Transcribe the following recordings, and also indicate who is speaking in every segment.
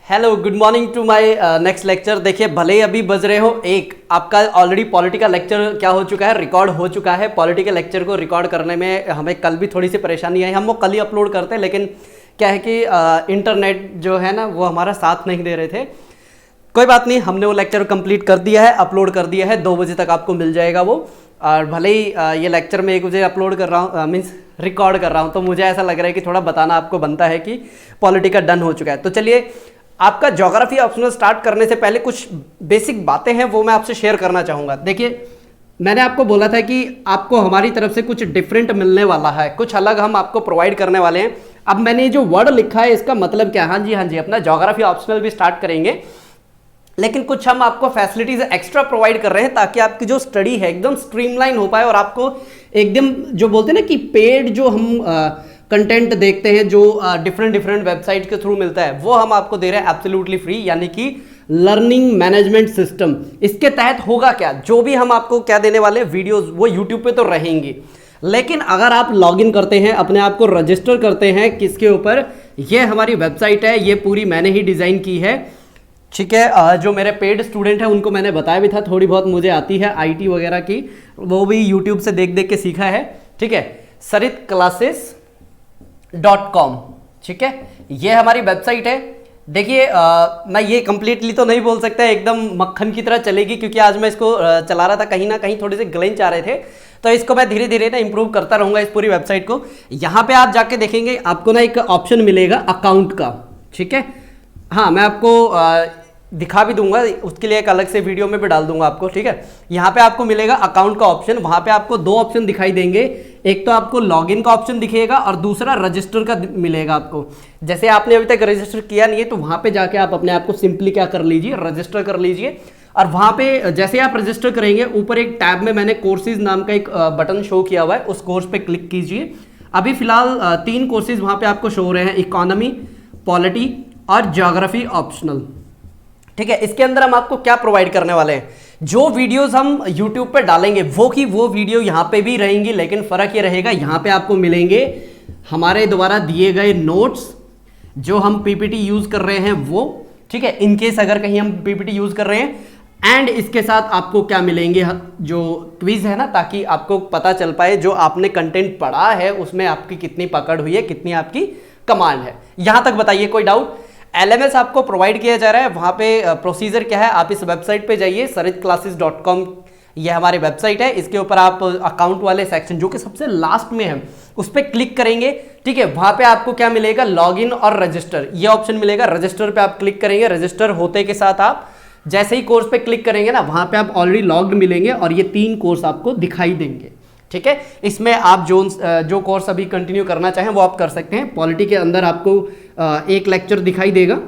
Speaker 1: Hello, good morning to my next lecture. देखिए, भले ही अभी बज रहे हो एक, आपका ऑलरेडी पॉलिटी का लेक्चर क्या हो चुका है, रिकॉर्ड हो चुका है। पॉलिटी के लेक्चर को रिकॉर्ड करने में हमें कल भी थोड़ी सी परेशानी आई, हम वो कल ही अपलोड करते हैं, लेकिन क्या है कि इंटरनेट जो है ना वो हमारा साथ नहीं दे रहे थे। कोई बात नहीं, हमने वो लेक्चर कंप्लीट कर दिया है, अपलोड कर दिया है। 2 बजे तक आपको मिल जाएगा वो। और भले ही ये लेक्चर मैं 1 बजे अपलोड कर रहा हूँ, मीन्स रिकॉर्ड कर रहा हूँ, तो मुझे ऐसा लग रहा है कि थोड़ा बताना आपको बनता है कि पॉलिटी का डन हो चुका है। तो चलिए, आपका ज्योग्राफी ऑप्शनल स्टार्ट करने से पहले कुछ बेसिक बातें हैं वो मैं आपसे शेयर करना चाहूँगा। देखिए, मैंने आपको बोला था कि आपको हमारी तरफ से कुछ डिफरेंट मिलने वाला है, कुछ अलग हम आपको प्रोवाइड करने वाले हैं। अब मैंने जो वर्ड लिखा है इसका मतलब क्या है? हाँ जी, अपना ज्योग्राफी ऑप्शनल भी स्टार्ट करेंगे, लेकिन कुछ हम आपको फैसिलिटीज एक्स्ट्रा प्रोवाइड कर रहे हैं ताकि आपकी जो स्टडी है एकदम स्ट्रीमलाइन हो पाए और आपको एकदम जो बोलते हैं ना कि पेड जो हम कंटेंट देखते हैं जो डिफरेंट वेबसाइट के थ्रू मिलता है, वो हम आपको दे रहे हैं एब्सोल्युटली फ्री, यानी कि लर्निंग मैनेजमेंट सिस्टम। इसके तहत होगा क्या, जो भी हम आपको क्या देने वाले हैं वीडियोस, वो यूट्यूब पे तो रहेंगी, लेकिन अगर आप लॉगिन करते हैं, अपने आप को रजिस्टर करते हैं किसके ऊपर, ये हमारी वेबसाइट है, ये पूरी मैंने ही डिजाइन की है, ठीक है। जो मेरे पेड स्टूडेंट हैं उनको मैंने बताया भी था, थोड़ी बहुत मुझे आती है आईटी वगैरह की, वो भी यूट्यूब से देख देख के सीखा है, ठीक है। saritclasses.com, ठीक है, ये हमारी वेबसाइट है। देखिए, मैं ये कंप्लीटली तो नहीं बोल सकता एकदम मक्खन की तरह चलेगी, क्योंकि आज मैं इसको चला रहा था, कहीं ना कहीं थोड़े से ग्लिच आ रहे थे, तो इसको मैं धीरे धीरे ना इंप्रूव करता रहूंगा इस पूरी वेबसाइट को। यहाँ पे आप जाके देखेंगे, आपको ना एक ऑप्शन मिलेगा अकाउंट का, ठीक है। हाँ, मैं आपको दिखा भी दूंगा, उसके लिए एक अलग से वीडियो में भी डाल दूंगा आपको, ठीक है। यहाँ पे आपको मिलेगा अकाउंट का ऑप्शन, वहां पे आपको 2 ऑप्शन दिखाई देंगे, एक तो आपको लॉगिन का ऑप्शन दिखेगा और दूसरा रजिस्टर का मिलेगा आपको। जैसे आपने अभी तक रजिस्टर किया नहीं है तो वहां पे जाके आप अपने आप को सिंपली क्या कर लीजिए, रजिस्टर कर लीजिए। और वहां पे जैसे आप रजिस्टर करेंगे, ऊपर एक टैब में मैंने कोर्सेज नाम का एक बटन शो किया हुआ है, उस कोर्स पे क्लिक कीजिए। अभी फिलहाल 3 कोर्सेज वहां पे आपको शो हो रहे हैं, इकोनॉमी, पॉलिटी और ज्योग्राफी ऑप्शनल, ठीक है। इसके अंदर हम आपको क्या प्रोवाइड करने वाले हैं, जो वीडियोस हम YouTube पे डालेंगे वो की वो वीडियो यहाँ पे भी रहेंगी, लेकिन फर्क ये रहेगा, यहाँ पे आपको मिलेंगे हमारे द्वारा दिए गए नोट्स, जो हम पीपीटी यूज कर रहे हैं वो, ठीक है, इनकेस अगर कहीं हम पीपीटी यूज कर रहे हैं, एंड इसके साथ आपको क्या मिलेंगे, जो क्विज है ना, ताकि आपको पता चल पाए जो आपने कंटेंट पढ़ा है उसमें आपकी कितनी पकड़ हुई है, कितनी आपकी कमांड है। यहां तक बताइए, कोई डाउट? LMS आपको प्रोवाइड किया जा रहा है, वहां पे प्रोसीजर क्या है, आप इस वेबसाइट पे जाइए, saritclasses.com, ये हमारी वेबसाइट है। इसके ऊपर आप अकाउंट वाले सेक्शन जो कि सबसे लास्ट में है उस पर क्लिक करेंगे, ठीक है। वहां पे आपको क्या मिलेगा, लॉगिन और रजिस्टर, ये ऑप्शन मिलेगा। रजिस्टर पे आप क्लिक करेंगे, रजिस्टर होते के साथ आप जैसे ही कोर्स पे क्लिक करेंगे ना, वहां पे आप ऑलरेडी लॉग्ड मिलेंगे और ये 3 कोर्स आपको दिखाई देंगे, ठीक है। इसमें आप जो कोर्स अभी कंटिन्यू करना चाहें वो आप कर सकते हैं। पॉलिटी के अंदर आपको एक लेक्चर दिखाई देगा,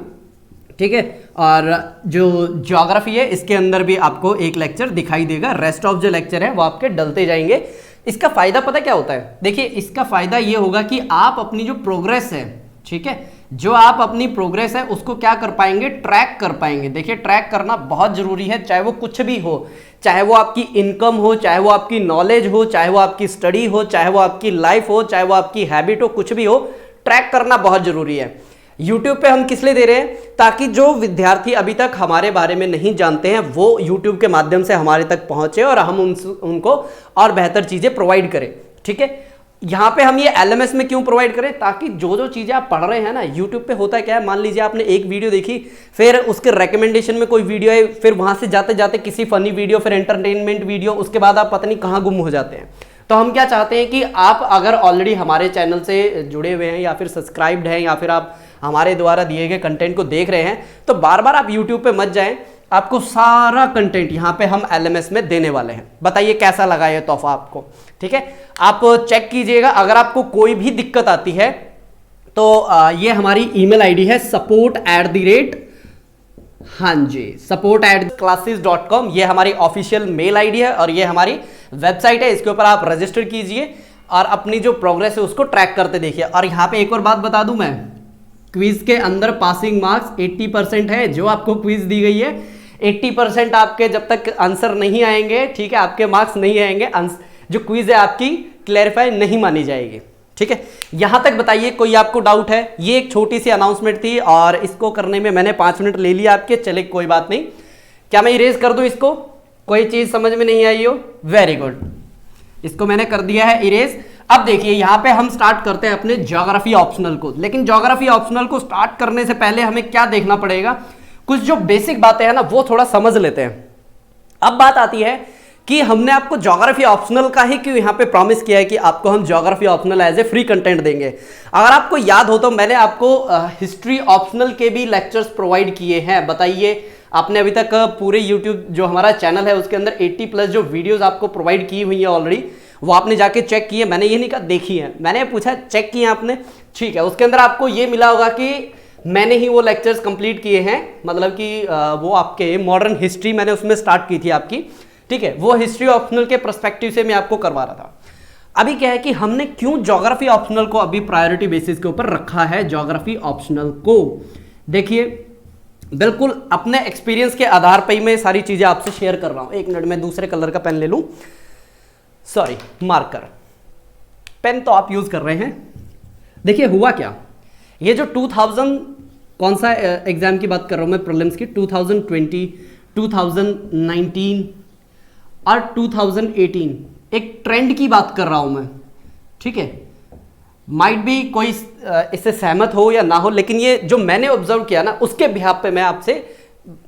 Speaker 1: ठीक है, और जो ज्योग्राफी है इसके अंदर भी आपको एक लेक्चर दिखाई देगा। रेस्ट ऑफ जो लेक्चर है वो आपके डलते जाएंगे। इसका फायदा पता क्या होता है? देखिए, इसका फायदा ये होगा कि आप अपनी जो प्रोग्रेस है, ठीक है, जो आप अपनी प्रोग्रेस है उसको क्या कर पाएंगे, ट्रैक कर पाएंगे। देखिए, ट्रैक करना बहुत जरूरी है, चाहे वो कुछ भी हो, चाहे वो आपकी इनकम हो, चाहे वो आपकी नॉलेज हो, चाहे वो आपकी स्टडी हो, चाहे वो आपकी लाइफ हो, चाहे वो आपकी हैबिट हो, कुछ भी हो, ट्रैक करना बहुत जरूरी है। YouTube पे हम किस लिए दे रहे हैं, ताकि जो विद्यार्थी अभी तक हमारे बारे में नहीं जानते हैं वो YouTube के माध्यम से हमारे तक पहुंचे और हम उनको और बेहतर चीजें प्रोवाइड करें, ठीक है। यहाँ पे हम ये LMS में क्यों प्रोवाइड करें, ताकि जो चीजें आप पढ़ रहे हैं ना, YouTube पे होता है क्या है, मान लीजिए आपने एक वीडियो देखी, फिर उसके रेकमेंडेशन में कोई वीडियो है, फिर वहां से जाते जाते किसी फनी वीडियो, फिर एंटरटेनमेंट वीडियो, उसके बाद आप पता नहीं कहाँ गुम हो जाते हैं। तो हम क्या चाहते हैं कि आप अगर ऑलरेडी हमारे चैनल से जुड़े हुए हैं या फिर सब्सक्राइब्ड हैं या फिर आप हमारे द्वारा दिए गए कंटेंट को देख रहे हैं, तो बार बार आप YouTube पे मत जाएं, आपको सारा कंटेंट यहाँ पे हम LMS में देने वाले हैं। बताइए कैसा लगा ये तोहफा आपको, ठीक है। आप चेक कीजिएगा, अगर आपको कोई भी दिक्कत आती है तो ये हमारी ईमेल आईडी है support@classes.com, ये हमारी ऑफिशियल मेल आईडी है और ये हमारी वेबसाइट है। इसके ऊपर आप रजिस्टर कीजिए और अपनी जो प्रोग्रेस है उसको ट्रैक करते देखिए। और यहाँ पे एक और बात बता दूं मैं, क्विज के अंदर पासिंग मार्क्स 80% है, जो आपको क्विज दी गई है 80% आपके जब तक आंसर नहीं आएंगे, ठीक है, आपके मार्क्स नहीं आएंगे, जो क्विज है आपकी क्लैरिफाई नहीं मानी जाएगी, ठीक है, यहां तक बताइए कोई आपको डाउट है? ये एक छोटी सी अनाउंसमेंट थी और इसको करने में मैंने 5 मिनट ले लिया आपके, चले कोई बात नहीं। क्या मैं इरेज कर दूं इसको? कोई चीज समझ में नहीं आई हो? वेरी गुड, इसको मैंने कर दिया है इरेज। अब देखिए यहां पे हम स्टार्ट करते हैं अपने ज्योग्राफी ऑप्शनल को, लेकिन ज्योग्राफी ऑप्शनल को स्टार्ट करने से पहले हमें क्या देखना पड़ेगा, कुछ जो बेसिक बातें हैं ना वो थोड़ा समझ लेते हैं। अब बात आती है कि हमने आपको ज्योग्राफी ऑप्शनल का ही क्यों यहां पे प्रॉमिस किया है कि आपको हम geography optional as a free content देंगे। अगर आपको याद हो तो मैंने आपको हिस्ट्री ऑप्शनल के भी लेक्चर्स प्रोवाइड किए हैं। बताइए, आपने अभी तक पूरे यूट्यूब जो हमारा चैनल है उसके अंदर 80+ जो वीडियोस आपको प्रोवाइड की हुई है ऑलरेडी, वो आपने जाके चेक किए? मैंने ये नहीं कहा देखी है, मैंने पूछा चेक किए आपने, ठीक है। उसके अंदर आपको ये मिला होगा कि मैंने ही वो लेक्चर्स कंप्लीट किए हैं, मतलब कि वो आपके मॉडर्न हिस्ट्री मैंने उसमें स्टार्ट की थी आपकी, ठीक है। वो हिस्ट्री ऑप्शनल के पर्सपेक्टिव से मैं आपको करवा रहा था। अभी क्या है कि हमने क्यों ज्योग्राफी ऑप्शनल को अभी प्रायोरिटी बेसिस के ऊपर रखा है ज्योग्राफी ऑप्शनल को, देखिए बिल्कुल अपने एक्सपीरियंस के आधार पर ही मैं सारी चीजें आपसे शेयर कर रहा हूं। एक मिनट में दूसरे कलर का पेन ले लूं, सॉरी मार्कर पेन तो आप यूज कर रहे हैं। देखिए हुआ क्या, ये जो 2000 कौन सा एग्जाम की बात कर रहा हूं मैं, प्रीलिम्स की, 2020, 2019 और 2018 एक ट्रेंड की बात कर रहा हूं मैं, ठीक है। माइट भी कोई इससे सहमत हो या ना हो, लेकिन ये जो मैंने ऑब्जर्व किया ना उसके बिहाफ पे मैं आपसे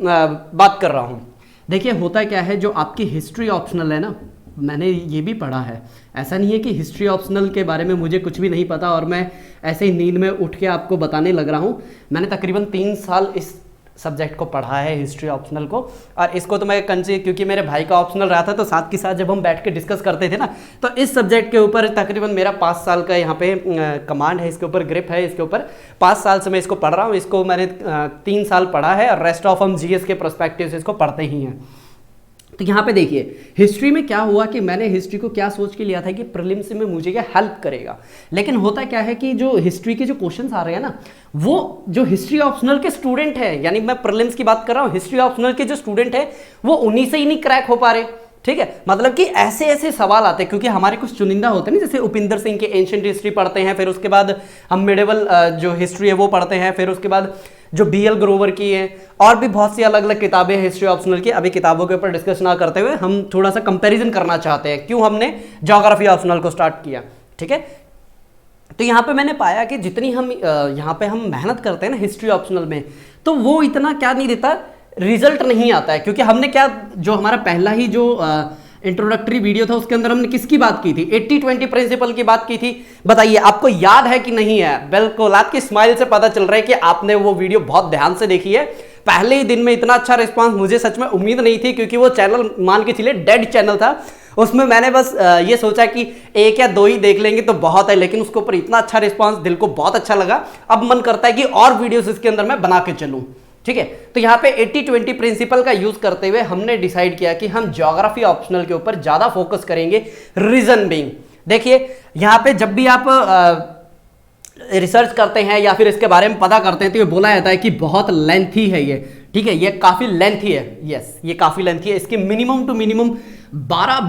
Speaker 1: बात कर रहा हूं। देखिए होता क्या है, जो आपकी हिस्ट्री ऑप्शनल है ना, मैंने ये भी पढ़ा है, ऐसा नहीं है कि हिस्ट्री ऑप्शनल के बारे में मुझे कुछ भी नहीं पता और मैं ऐसे ही नींद में उठ के आपको बताने लग रहा हूँ। मैंने तकरीबन 3 साल इस सब्जेक्ट को पढ़ा है, हिस्ट्री ऑप्शनल को, और इसको तो मैं क्योंकि मेरे भाई का ऑप्शनल रहा था तो साथ के साथ जब हम बैठ के डिस्कस करते थे ना, तो इस सब्जेक्ट के ऊपर तकरीबन मेरा 5 साल का यहाँ पे कमांड है, इसके ऊपर ग्रिप है, इसके ऊपर 5 साल से मैं इसको पढ़ रहा हूँ। इसको मैंने 3 साल पढ़ा है और रेस्ट ऑफ हम जीएस के पर्सपेक्टिव से इसको पढ़ते ही हैं। तो यहाँ पे देखिए हिस्ट्री में क्या हुआ कि मैंने हिस्ट्री को क्या सोच के लिया था कि प्रीलिम्स में मुझे क्या हेल्प करेगा, लेकिन होता क्या है कि जो हिस्ट्री के जो क्वेश्चंस आ रहे हैं ना, वो जो हिस्ट्री ऑप्शनल के स्टूडेंट है, यानी मैं प्रीलिम्स की बात कर रहा हूँ, हिस्ट्री ऑप्शनल के जो स्टूडेंट है वो उन्हीं से ही नहीं क्रैक हो पा रहे, ठीक है। मतलब कि ऐसे ऐसे सवाल आते हैं, क्योंकि हमारे कुछ चुनिंदा होते हैं ना, जैसे उपिंदर सिंह के एंशिएंट हिस्ट्री पढ़ते हैं, फिर उसके बाद हम मिडेवल जो हिस्ट्री है वो पढ़ते हैं, फिर उसके बाद जो BL ग्रोवर की है, और भी बहुत सी अलग अलग किताबें हैं हिस्ट्री ऑप्शनल की। अभी किताबों के ऊपर डिस्कस ना करते हुए हम थोड़ा सा कंपैरिजन करना चाहते हैं, क्यों हमने ज्योग्राफी ऑप्शनल को स्टार्ट किया, ठीक है। तो यहाँ पे मैंने पाया कि जितनी हम यहाँ पे हम मेहनत करते हैं ना हिस्ट्री ऑप्शनल में, तो वो इतना क्या नहीं देता, रिजल्ट नहीं आता है। क्योंकि हमने क्या, जो हमारा पहला ही जो इंट्रोडक्टरी वीडियो था उसके अंदर हमने किसकी बात की थी, 80-20 प्रिंसिपल की बात की थी। बताइए आपको याद है कि नहीं है? बिल्कुल, आपकी स्माइल से पता चल रहा है कि आपने वो वीडियो बहुत ध्यान से देखी है। पहले ही दिन में इतना अच्छा रिस्पांस मुझे सच में उम्मीद नहीं थी, क्योंकि वो चैनल मान के चलिए डेड चैनल था। उसमें मैंने बस ये सोचा कि 1 या 2 ही देख लेंगे तो बहुत है, लेकिन उसके ऊपर इतना अच्छा रिस्पांस, दिल को बहुत अच्छा लगा। अब मन करता है कि और वीडियोस इसके अंदर मैं बना के चलूं, ठीक है। तो यहाँ पे 80-20 प्रिंसिपल का यूज करते हुए हमने डिसाइड किया कि हम ज्योग्राफी ऑप्शनल के ऊपर ज्यादा फोकस करेंगे। रीजन बीइंग, देखिए यहाँ पे जब भी आप रिसर्च करते हैं या फिर इसके बारे में पता करते हैं तो ये बोला जाता है कि बहुत लेंथी है ये, ठीक है, ये काफी लेंथी है। यस, ये काफी लेंथी है। इसकी मिनिमम टू मिनिमम 12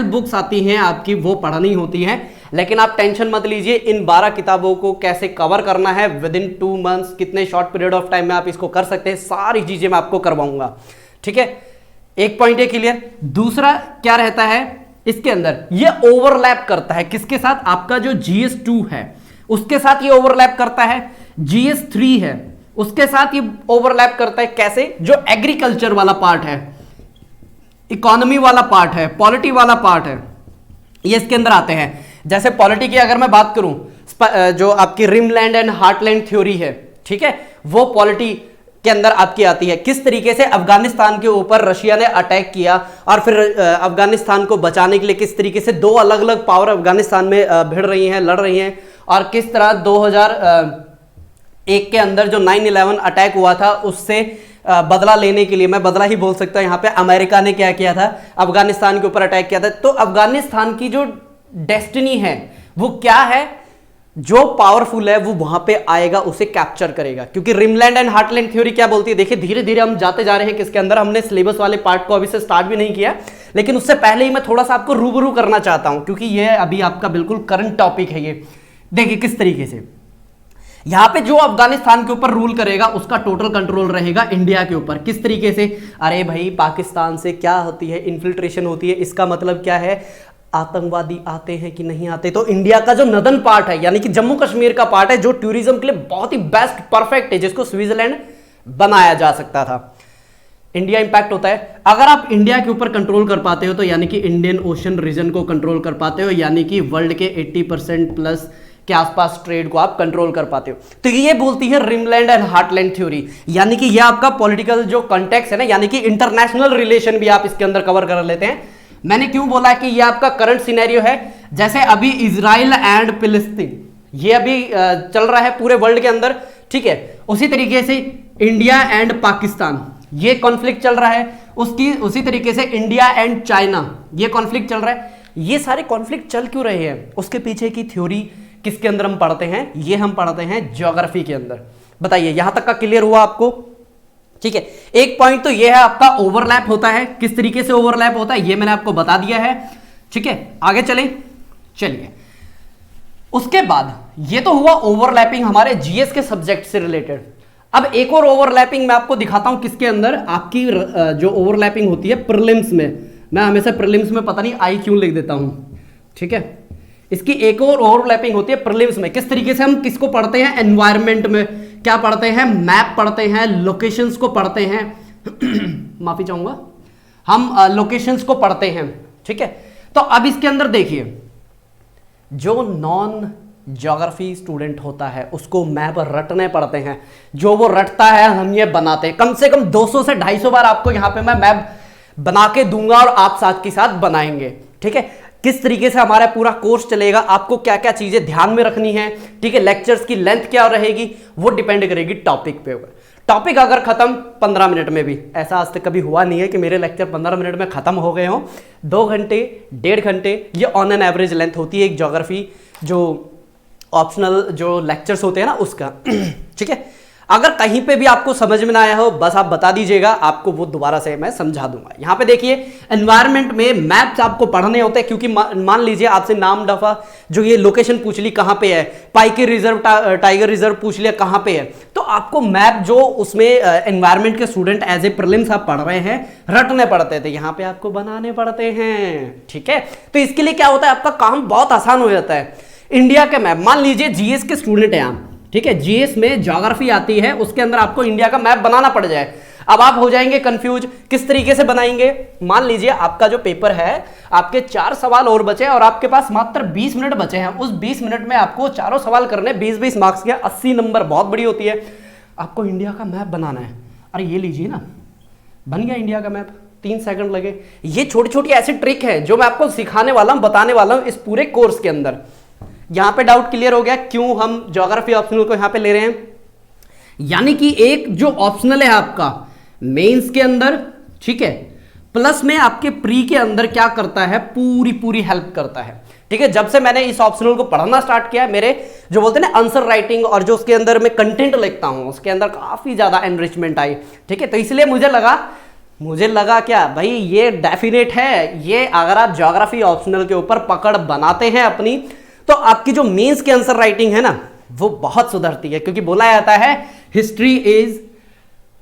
Speaker 1: बुक्स आती हैं आपकी, वो पढ़नी होती है। लेकिन आप टेंशन मत लीजिए, इन 12 किताबों को कैसे कवर करना है विद इन 2 मंथ्स, कितने शॉर्ट पीरियड ऑफ टाइम में आप इसको कर सकते हैं, सारी चीजें मैं आपको करवाऊंगा, ठीक है। एक पॉइंट है क्लियर। दूसरा क्या रहता है इसके अंदर, ये ओवरलैप करता है किसके साथ, आपका जो GS2 है उसके साथ ये ओवरलैप करता है, GS3 है उसके साथ ये ओवरलैप करता है। कैसे? जो एग्रीकल्चर वाला पार्ट है, इकोनॉमी वाला पार्ट है, पॉलिटी वाला पार्ट है, ये इसके अंदर आते हैं। जैसे पॉलिटी की अगर मैं बात करूं, जो आपकी रिमलैंड एंड हार्टलैंड थ्योरी है, ठीक है, वो पॉलिटी के अंदर आपकी आती है। किस तरीके से अफगानिस्तान के ऊपर रशिया ने अटैक किया और फिर अफगानिस्तान को बचाने के लिए किस तरीके से 2 अलग अलग पावर अफगानिस्तान में भिड़ रही हैं, लड़ रही हैं, और किस तरह 2001 के अंदर जो 9/11 अटैक हुआ था उससे बदला लेने के लिए, मैं बदला ही बोल सकता हूं, यहाँ पे अमेरिका ने क्या किया था, अफगानिस्तान के ऊपर अटैक किया था। तो अफगानिस्तान की जो डेस्टिनी है वो क्या है, जो पावरफुल है वो वहां पे आएगा, उसे कैप्चर करेगा। क्योंकि रिमलैंड एंड हार्टलैंड थ्योरी क्या बोलती है, देखिए धीरे धीरे हम जाते जा रहे हैं किसके अंदर, हमने सिलेबस वाले पार्ट को अभी से स्टार्ट भी नहीं किया, लेकिन उससे पहले ही मैं थोड़ा सा आपको रूबरू करना चाहता हूं, क्योंकि ये अभी आपका बिल्कुल करंट टॉपिक है। ये देखिए किस तरीके से यहां पे जो अफगानिस्तान के ऊपर रूल करेगा उसका टोटल कंट्रोल रहेगा इंडिया के ऊपर। किस तरीके से? अरे भाई पाकिस्तान से क्या होती है, इन्फिल्ट्रेशन होती है, इसका मतलब क्या है, आतंकवादी आते हैं कि नहीं आते। तो इंडिया का जो नदन पार्ट है, यानी कि जम्मू कश्मीर का पार्ट है, जो टूरिज्म के लिए बहुत ही बेस्ट परफेक्ट है, जिसको स्विट्जरलैंड बनाया जा सकता था, इंडिया इंपैक्ट होता है। अगर आप इंडिया के ऊपर कंट्रोल कर पाते हो तो यानी कि इंडियन ओशन रीजन को कंट्रोल कर पाते हो, यानी कि वर्ल्ड के 80% प्लस के आसपास ट्रेड को आप कंट्रोल कर पाते हो। तो ये बोलती है रिमलैंड एंड हार्टलैंड थ्योरी, यानी कि ये आपका पॉलिटिकल जो कॉन्टेक्स्ट है ना, यानी कि इंटरनेशनल रिलेशन भी आप इसके अंदर कवर कर लेते हैं। मैंने क्यों बोला कि ये आपका करंट सिनेरियो है, जैसे अभी इजराइल एंड फिलिस्तीन ये अभी चल रहा है पूरे वर्ल्ड के अंदर, ठीक है। उसी तरीके से इंडिया एंड पाकिस्तान ये कॉन्फ्लिक्ट चल रहा है, उसी तरीके से इंडिया एंड चाइना ये कॉन्फ्लिक्ट चल रहा है। ये सारे कॉन्फ्लिक्ट चल क्यों रहे हैं, उसके पीछे की थ्योरी किसके अंदर हम पढ़ते हैं? ये हम पढ़ते हैं ज्योग्राफी के अंदर। बताइए यहां तक का क्लियर हुआ आपको? ठीक है। एक पॉइंट तो ये है आपका ओवरलैप होता है। किस तरीके से ओवरलैप होता है ये मैंने आपको बता दिया है, ठीक है। आगे चलिए उसके बाद ये तो हुआ ओवरलैपिंग हमारे जीएस के सब्जेक्ट से रिलेटेड। अब एक और ओवरलैपिंग मैं आपको दिखाता हूं किसके अंदर, आपकी जो ओवरलैपिंग होती है प्रीलिम्स में। मैं हमेशा प्रीलिम्स में पता नहीं आई क्यों लिख देता हूं, ठीक है। इसकी एक और ओवरलैपिंग होती है प्रीलिम्स में। किस तरीके से हम किसको पढ़ते हैं? एनवायरनमेंट में क्या पढ़ते हैं? मैप पढ़ते हैं, लोकेशंस को पढ़ते हैं माफी चाहूंगा, हम लोकेशंस को पढ़ते हैं, ठीक है। तो अब इसके अंदर देखिए, जो नॉन ज्योग्राफी स्टूडेंट होता है उसको मैप रटने पड़ते हैं। जो वो रटता है हम ये बनाते हैं। कम से कम 200 से 250 बार आपको यहां पे मैं मैप बना के दूंगा और आप साथ के साथ बनाएंगे, ठीक है। किस तरीके से हमारा पूरा कोर्स चलेगा, आपको क्या क्या चीजें ध्यान में रखनी है, ठीक है। लेक्चर्स की लेंथ क्या रहेगी वो डिपेंड करेगी टॉपिक पे। टॉपिक अगर खत्म 15 मिनट में भी, ऐसा आज तक कभी हुआ नहीं है कि मेरे लेक्चर 15 मिनट में खत्म हो गए हों। 2 घंटे 1.5 घंटे ये ऑन एन एवरेज लेंथ होती है एक ज्योग्राफी जो ऑप्शनल जो लेक्चर्स होते हैं ना उसका, ठीक है। अगर कहीं पे भी आपको समझ में ना आया हो बस आप बता दीजिएगा, आपको वो दोबारा से मैं समझा दूंगा। यहां पे देखिए एनवायरनमेंट में मैप्स आपको पढ़ने होते हैं, क्योंकि मान लीजिए आपसे नाम दफा जो ये लोकेशन पूछ ली कहां पे है, पाइके रिजर्व टाइगर रिजर्व पूछ लिया कहां पे है, तो आपको मैप जो उसमें एनवायरनमेंट के स्टूडेंट एज ए प्रीलिम्स आप पढ़ रहे हैं रटने पड़ते थे, यहां पे आपको बनाने पड़ते हैं, ठीक है। तो इसके लिए क्या होता है, आपका काम बहुत आसान हो जाता है। इंडिया के मैप, मान लीजिए जीएस के स्टूडेंट हैं आप, ठीक है, जीएस में ज्योग्राफी आती है, उसके अंदर आपको इंडिया का मैप बनाना पड़ जाए। अब आप हो जाएंगे कंफ्यूज, किस तरीके से बनाएंगे। मान लीजिए आपका जो पेपर है, आपके 4 सवाल और बचे और आपके पास मात्र 20 मिनट बचे हैं। उस 20 मिनट में आपको चारों सवाल करने, 20-20 मार्क्स के, 80 नंबर बहुत बड़ी होती है। आपको इंडिया का मैप बनाना है। अरे ये लीजिए ना, बन गया इंडिया का मैप, 3 सेकंड लगे। ये छोटी छोटी ऐसी ट्रिक है जो मैं आपको सिखाने वाला हूं, बताने वाला हूं इस पूरे कोर्स के अंदर। यहां पे डाउट क्लियर हो गया क्यों हम ज्योग्राफी ऑप्शनल को यहां पे ले रहे हैं। यानी कि एक जो ऑप्शनल है आपका मेंस के अंदर, ठीक है, प्लस में आपके प्री के अंदर क्या करता है, पूरी हेल्प करता है, ठीक है। जब से मैंने इस ऑप्शनल को पढ़ना स्टार्ट किया, मेरे जो बोलते हैं ना आंसर राइटिंग और जो उसके अंदर मैं कंटेंट लिखता हूं उसके अंदर काफी ज्यादा एनरिचमेंट आई, ठीक है। तो इसलिए मुझे लगा क्या भाई ये डेफिनेट है, ये अगर आप ज्योग्राफी ऑप्शनल के ऊपर पकड़ बनाते हैं अपनी, तो आपकी जो मेंस के आंसर राइटिंग है ना वो बहुत सुधरती है। क्योंकि बोला जाता है history is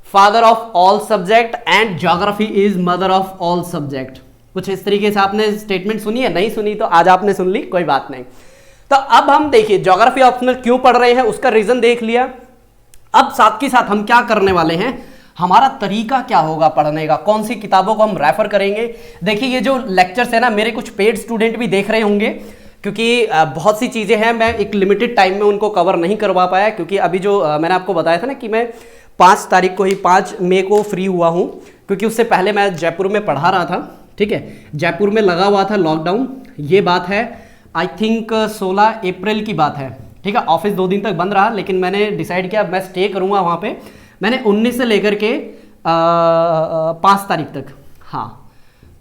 Speaker 1: father of all subject and geography is mother of all subject. कुछ इस तरीके से आपने स्टेटमेंट सुनी है, नहीं सुनी तो आज आपने सुन ली, कोई बात नहीं। तो अब हम देखिए ज्योग्राफी ऑप्शनल क्यों पढ़ रहे हैं उसका रीजन देख लिया। अब साथ के साथ हम क्या करने वाले हैं, हमारा तरीका क्या होगा पढ़ने का, कौन सी किताबों को हम रेफर करेंगे। देखिए ये जो लेक्चर्स है ना, मेरे कुछ पेड स्टूडेंट भी देख रहे होंगे, क्योंकि बहुत सी चीज़ें हैं मैं एक लिमिटेड टाइम में उनको कवर नहीं करवा पाया। क्योंकि अभी जो मैंने आपको बताया था ना कि मैं 5 तारीख को ही 5 मई को फ्री हुआ हूँ, क्योंकि उससे पहले मैं जयपुर में पढ़ा रहा था, ठीक है। जयपुर में लगा हुआ था लॉकडाउन, ये बात है आई थिंक 16 अप्रैल की बात है, ठीक है। ऑफिस 2 दिन तक बंद रहा, लेकिन मैंने डिसाइड किया मैं स्टे करूँगा वहाँ पे। मैंने 19 से लेकर के 5 तारीख तक, हाँ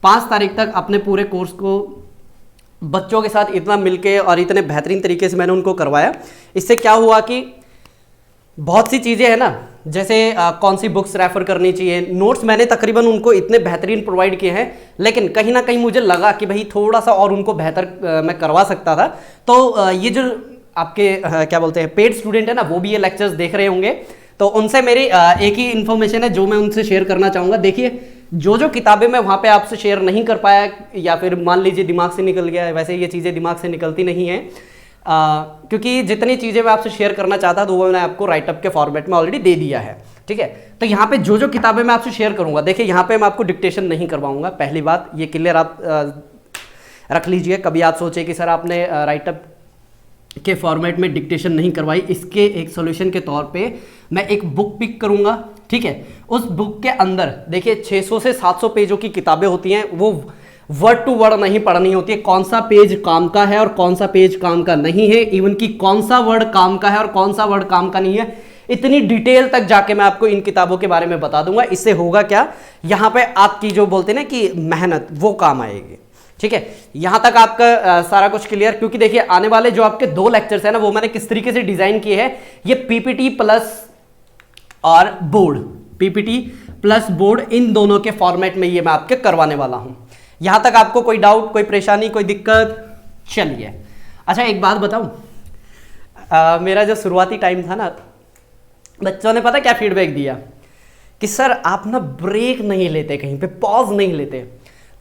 Speaker 1: 5 तारीख तक अपने पूरे कोर्स को बच्चों के साथ इतना मिलके और इतने बेहतरीन तरीके से मैंने उनको करवाया। इससे क्या हुआ कि बहुत सी चीज़ें हैं ना जैसे कौन सी बुक्स रेफर करनी चाहिए। नोट्स मैंने तकरीबन उनको इतने बेहतरीन प्रोवाइड किए हैं, लेकिन कहीं ना कहीं मुझे लगा कि भाई थोड़ा सा और उनको बेहतर मैं करवा सकता था। तो ये जो आपके क्या बोलते हैं पेड स्टूडेंट है ना, वो भी ये लेक्चर्स देख रहे होंगे, तो उनसे मेरी एक ही इन्फॉर्मेशन है जो मैं उनसे शेयर करना चाहूँगा। देखिए, जो किताबें मैं वहाँ पे आपसे शेयर नहीं कर पाया, या फिर मान लीजिए दिमाग से निकल गया, वैसे ये चीज़ें दिमाग से निकलती नहीं हैं, क्योंकि जितनी चीज़ें मैं आपसे शेयर करना चाहता था वो मैंने आपको राइटअप के फॉर्मेट में ऑलरेडी दे दिया है। ठीक है, तो यहाँ पे जो किताबें मैं आपसे शेयर करूँगा, देखिए यहाँ पे मैं आपको डिक्टेशन नहीं करवाऊँगा, पहली बात ये क्लियर आप रख लीजिए। कभी आप सोचे कि सर आपने राइटअप के फॉर्मेट में डिक्टेशन नहीं करवाई, इसके एक सॉल्यूशन के तौर पे मैं एक बुक पिक करूंगा। ठीक है, उस बुक के अंदर देखिए 600 से 700 पेजों की किताबें होती हैं, वो वर्ड टू वर्ड नहीं पढ़नी होती है, कौन सा पेज काम का है और कौन सा पेज काम का नहीं है, इवन कि कौन सा वर्ड काम का है और कौन सा वर्ड काम का नहीं है, इतनी डिटेल तक जाके मैं आपको इन किताबों के बारे में बता दूंगा। इससे होगा क्या, यहाँ पे आपकी जो बोलते हैं ना कि मेहनत, वो काम आएगी। ठीक है, यहां तक आपका सारा कुछ क्लियर। क्योंकि देखिए आने वाले जो आपके 2 लेक्चर्स है ना, वो मैंने किस तरीके से डिजाइन किए हैं, ये पीपीटी प्लस और बोर्ड, पीपीटी प्लस बोर्ड, इन दोनों के फॉर्मेट में ये मैं आपके करवाने वाला हूं। यहां तक आपको कोई डाउट, कोई परेशानी, कोई दिक्कत? चलिए, अच्छा एक बात बताऊं, मेरा जो शुरुआती टाइम था ना, बच्चों ने पता क्या फीडबैक दिया कि सर आप ना ब्रेक नहीं लेते, कहीं पे पॉज नहीं लेते।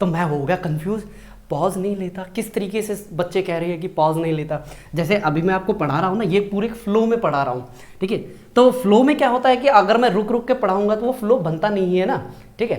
Speaker 1: तो मैं हो गया कंफ्यूज, पॉज नहीं लेता, किस तरीके से बच्चे कह रहे हैं कि पॉज नहीं लेता। जैसे अभी मैं आपको पढ़ा रहा हूँ ना, ये पूरे फ्लो में पढ़ा रहा हूँ। ठीक है, तो फ्लो में क्या होता है कि अगर मैं रुक रुक के पढ़ाऊंगा तो वो फ्लो बनता नहीं है ना। ठीक है,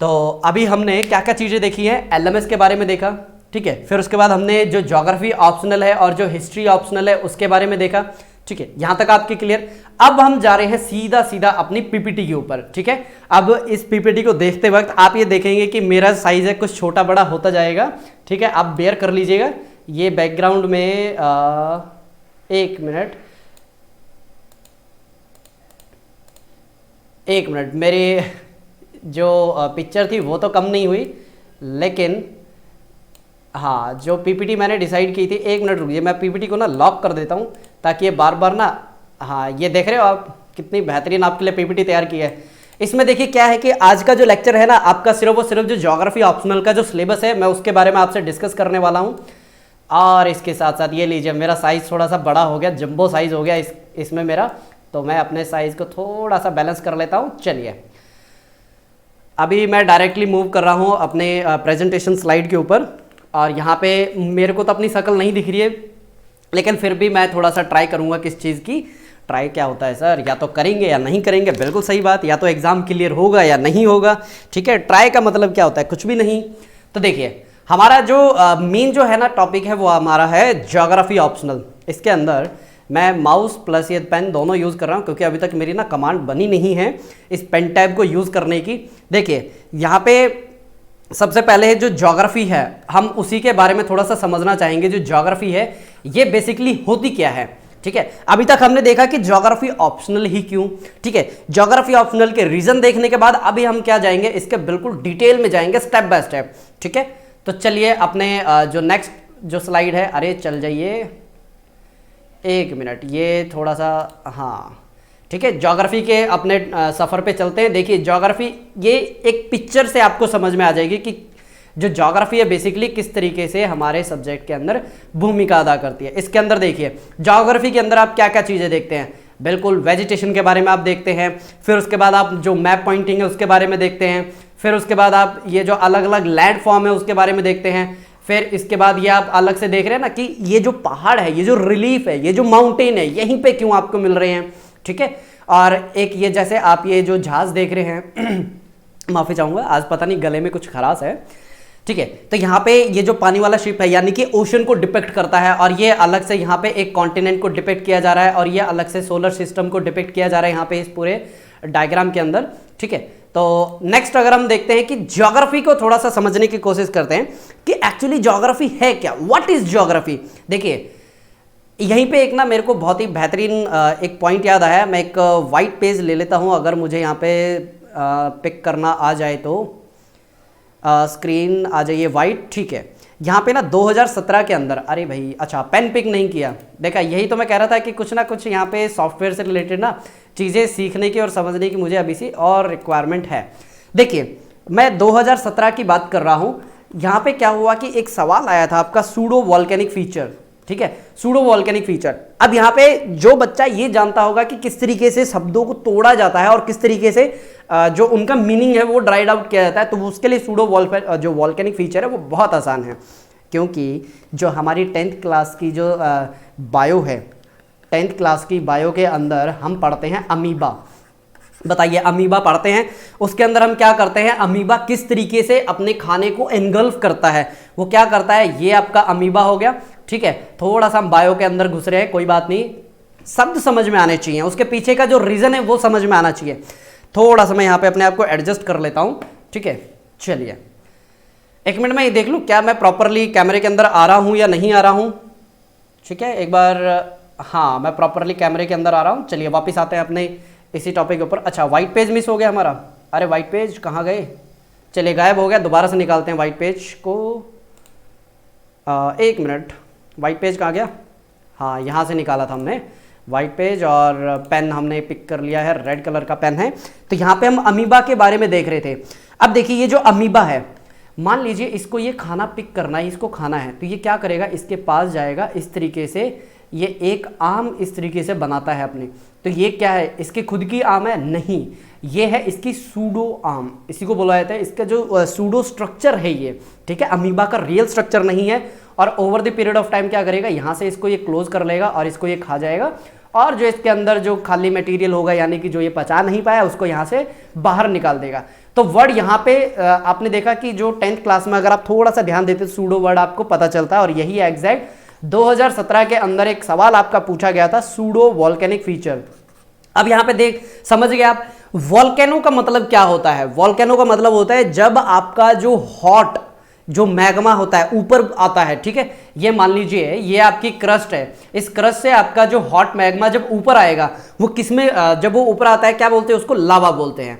Speaker 1: तो अभी हमने क्या क्या चीज़ें देखी हैं, एलएमएस के बारे में देखा। ठीक है, फिर उसके बाद हमने जो ज्योग्राफी ऑप्शनल है और जो हिस्ट्री ऑप्शनल है उसके बारे में देखा। ठीक है, यहां तक आपके क्लियर। अब हम जा रहे हैं सीधा सीधा अपनी पीपीटी के ऊपर। ठीक है, अब इस पीपीटी को देखते वक्त आप ये देखेंगे कि मेरा साइज है कुछ छोटा बड़ा होता जाएगा। ठीक है, आप बेयर कर लीजिएगा। ये बैकग्राउंड में 1 मिनट, 1 मिनट, मेरी जो पिक्चर थी वो तो कम नहीं हुई, लेकिन हाँ जो पीपीटी मैंने डिसाइड की थी, 1 मिनट रुकिए, मैं पीपीटी को ना लॉक कर देता हूँ ताकि ये बार बार ना, हाँ ये देख रहे हो आप कितनी बेहतरीन आपके लिए पीपीटी तैयार की है। इसमें देखिए क्या है कि आज का जो लेक्चर है ना आपका, सिर्फ और सिर्फ जो ज्योग्राफी ऑप्शनल का जो सिलेबस है मैं उसके बारे में आपसे डिस्कस करने वाला हूँ। और इसके साथ साथ ये लीजिए, मेरा साइज़ थोड़ा सा बड़ा हो गया, जंबो साइज़ हो गया इसमें मेरा, तो मैं अपने साइज़ को थोड़ा सा बैलेंस कर लेता हूँ। चलिए, अभी मैं डायरेक्टली मूव कर रहा हूँ अपने प्रेजेंटेशन स्लाइड के ऊपर, और यहाँ पे मेरे को तो अपनी शक्ल नहीं दिख रही है, लेकिन फिर भी मैं थोड़ा सा ट्राई करूँगा। किस चीज़ की ट्राई? क्या होता है सर, या तो करेंगे या नहीं करेंगे, बिल्कुल सही बात, या तो एग्ज़ाम क्लियर होगा या नहीं होगा। ठीक है, ट्राई का मतलब क्या होता है, कुछ भी नहीं। तो देखिए हमारा जो मेन जो है ना टॉपिक है वो हमारा है ज्योग्राफी ऑप्शनल। इसके अंदर मैं माउस प्लस ये पेन दोनों यूज़ कर रहा हूँ, क्योंकि अभी तक मेरी ना कमांड बनी नहीं है इस पेन टैब को यूज़ करने की। देखिए यहाँ पे सबसे पहले है जो ज्योग्राफी है, हम उसी के बारे में थोड़ा सा समझना चाहेंगे। जो ज्योग्राफी है ये बेसिकली होती क्या है। ठीक है, अभी तक हमने देखा कि ज्योग्राफी ऑप्शनल ही क्यों। ठीक है, ज्योग्राफी ऑप्शनल के रीजन देखने के बाद अभी हम क्या जाएंगे, इसके बिल्कुल डिटेल में जाएंगे, स्टेप बाय स्टेप। ठीक है, तो चलिए अपने जो नेक्स्ट जो स्लाइड है, अरे चल जाइए 1 मिनट, ये थोड़ा सा, हाँ ठीक है, ज्योग्राफी के अपने सफ़र पे चलते हैं। देखिए ज्योग्राफी, ये एक पिक्चर से आपको समझ में आ जाएगी कि जो ज्योग्राफी है बेसिकली किस तरीके से हमारे सब्जेक्ट के अंदर भूमिका अदा करती है। इसके अंदर देखिए ज्योग्राफी के अंदर आप क्या क्या चीज़ें देखते हैं, बिल्कुल वेजिटेशन के बारे में आप देखते हैं, फिर उसके बाद आप जो मैप पॉइंटिंग है उसके बारे में देखते हैं, फिर उसके बाद आप ये जो अलग अलग लैंड फॉर्म है उसके बारे में देखते हैं, फिर इसके बाद ये आप अलग से देख रहे हैं ना कि ये जो पहाड़ है, ये जो रिलीफ है, ये जो माउंटेन है, यहीं पे क्यों आपको मिल रहे हैं। ठीक है, और एक ये जैसे आप ये जो जहाज देख रहे हैं माफ़ी चाहूँगा, आज पता नहीं गले में कुछ खराश है। ठीक है, तो यहाँ पे ये जो पानी वाला शिप है यानी कि ओशन को डिपिक्ट करता है, और ये अलग से यहाँ पे एक कॉन्टिनेंट को डिपिक्ट किया जा रहा है, और ये अलग से सोलर सिस्टम को डिपिक्ट किया जा रहा है यहाँ पे इस पूरे डायग्राम के अंदर। ठीक है, तो नेक्स्ट अगर हम देखते हैं कि ज्योग्राफी को थोड़ा सा समझने की कोशिश करते हैं कि एक्चुअली ज्योग्राफी है क्या, व्हाट इज ज्योग्राफी। देखिए यहीं पे एक ना मेरे को बहुत ही बेहतरीन एक पॉइंट याद आया। मैं एक वाइट पेज ले लेता हूँ, अगर मुझे यहाँ पे पिक करना आ जाए तो स्क्रीन आ जाइए वाइट। ठीक है, यहाँ पे ना 2017 के अंदर, अरे भाई अच्छा पेन पिक नहीं किया, देखा यही तो मैं कह रहा था कि कुछ ना कुछ यहाँ पे सॉफ्टवेयर से रिलेटेड ना चीज़ें सीखने की और समझने की मुझे अभी से और रिक्वायरमेंट है। देखिए मैं 2017 की बात कर रहा हूँ। यहाँ पे क्या हुआ कि एक सवाल आया था आपका सूडो वॉल्केनिक फीचर, ठीक है, सूडो वॉल्केनिक फीचर। अब यहाँ पे जो बच्चा ये जानता होगा कि किस तरीके से शब्दों को तोड़ा जाता है और किस तरीके से जो उनका मीनिंग है वो ड्राइड आउट किया जाता है, तो उसके लिए सूडो जो वॉल्केनिक फीचर है वो बहुत आसान है। क्योंकि जो हमारी 10th क्लास की जो बायो है, 10th क्लास की बायो के अंदर हम पढ़ते हैं अमीबा। बताइए, अमीबा पढ़ते हैं, उसके अंदर हम क्या करते हैं, अमीबा किस तरीके से अपने खाने को एनगल्फ करता है, वो क्या करता है, ये आपका अमीबा हो गया, ठीक है। थोड़ा सा हम बायो के अंदर घुस रहे हैं, कोई बात नहीं, शब्द समझ में आने चाहिए, उसके पीछे का जो रीजन है वो समझ में आना चाहिए। थोड़ा सा मैं यहाँ पे अपने आप को एडजस्ट कर लेता हूँ, ठीक है। चलिए एक मिनट में ये देख लूँ क्या मैं प्रॉपरली कैमरे के अंदर आ रहा हूँ या नहीं आ रहा हूँ, ठीक है। एक बार, हाँ मैं प्रॉपरली कैमरे के अंदर आ रहा हूँ। चलिए वापस आते हैं अपने इसी टॉपिक के ऊपर। अच्छा, वाइट पेज मिस हो गया हमारा, अरे वाइट पेज कहाँ गए, चलिए गायब हो गया, दोबारा से निकालते हैं वाइट पेज को। एक मिनट, वाइट पेज कहाँ गया, हाँ यहाँ से निकाला था हमने वाइट पेज, और पेन हमने पिक कर लिया है, रेड कलर का पेन है। तो यहाँ पे हम अमीबा के बारे में देख रहे थे। अब देखिए ये जो अमीबा है, मान लीजिए इसको ये खाना पिक करना है, इसको खाना है, तो ये क्या करेगा, इसके पास जाएगा, इस तरीके से ये एक आम इस तरीके से बनाता है अपने। तो ये क्या है, इसकी खुद की आम है, नहीं, ये है इसकी सूडो आम, इसी को बोला जाता है, इसका जो सूडो स्ट्रक्चर है ये, ठीक है। अमीबा का रियल स्ट्रक्चर नहीं है, और over the period of time क्या करेगा, यहाँ से इसको ये क्लोज कर लेगा और इसको ये खा जाएगा, और जो इसके अंदर जो खाली मटेरियल होगा, यानी कि जो ये पचा नहीं पाया, उसको यहाँ से बाहर निकाल देगा। तो वर्ड यहाँ पे आपने देखा कि जो 10th क्लास में अगर आप थोड़ा सा ध्यान देते सूडो वर्ड आपको पता चलता है, और यही एग्जैक्ट 2017 के अंदर एक सवाल आपका पूछा गया था, सूडो वॉल्केनिक फीचर। अब यहाँ पे देख समझ गए आप, वॉल्केनो का मतलब क्या होता है, वॉल्केनो का मतलब होता है जब आपका जो हॉट जो मैग्मा होता है ऊपर आता है, ठीक है। ये मान लीजिए ये आपकी क्रस्ट है, इस क्रस्ट से आपका जो हॉट मैग्मा जब ऊपर आएगा, वो किसमें जब वो ऊपर आता है क्या बोलते हैं, उसको लावा बोलते हैं।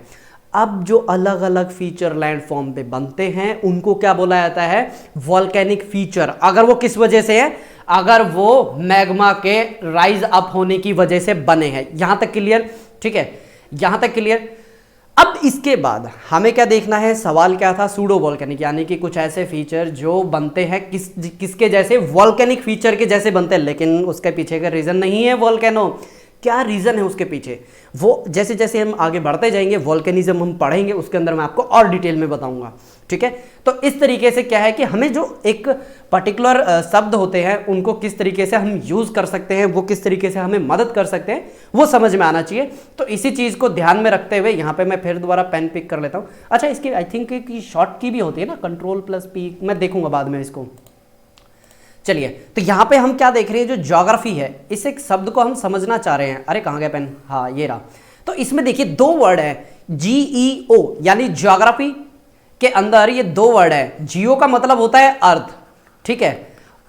Speaker 1: अब जो अलग अलग फीचर लैंडफॉर्म पे बनते हैं उनको क्या बोला जाता है, वॉल्केनिक फीचर। अगर वो किस वजह से है, अगर वो मैग्मा के राइज अप होने की वजह से बने हैं। यहां तक क्लियर, ठीक है, यहां तक क्लियर। अब इसके बाद हमें क्या देखना है, सवाल क्या था, सूडो वॉल्केनिक, यानी कि कुछ ऐसे फीचर जो बनते हैं किसके जैसे, वॉल्केनिक फीचर के जैसे बनते हैं, लेकिन उसके पीछे का रीजन नहीं है वॉल्केनो। क्या रीजन है उसके पीछे, वो जैसे जैसे हम आगे बढ़ते जाएंगे, वॉल्केनिज्म हम पढ़ेंगे, उसके अंदर मैं आपको और डिटेल में बताऊंगा, ठीक है। तो इस तरीके से क्या है कि हमें जो एक पर्टिकुलर शब्द होते हैं उनको किस तरीके से हम यूज कर सकते हैं, वो किस तरीके से हमें मदद कर सकते हैं, वो समझ में आना चाहिए। तो इसी चीज को ध्यान में रखते हुए यहाँ पे मैं फिर दोबारा पेन पिक कर लेता हूँ। अच्छा, इसकी आई थिंक की शॉर्ट की भी होती है ना, Ctrl+P, मैं देखूंगा बाद में इसको। चलिए, तो यहां पे हम क्या देख रहे हैं, जो ज्योग्राफी है, इस एक शब्द को हम समझना चाह रहे हैं। अरे कहां गया पेन, हाँ ये रहा। तो इसमें देखिए दो वर्ड है, GEO, यानी ज्योग्राफी के अंदर ये दो वर्ड है। जियो का मतलब होता है अर्थ, ठीक है,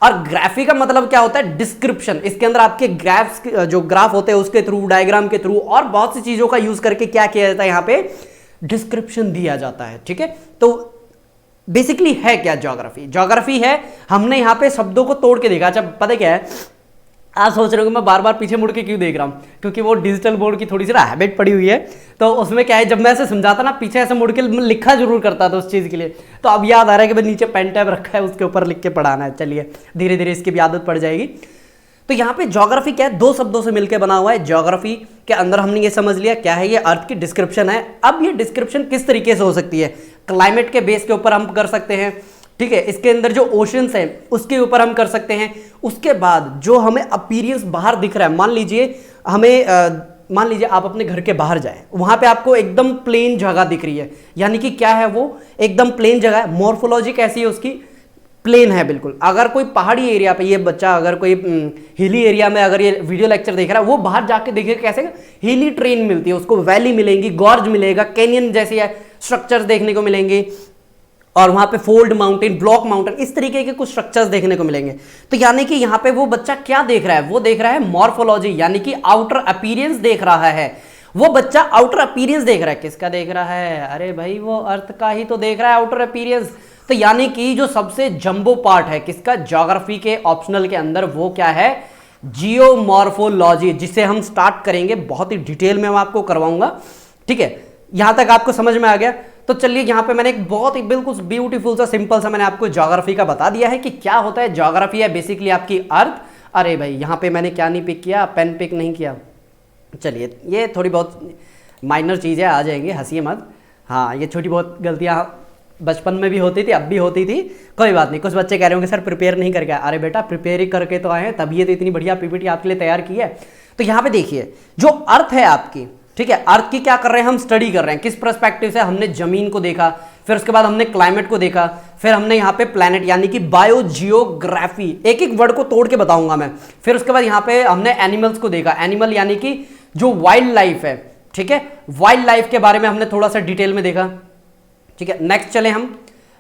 Speaker 1: और ग्राफी का मतलब क्या होता है, डिस्क्रिप्शन। इसके अंदर आपके ग्राफ्स, जो ग्राफ होते हैं उसके थ्रू, डायग्राम के थ्रू, और बहुत सी चीजों का यूज करके क्या किया जाता है, यहाँ पे डिस्क्रिप्शन दिया जाता है, ठीक है। तो बेसिकली है क्या ज्योग्राफी, ज्योग्राफी है, हमने यहाँ पे शब्दों को तोड़ के देखा। अच्छा पता क्या है, आप सोच रहे हो मैं बार बार पीछे मुड़ के क्यों देख रहा हूँ, क्योंकि वो डिजिटल बोर्ड की थोड़ी सी ना हैबिट पड़ी हुई है, तो उसमें क्या है, जब मैं ऐसे समझाता ना, पीछे ऐसे मुड़ के लिखा जरूर करता था उस चीज़ के लिए। तो अब याद आ रहा है कि भाई नीचे पेन टैब रखा है, उसके ऊपर लिख के पढ़ाना है। चलिए धीरे धीरे इसकी भी आदत पड़ जाएगी। तो यहाँ पे ज्योग्राफी क्या है, दो शब्दों से मिलकर बना हुआ है। ज्योग्राफी के अंदर हमने ये समझ लिया क्या है, ये अर्थ की डिस्क्रिप्शन है। अब ये डिस्क्रिप्शन किस तरीके से हो सकती है, क्लाइमेट के बेस के ऊपर हम कर सकते हैं, ठीक है। इसके अंदर जो ओशंस है उसके ऊपर हम कर सकते हैं। उसके बाद जो हमें अपीयरेंस बाहर दिख रहा है, मान लीजिए हमें मान लीजिए आप अपने घर के बाहर जाएं, वहां पे आपको एकदम प्लेन जगह दिख रही है, यानी कि क्या है, वो एकदम प्लेन जगह है, मॉर्फोलॉजी कैसी है उसकी, प्लेन है बिल्कुल। अगर कोई पहाड़ी एरिया पे, ये बच्चा अगर कोई हिली एरिया में अगर ये वीडियो लेक्चर देख रहा है, वो बाहर जाके देखेगा कैसे हिली ट्रेन मिलती है उसको, वैली मिलेंगी, गॉर्ज मिलेगा, कैनियन जैसे स्ट्रक्चर्स देखने को मिलेंगे, और वहां पे फोल्ड माउंटेन, ब्लॉक माउंटेन, इस तरीके के कुछ स्ट्रक्चर्स देखने को मिलेंगे। तो यानी कि यहाँ पे वो बच्चा क्या देख रहा है, वो देख रहा है मॉर्फोलॉजी, यानी कि आउटर अपीयरेंस देख रहा है। वो बच्चा आउटर अपीयरेंस देख रहा है, किसका देख रहा है, अरे भाई वो अर्थ का ही तो देख रहा है आउटर अपीयरेंस। तो यानी कि जो सबसे जंबो पार्ट है किसका, ज्योग्राफी के ऑप्शनल के अंदर, वो क्या है, जियोमॉर्फोलॉजी, जिसे हम स्टार्ट करेंगे बहुत ही डिटेल में मैं आपको करवाऊंगा। ठीक है, यहां तक आपको समझ में आ गया? तो चलिए, यहां पे मैंने एक बहुत ही बिल्कुल ब्यूटीफुल सा सिंपल सा मैंने आपको ज्योग्राफी का बता दिया है कि क्या होता है। ज्योग्राफी है बेसिकली आपकी अर्थ। अरे भाई, यहां पे मैंने क्या नहीं पिक किया, पेन पिक नहीं किया। चलिए, ये थोड़ी बहुत माइनर चीज़ें आ जाएंगी, हंसिए मत। हाँ, ये छोटी बहुत गलतियां बचपन में भी होती थी, अब भी होती थी, कोई बात नहीं। कुछ बच्चे कह रहे होंगे सर प्रिपेयर नहीं करके आए। अरे बेटा, प्रिपेयर ही करके तो आए हैं, तभी ये तो इतनी बढ़िया पीपीटी आपके लिए तैयार की है। तो यहाँ पे देखिए, जो अर्थ है आपकी, ठीक है, अर्थ की क्या कर रहे हैं हम, स्टडी कर रहे हैं। किस पर्सपेक्टिव से? हमने जमीन को देखा, फिर उसके बाद हमने क्लाइमेट को देखा, फिर हमने यहाँ पे प्लैनेट यानी कि बायोजियोग्राफी, एक एक वर्ड को तोड़ के बताऊंगा मैं। फिर उसके बाद यहाँ पे हमने एनिमल्स को देखा, एनिमल यानी कि जो वाइल्ड लाइफ है। ठीक है, वाइल्ड लाइफ के बारे में हमने थोड़ा सा डिटेल में देखा। ठीक है, नेक्स्ट चले हम।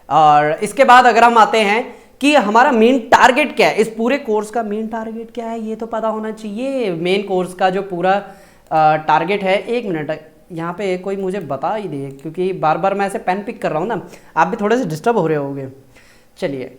Speaker 1: और इसके बाद अगर हम आते हैं कि हमारा मेन टारगेट क्या है, इस पूरे कोर्स का मेन टारगेट क्या है, ये तो पता होना चाहिए। मेन कोर्स का जो पूरा टारगेट है, एक मिनट यहाँ पे कोई मुझे बता ही दे, क्योंकि बार बार मैं ऐसे पेन पिक कर रहा हूँ ना, आप भी थोड़े से डिस्टर्ब हो रहे होंगे। चलिए,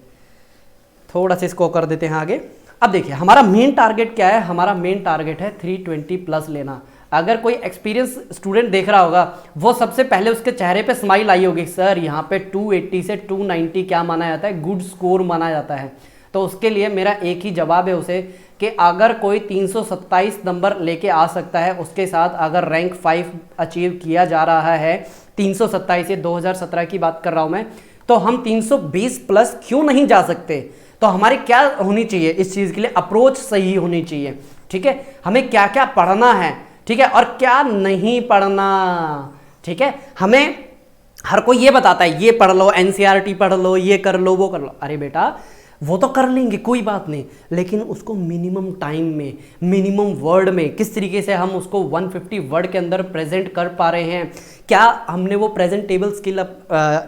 Speaker 1: थोड़ा सा इसको कर देते हैं आगे। अब देखिए, हमारा मेन टारगेट क्या है? हमारा मेन टारगेट है 320 प्लस लेना। अगर कोई एक्सपीरियंस स्टूडेंट देख रहा होगा, वो सबसे पहले उसके चेहरे पे स्माइल आई होगी, सर यहाँ पे 280 से 290 क्या माना जाता है? गुड स्कोर माना जाता है। तो उसके लिए मेरा एक ही जवाब है उसे कि अगर कोई 327 नंबर लेके आ सकता है, उसके साथ अगर रैंक 5 अचीव किया जा रहा है, 327 ये 2017 की बात कर रहा हूं मैं, तो हम 320 प्लस क्यों नहीं जा सकते? तो हमारी क्या होनी चाहिए इस चीज़ के लिए? अप्रोच सही होनी चाहिए। ठीक है, हमें क्या क्या पढ़ना है, ठीक है, और क्या नहीं पढ़ना। ठीक है, हमें हर कोई ये बताता है ये पढ़ लो, एनसीईआरटी पढ़ लो, ये कर लो, वो कर लो। अरे बेटा, वो तो कर लेंगे, कोई बात नहीं, लेकिन उसको मिनिमम टाइम में, मिनिमम वर्ड में, किस तरीके से हम उसको 150 वर्ड के अंदर प्रेजेंट कर पा रहे हैं? क्या हमने वो प्रेजेंटेबल स्किल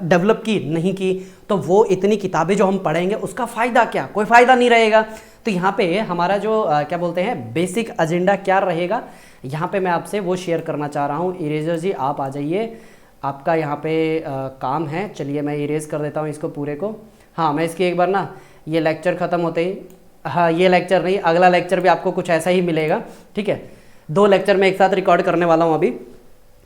Speaker 1: डेवलप की? नहीं की। तो वो इतनी किताबें जो हम पढ़ेंगे, उसका फ़ायदा क्या? कोई फ़ायदा नहीं रहेगा। तो यहाँ पे हमारा जो क्या बोलते हैं, बेसिक एजेंडा क्या रहेगा, यहाँ पे मैं आपसे वो शेयर करना चाह रहा हूँ। इरेजर जी आप आ जाइए, आपका यहाँ पे काम है। चलिए, मैं इरेज कर देता हूँ इसको पूरे को। हाँ, मैं इसकी एक बार ना, ये लेक्चर ख़त्म होते ही, हाँ ये लेक्चर नहीं, अगला लेक्चर भी आपको कुछ ऐसा ही मिलेगा। ठीक है, 2 लेक्चर मैं एक साथ रिकॉर्ड करने वाला हूँ अभी,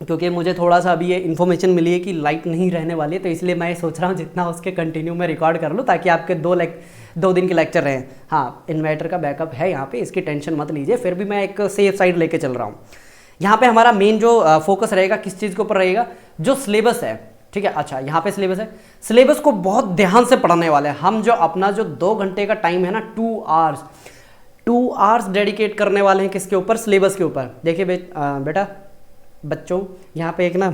Speaker 1: क्योंकि मुझे थोड़ा सा अभी ये इन्फॉर्मेशन मिली है कि लाइट नहीं रहने वाली है, तो इसलिए मैं ये सोच रहा हूँ जितना उसके कंटिन्यू में रिकॉर्ड कर लूँ, ताकि आपके 2 दिन के लेक्चर रहें। हाँ, इन्वर्टर का बैकअप है यहाँ पे, इसकी टेंशन मत लीजिए, फिर भी मैं एक सेफ साइड लेके चल रहा हूँ। यहाँ पे हमारा मेन जो फोकस रहेगा किस चीज़ के ऊपर रहेगा? जो सिलेबस है। ठीक है, अच्छा यहाँ पे सिलेबस है, सिलेबस को बहुत ध्यान से पढ़ने वाले हैं हम। जो अपना जो 2 घंटे का टाइम है ना, 2 आवर्स डेडिकेट करने वाले हैं किसके ऊपर? सिलेबस के ऊपर। देखिए बेटा, बच्चों, यहाँ पे एक ना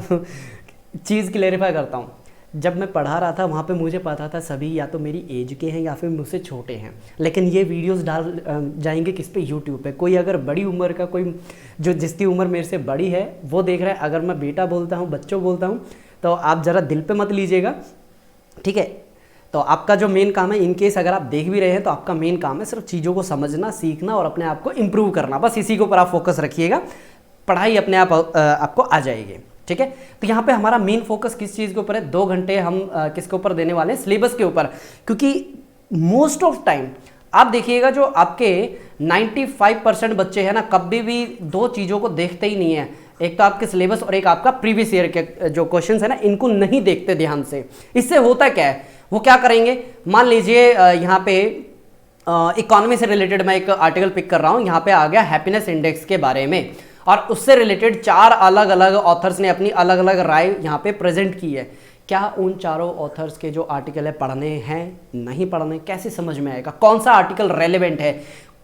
Speaker 1: चीज़ क्लेरिफाई करता हूँ। जब मैं पढ़ा रहा था वहाँ पे मुझे पता था सभी या तो मेरी एज के हैं या फिर मुझसे छोटे हैं, लेकिन ये वीडियोस डाल जाएंगे किस पे? यूट्यूब पे। कोई अगर बड़ी उम्र का, कोई जो जिसकी उम्र मेरे से बड़ी है वो देख रहा है, अगर मैं बेटा बोलता हूँ, बच्चों बोलता हूँ, तो आप ज़रा दिल पे मत लीजिएगा। ठीक है, तो आपका जो मेन काम है, इन केस अगर आप देख भी रहे हैं, तो आपका मेन काम है सिर्फ चीज़ों को समझना, सीखना और अपने आप को इम्प्रूव करना। बस इसी के ऊपर आप फोकस रखिएगा, पढ़ाई अपने आप आपको आ जाएगी। ठीक है, तो यहाँ पे हमारा मेन फोकस किस चीज़ के ऊपर है? 2 घंटे हम किसके ऊपर देने वाले हैं? सिलेबस के ऊपर। क्योंकि मोस्ट ऑफ टाइम आप देखिएगा, जो आपके 95% बच्चे हैं ना, कभी भी 2 चीज़ों को देखते ही नहीं है। एक तो आपके सिलेबस और एक आपका प्रीवियस ईयर के जो क्वेश्चंस है ना, इनको नहीं देखते ध्यान से। इससे होता क्या है, वो क्या करेंगे? मान लीजिए यहाँ पे इकोनॉमी से रिलेटेड मैं एक आर्टिकल पिक कर रहा हूँ, यहाँ पे आ गया हैप्पीनेस इंडेक्स के बारे में, और उससे रिलेटेड 4 अलग अलग ऑथर्स ने अपनी अलग अलग राय यहाँ पे प्रेजेंट की है। क्या उन चारों ऑथर्स के जो आर्टिकल है पढ़ने हैं, नहीं पढ़ने? कैसे समझ में आएगा कौन सा आर्टिकल रेलेवेंट है?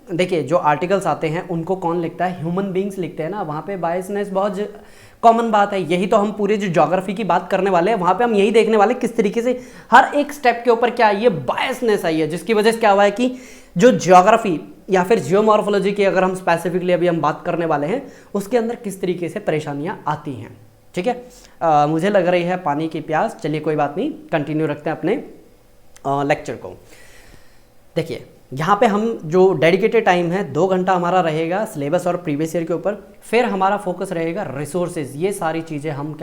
Speaker 1: देखिए, जो आर्टिकल्स आते हैं उनको कौन लिखता है? ह्यूमन बींग्स लिखते हैं ना। वहाँ पे बायसनेस बहुत कॉमन बात है। यही तो हम पूरे जो ज्योग्राफी की बात करने वाले हैं, वहाँ पे हम यही देखने वाले किस तरीके से हर एक स्टेप के ऊपर क्या ये बायसनेस आई है, जिसकी वजह से क्या हुआ है कि जो ज्योग्राफी या फिर जियोमॉर्फोलॉजी की अगर हम स्पेसिफिकली अभी हम बात करने वाले हैं, उसके अंदर किस तरीके से परेशानियाँ आती हैं। ठीक है, मुझे लग रही है पानी की प्यास। चलिए कोई बात नहीं, कंटिन्यू रखते हैं अपने लेक्चर को। देखिए, यहाँ पे हम जो डेडिकेटेड टाइम है 2 घंटा हमारा रहेगा सिलेबस और प्रीवियस ईयर के ऊपर, फिर हमारा फोकस रहेगा रिसोर्सेज। ये सारी चीज़ें हम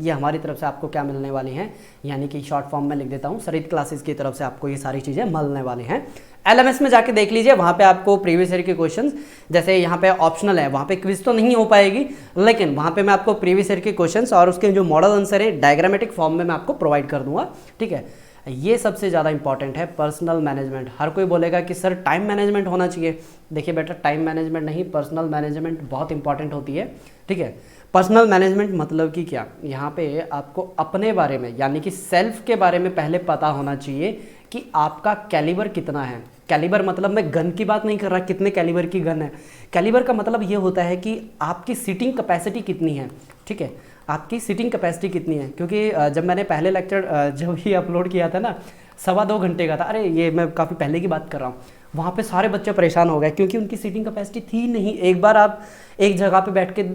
Speaker 1: ये हमारी तरफ से आपको क्या मिलने वाली हैं, यानी कि शॉर्ट फॉर्म में लिख देता हूँ, सरित क्लासेस की तरफ से आपको ये सारी चीज़ें मिलने वाली हैं। LMS में जाके देख लीजिए, वहाँ पे आपको प्रीवियस ईयर के क्वेश्चंस, जैसे यहाँ पे ऑप्शनल है, वहाँ पे क्विज तो नहीं हो पाएगी, लेकिन वहाँ पे मैं आपको प्रीवियस ईयर के क्वेश्चंस और उसके जो मॉडल आंसर है डायग्रामेटिक फॉर्म में मैं आपको प्रोवाइड कर दूंगा। ठीक है, ये सबसे ज़्यादा इंपॉर्टेंट है पर्सनल मैनेजमेंट। हर कोई बोलेगा कि सर टाइम मैनेजमेंट होना चाहिए। देखिए बेटा, टाइम मैनेजमेंट नहीं, पर्सनल मैनेजमेंट बहुत इंपॉर्टेंट होती है। ठीक है, पर्सनल मैनेजमेंट मतलब कि क्या, यहाँ पे आपको अपने बारे में यानी कि सेल्फ के बारे में पहले पता होना चाहिए कि आपका कैलिबर कितना है। कैलिबर मतलब मैं गन की बात नहीं कर रहा, कितने कैलिबर की गन है। कैलिबर का मतलब ये होता है कि आपकी सीटिंग कैपेसिटी कितनी है। ठीक है, आपकी सीटिंग कैपेसिटी कितनी है, क्योंकि जब मैंने पहले लेक्चर जब ही अपलोड किया था ना, 2.25 घंटे का था, अरे ये मैं काफ़ी पहले की बात कर रहा हूँ, वहाँ पे सारे बच्चे परेशान हो गए क्योंकि उनकी सीटिंग कैपेसिटी थी नहीं। एक बार आप एक जगह पे बैठ के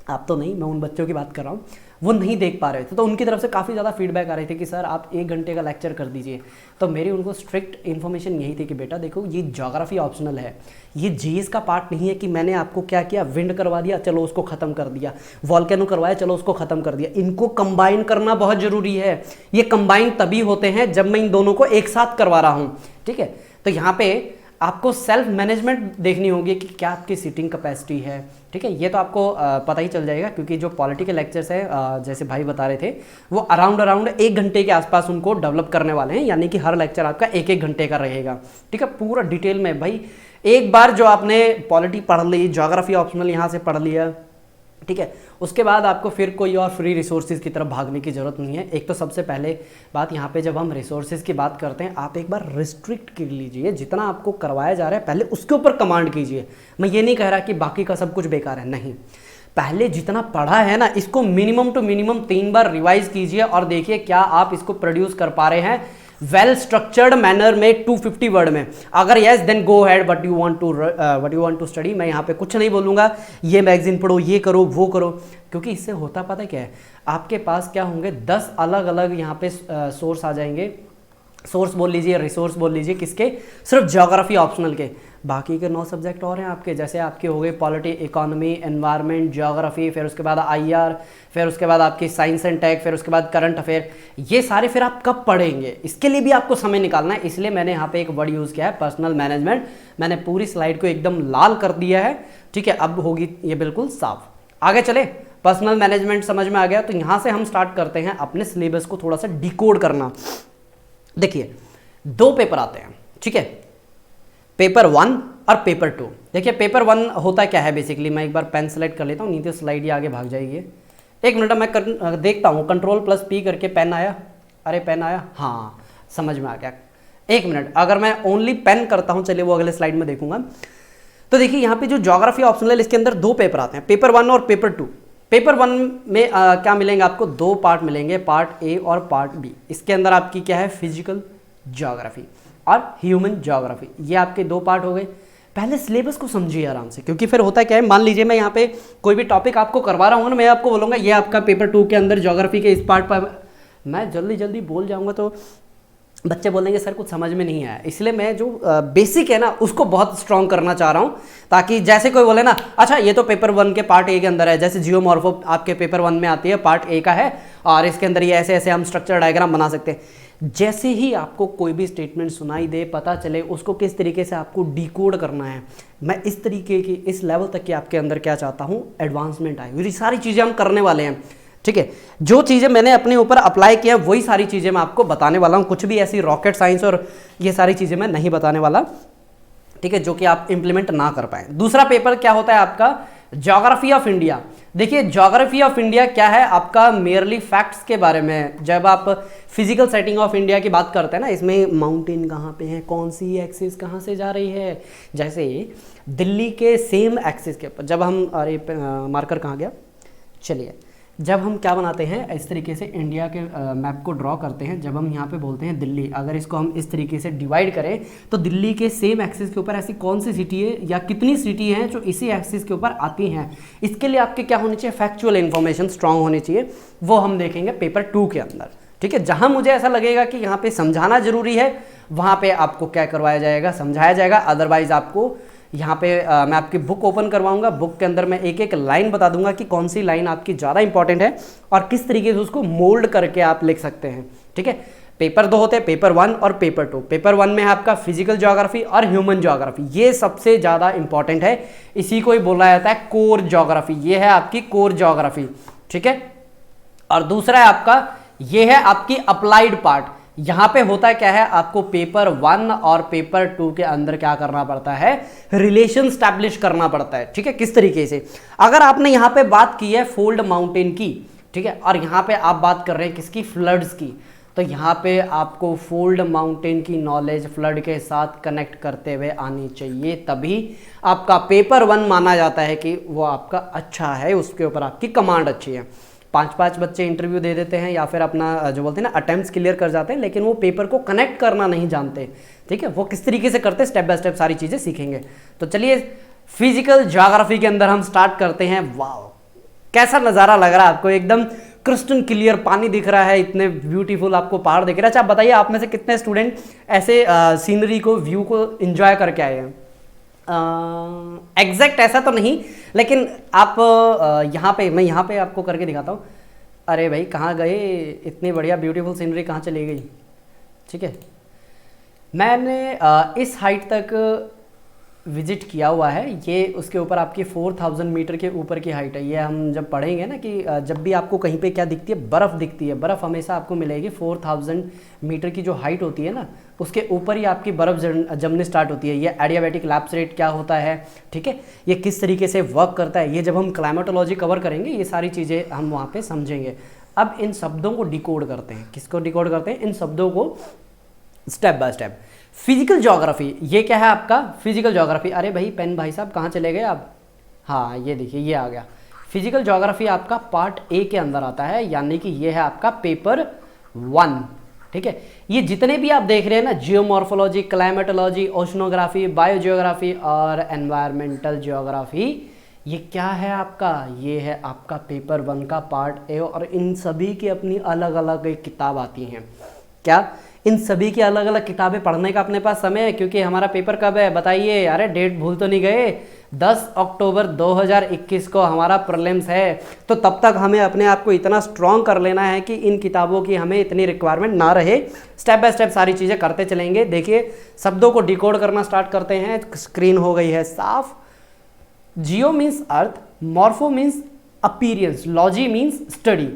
Speaker 1: आप तो नहीं, मैं उन बच्चों की बात कर रहा हूँ, वो नहीं देख पा रहे थे, तो उनकी तरफ से काफ़ी ज़्यादा फीडबैक आ रहे थे कि सर आप 1 घंटे का लेक्चर कर दीजिए। तो मेरी उनको स्ट्रिक्ट इन्फॉर्मेशन यही थी कि बेटा देखो, ये ज्योग्राफी ऑप्शनल है, ये जीएस का पार्ट नहीं है कि मैंने आपको क्या किया, विंड करवा दिया चलो उसको ख़त्म कर दिया, वॉल्केनो करवाया चलो उसको ख़त्म कर दिया। इनको कंबाइन करना बहुत ज़रूरी है। ये कंबाइन तभी होते हैं जब मैं इन दोनों को एक साथ करवा रहा हूँ। ठीक है, तो यहाँ पे आपको सेल्फ मैनेजमेंट देखनी होगी कि क्या आपकी सीटिंग कैपेसिटी है। ठीक है, ये तो आपको पता ही चल जाएगा, क्योंकि जो पॉलिटिकल लेक्चर्स है जैसे भाई बता रहे थे, वो अराउंड 1 घंटे के आसपास उनको डेवलप करने वाले हैं, यानी कि हर लेक्चर आपका 1-1 घंटे का रहेगा। ठीक है, पूरा डिटेल में भाई एक बार जो आपने पॉलिटी पढ़ ली, ज्योग्राफी ऑप्शनल यहाँ से पढ़ लिया, ठीक है, उसके बाद आपको फिर कोई और फ्री रिसोर्सेज की तरफ भागने की ज़रूरत नहीं है। एक तो सबसे पहले बात यहाँ पे जब हम रिसोर्सेज की बात करते हैं, आप एक बार रिस्ट्रिक्ट कर लीजिए, जितना आपको करवाया जा रहा है पहले उसके ऊपर कमांड कीजिए। मैं ये नहीं कह रहा कि बाकी का सब कुछ बेकार है, नहीं, पहले जितना पढ़ा है ना, इसको मिनिमम टू मिनिमम 3 बार रिवाइज कीजिए और देखिए क्या आप इसको प्रोड्यूस कर पा रहे हैं वेल स्ट्रक्चर्ड मैनर में 250 वर्ड में। अगर yes then go head what you want to study. मैं यहाँ पे कुछ नहीं बोलूँगा ये मैगजीन पढ़ो, ये करो, वो करो, क्योंकि इससे होता पता क्या है, आपके पास क्या होंगे 10 अलग अलग यहाँ पे सोर्स आ जाएंगे। सोर्स बोल लीजिए, रिसोर्स बोल लीजिए, किसके, सिर्फ ज्योग्राफी ऑप्शनल के। बाकी के 9 सब्जेक्ट और हैं आपके, जैसे आपके हो गए पॉलिटी, इकोनॉमी, एनवायरनमेंट, ज्योग्राफी, फिर उसके बाद IR, फिर उसके बाद आपकी साइंस एंड टेक, फिर उसके बाद करंट अफेयर। ये सारे फिर आप कब पढ़ेंगे, इसके लिए भी आपको समय निकालना है। इसलिए मैंने यहाँ पे एक वर्ड यूज़ किया है पर्सनल मैनेजमेंट। मैंने पूरी स्लाइड को एकदम लाल कर दिया है। ठीक है, अब होगी ये बिल्कुल साफ। आगे चले, पर्सनल मैनेजमेंट समझ में आ गया, तो यहाँ से हम स्टार्ट करते हैं अपने सिलेबस को थोड़ा सा डिकोड करना। देखिए 2 पेपर आते हैं, ठीक है, पेपर 1 और पेपर 2। देखिए पेपर 1 होता क्या है बेसिकली, मैं एक बार पेन सेलेक्ट कर लेता हूँ, नहीं तो स्लाइड ही आगे भाग जाएगी। 1 मिनट मैं देखता हूँ, Ctrl+P करके पेन आया, अरे पेन आया, हाँ समझ में आ गया। 1 मिनट, अगर मैं ओनली पेन करता हूँ, चलिए वो अगले स्लाइड में देखूंगा। तो देखिए यहाँ पे जो ज्योग्राफी ऑप्शनल है, इसके अंदर 2 पेपर आते हैं, पेपर 1 और पेपर 2। पेपर 1 में क्या मिलेंगे आपको, 2 पार्ट मिलेंगे, पार्ट A और पार्ट B। इसके अंदर आपकी क्या है, फिजिकल ज्योग्राफी और ह्यूमन ज्योग्राफी, ये आपके 2 पार्ट हो गए। पहले सिलेबस को समझिए आराम से, क्योंकि फिर होता क्या है, मान लीजिए मैं यहाँ पे कोई भी टॉपिक आपको करवा रहा हूँ ना, मैं आपको बोलूँगा ये आपका पेपर 2 के अंदर ज्योग्राफी के इस पार्ट पर, मैं जल्दी जल्दी बोल जाऊँगा तो बच्चे बोलेंगे सर कुछ समझ में नहीं आया। इसलिए मैं जो बेसिक है ना उसको बहुत स्ट्रॉन्ग करना चाह रहा हूँ, ताकि जैसे कोई बोले ना, अच्छा ये तो पेपर 1 के पार्ट A के अंदर है, जैसे जियोमॉर्फो आपके पेपर 1 में आती है, पार्ट A का है, और इसके अंदर ये ऐसे ऐसे हम स्ट्रक्चर डायग्राम बना सकते हैं। जैसे ही आपको कोई भी स्टेटमेंट सुनाई दे, पता चले उसको किस तरीके से आपको डिकोड करना है, मैं इस तरीके की इस लेवल तक कि आपके अंदर क्या चाहता हूँ, एडवांसमेंट आए। ये सारी चीज़ें हम करने वाले हैं। ठीक है, जो चीज़ें मैंने अपने ऊपर अप्लाई किया वही सारी चीज़ें मैं आपको बताने वाला हूँ, कुछ भी ऐसी रॉकेट साइंस और ये सारी चीज़ें मैं नहीं बताने वाला, ठीक है, जो कि आप इंप्लीमेंट ना कर पाए। दूसरा पेपर क्या होता है आपका, ज्योग्राफी ऑफ इंडिया। देखिए ज्योग्राफी ऑफ इंडिया क्या है, आपका मेयरली फैक्ट्स के बारे में। जब आप फिजिकल सेटिंग ऑफ इंडिया की बात करते हैं ना, इसमें माउंटेन कहाँ पे है, कौन सी एक्सिस कहाँ से जा रही है, जैसे दिल्ली के सेम एक्सिस के ऊपर जब हम, अरे मार्कर कहाँ गया, चलिए, जब हम क्या बनाते हैं इस तरीके से इंडिया के मैप को ड्रॉ करते हैं, जब हम यहाँ पे बोलते हैं दिल्ली, अगर इसको हम इस तरीके से डिवाइड करें तो दिल्ली के सेम एक्सिस के ऊपर ऐसी कौन सी सिटी है या कितनी सिटी हैं जो इसी एक्सिस के ऊपर आती हैं। इसके लिए आपके क्या होनी चाहिए, फैक्चुअल इन्फॉर्मेशन स्ट्रांग होनी चाहिए, वो हम देखेंगे पेपर 2 के अंदर। ठीक है। जहां मुझे ऐसा लगेगा कि यहाँ पे समझाना जरूरी है वहां पे आपको क्या करवाया जाएगा, समझाया जाएगा। अदरवाइज आपको यहाँ पे मैं आपकी बुक ओपन करवाऊंगा, बुक के अंदर मैं एक एक लाइन बता दूंगा कि कौन सी लाइन आपकी ज़्यादा इंपॉर्टेंट है और किस तरीके से उसको मोल्ड करके आप लिख सकते हैं। ठीक है। पेपर 2 होते हैं, पेपर 1 और पेपर 2। पेपर 1 में है आपका फिजिकल ज्योग्राफी और ह्यूमन ज्योग्राफी, ये सबसे ज़्यादा इंपॉर्टेंट है। इसी को ही बोला जाता है कोर ज्योग्राफी, ये है आपकी कोर ज्योग्राफी। ठीक है। और दूसरा है आपका, ये है आपकी अप्लाइड पार्ट। यहां पे होता है क्या है, आपको पेपर 1 और पेपर 2 के अंदर क्या करना पड़ता है, रिलेशन स्टैब्लिश करना पड़ता है। ठीक है। किस तरीके से, अगर आपने यहां पे बात की है फोल्ड माउंटेन की, ठीक है, और यहां पे आप बात कर रहे हैं किसकी, फ्लड्स की, तो यहां पे आपको फोल्ड माउंटेन की नॉलेज फ्लड के साथ कनेक्ट करते हुए आनी चाहिए, तभी आपका पेपर 1 माना जाता है कि वो आपका अच्छा है, उसके ऊपर आपकी कमांड अच्छी है। 5-5 बच्चे इंटरव्यू दे देते हैं या फिर अपना जो बोलते हैं ना अटेम्प्ट्स क्लियर कर जाते हैं, लेकिन वो पेपर को कनेक्ट करना नहीं जानते। ठीक है। वो किस तरीके से करते हैं, स्टेप बाय स्टेप सारी चीज़ें सीखेंगे। तो चलिए फिजिकल ज्योग्राफी के अंदर हम स्टार्ट करते हैं। वाह, कैसा नज़ारा लग रहा है आपको, एकदम क्रिस्टल क्लियर पानी दिख रहा है, इतने ब्यूटीफुल आपको पहाड़ दिख रहा है। अच्छा, आप बताइए आप में से कितने स्टूडेंट ऐसे सीनरी को, व्यू को एंजॉय करके आए हैं। एग्जैक्ट ऐसा तो नहीं, लेकिन आप यहाँ पे, मैं यहाँ पे आपको करके दिखाता हूँ। अरे भाई कहाँ गए, इतनी बढ़िया ब्यूटीफुल सीनरी कहाँ चली गई। ठीक है। मैंने इस हाइट तक विजिट किया हुआ है, ये उसके ऊपर आपकी 4000 मीटर के ऊपर की हाइट है। ये हम जब पढ़ेंगे ना कि जब भी आपको कहीं पे क्या दिखती है, बर्फ़ दिखती है, बर्फ़ हमेशा आपको मिलेगी 4000 मीटर की जो हाइट होती है ना, उसके ऊपर ही आपकी बर्फ़ जमने स्टार्ट होती है। ये एडियाबैटिक लैप्स रेट क्या होता है, ठीक है, ये किस तरीके से वर्क करता है, ये जब हम क्लाइमेटोलॉजी कवर करेंगे ये सारी चीज़ें हम वहाँ पर समझेंगे। अब इन शब्दों को डिकोड करते हैं, किसको डिकोड करते हैं, इन शब्दों को step by step. Physical geography, ये क्या है आपका फिजिकल ज्योग्राफी। अरे भाई पेन भाई साहब कहाँ चले गए आप, हाँ ये देखिए ये आ गया। फिजिकल ज्योग्राफी आपका पार्ट ए के अंदर आता है, यानी कि ये है आपका पेपर 1। ठीक है। ये जितने भी आप देख रहे हैं ना, जियोमॉर्फोलॉजी, क्लाइमेटोलॉजी, ओशनोग्राफी, बायोजियोग्राफी और एनवायरमेंटल ज्योग्राफी, ये क्या है आपका, ये है आपका पेपर 1 का पार्ट ए। और इन सभी की अपनी अलग अलग एक किताब आती हैं। क्या इन सभी की अलग अलग किताबें पढ़ने का अपने पास समय है, क्योंकि हमारा पेपर कब है बताइए, अरे डेट भूल तो नहीं गए, 10 अक्टूबर 2021 को हमारा प्रीलिम्स है। तो तब तक हमें अपने आप को इतना स्ट्रॉन्ग कर लेना है कि इन किताबों की हमें इतनी रिक्वायरमेंट ना रहे। स्टेप बाय स्टेप सारी चीज़ें करते चलेंगे। देखिए शब्दों को डिकोड करना स्टार्ट करते हैं। स्क्रीन हो गई है साफ। जियो means earth, morpho means appearance, logy means study,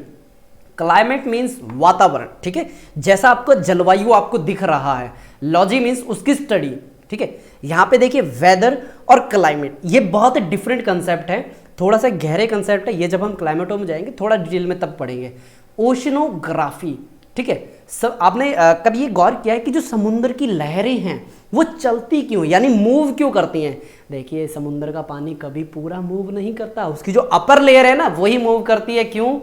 Speaker 1: climate means वातावरण। ठीक है। जैसा आपको जलवायु आपको दिख रहा है, लॉजी मीन्स उसकी स्टडी। ठीक है। यहां पे देखिए वेदर और क्लाइमेट, ये बहुत डिफरेंट कंसेप्ट है, थोड़ा सा गहरे कंसेप्ट है। ये जब हम क्लाइमेटो में जाएंगे थोड़ा डिटेल में तब पढ़ेंगे। ओशनोग्राफी, ठीक है, सब आपने कभी ये गौर किया है कि जो समुद्र की लहरें हैं वो चलती क्यों, यानी मूव क्यों करती हैं। देखिए समुद्र का पानी कभी पूरा मूव नहीं करता, उसकी जो अपर लेयर है ना वही मूव करती है। क्यों,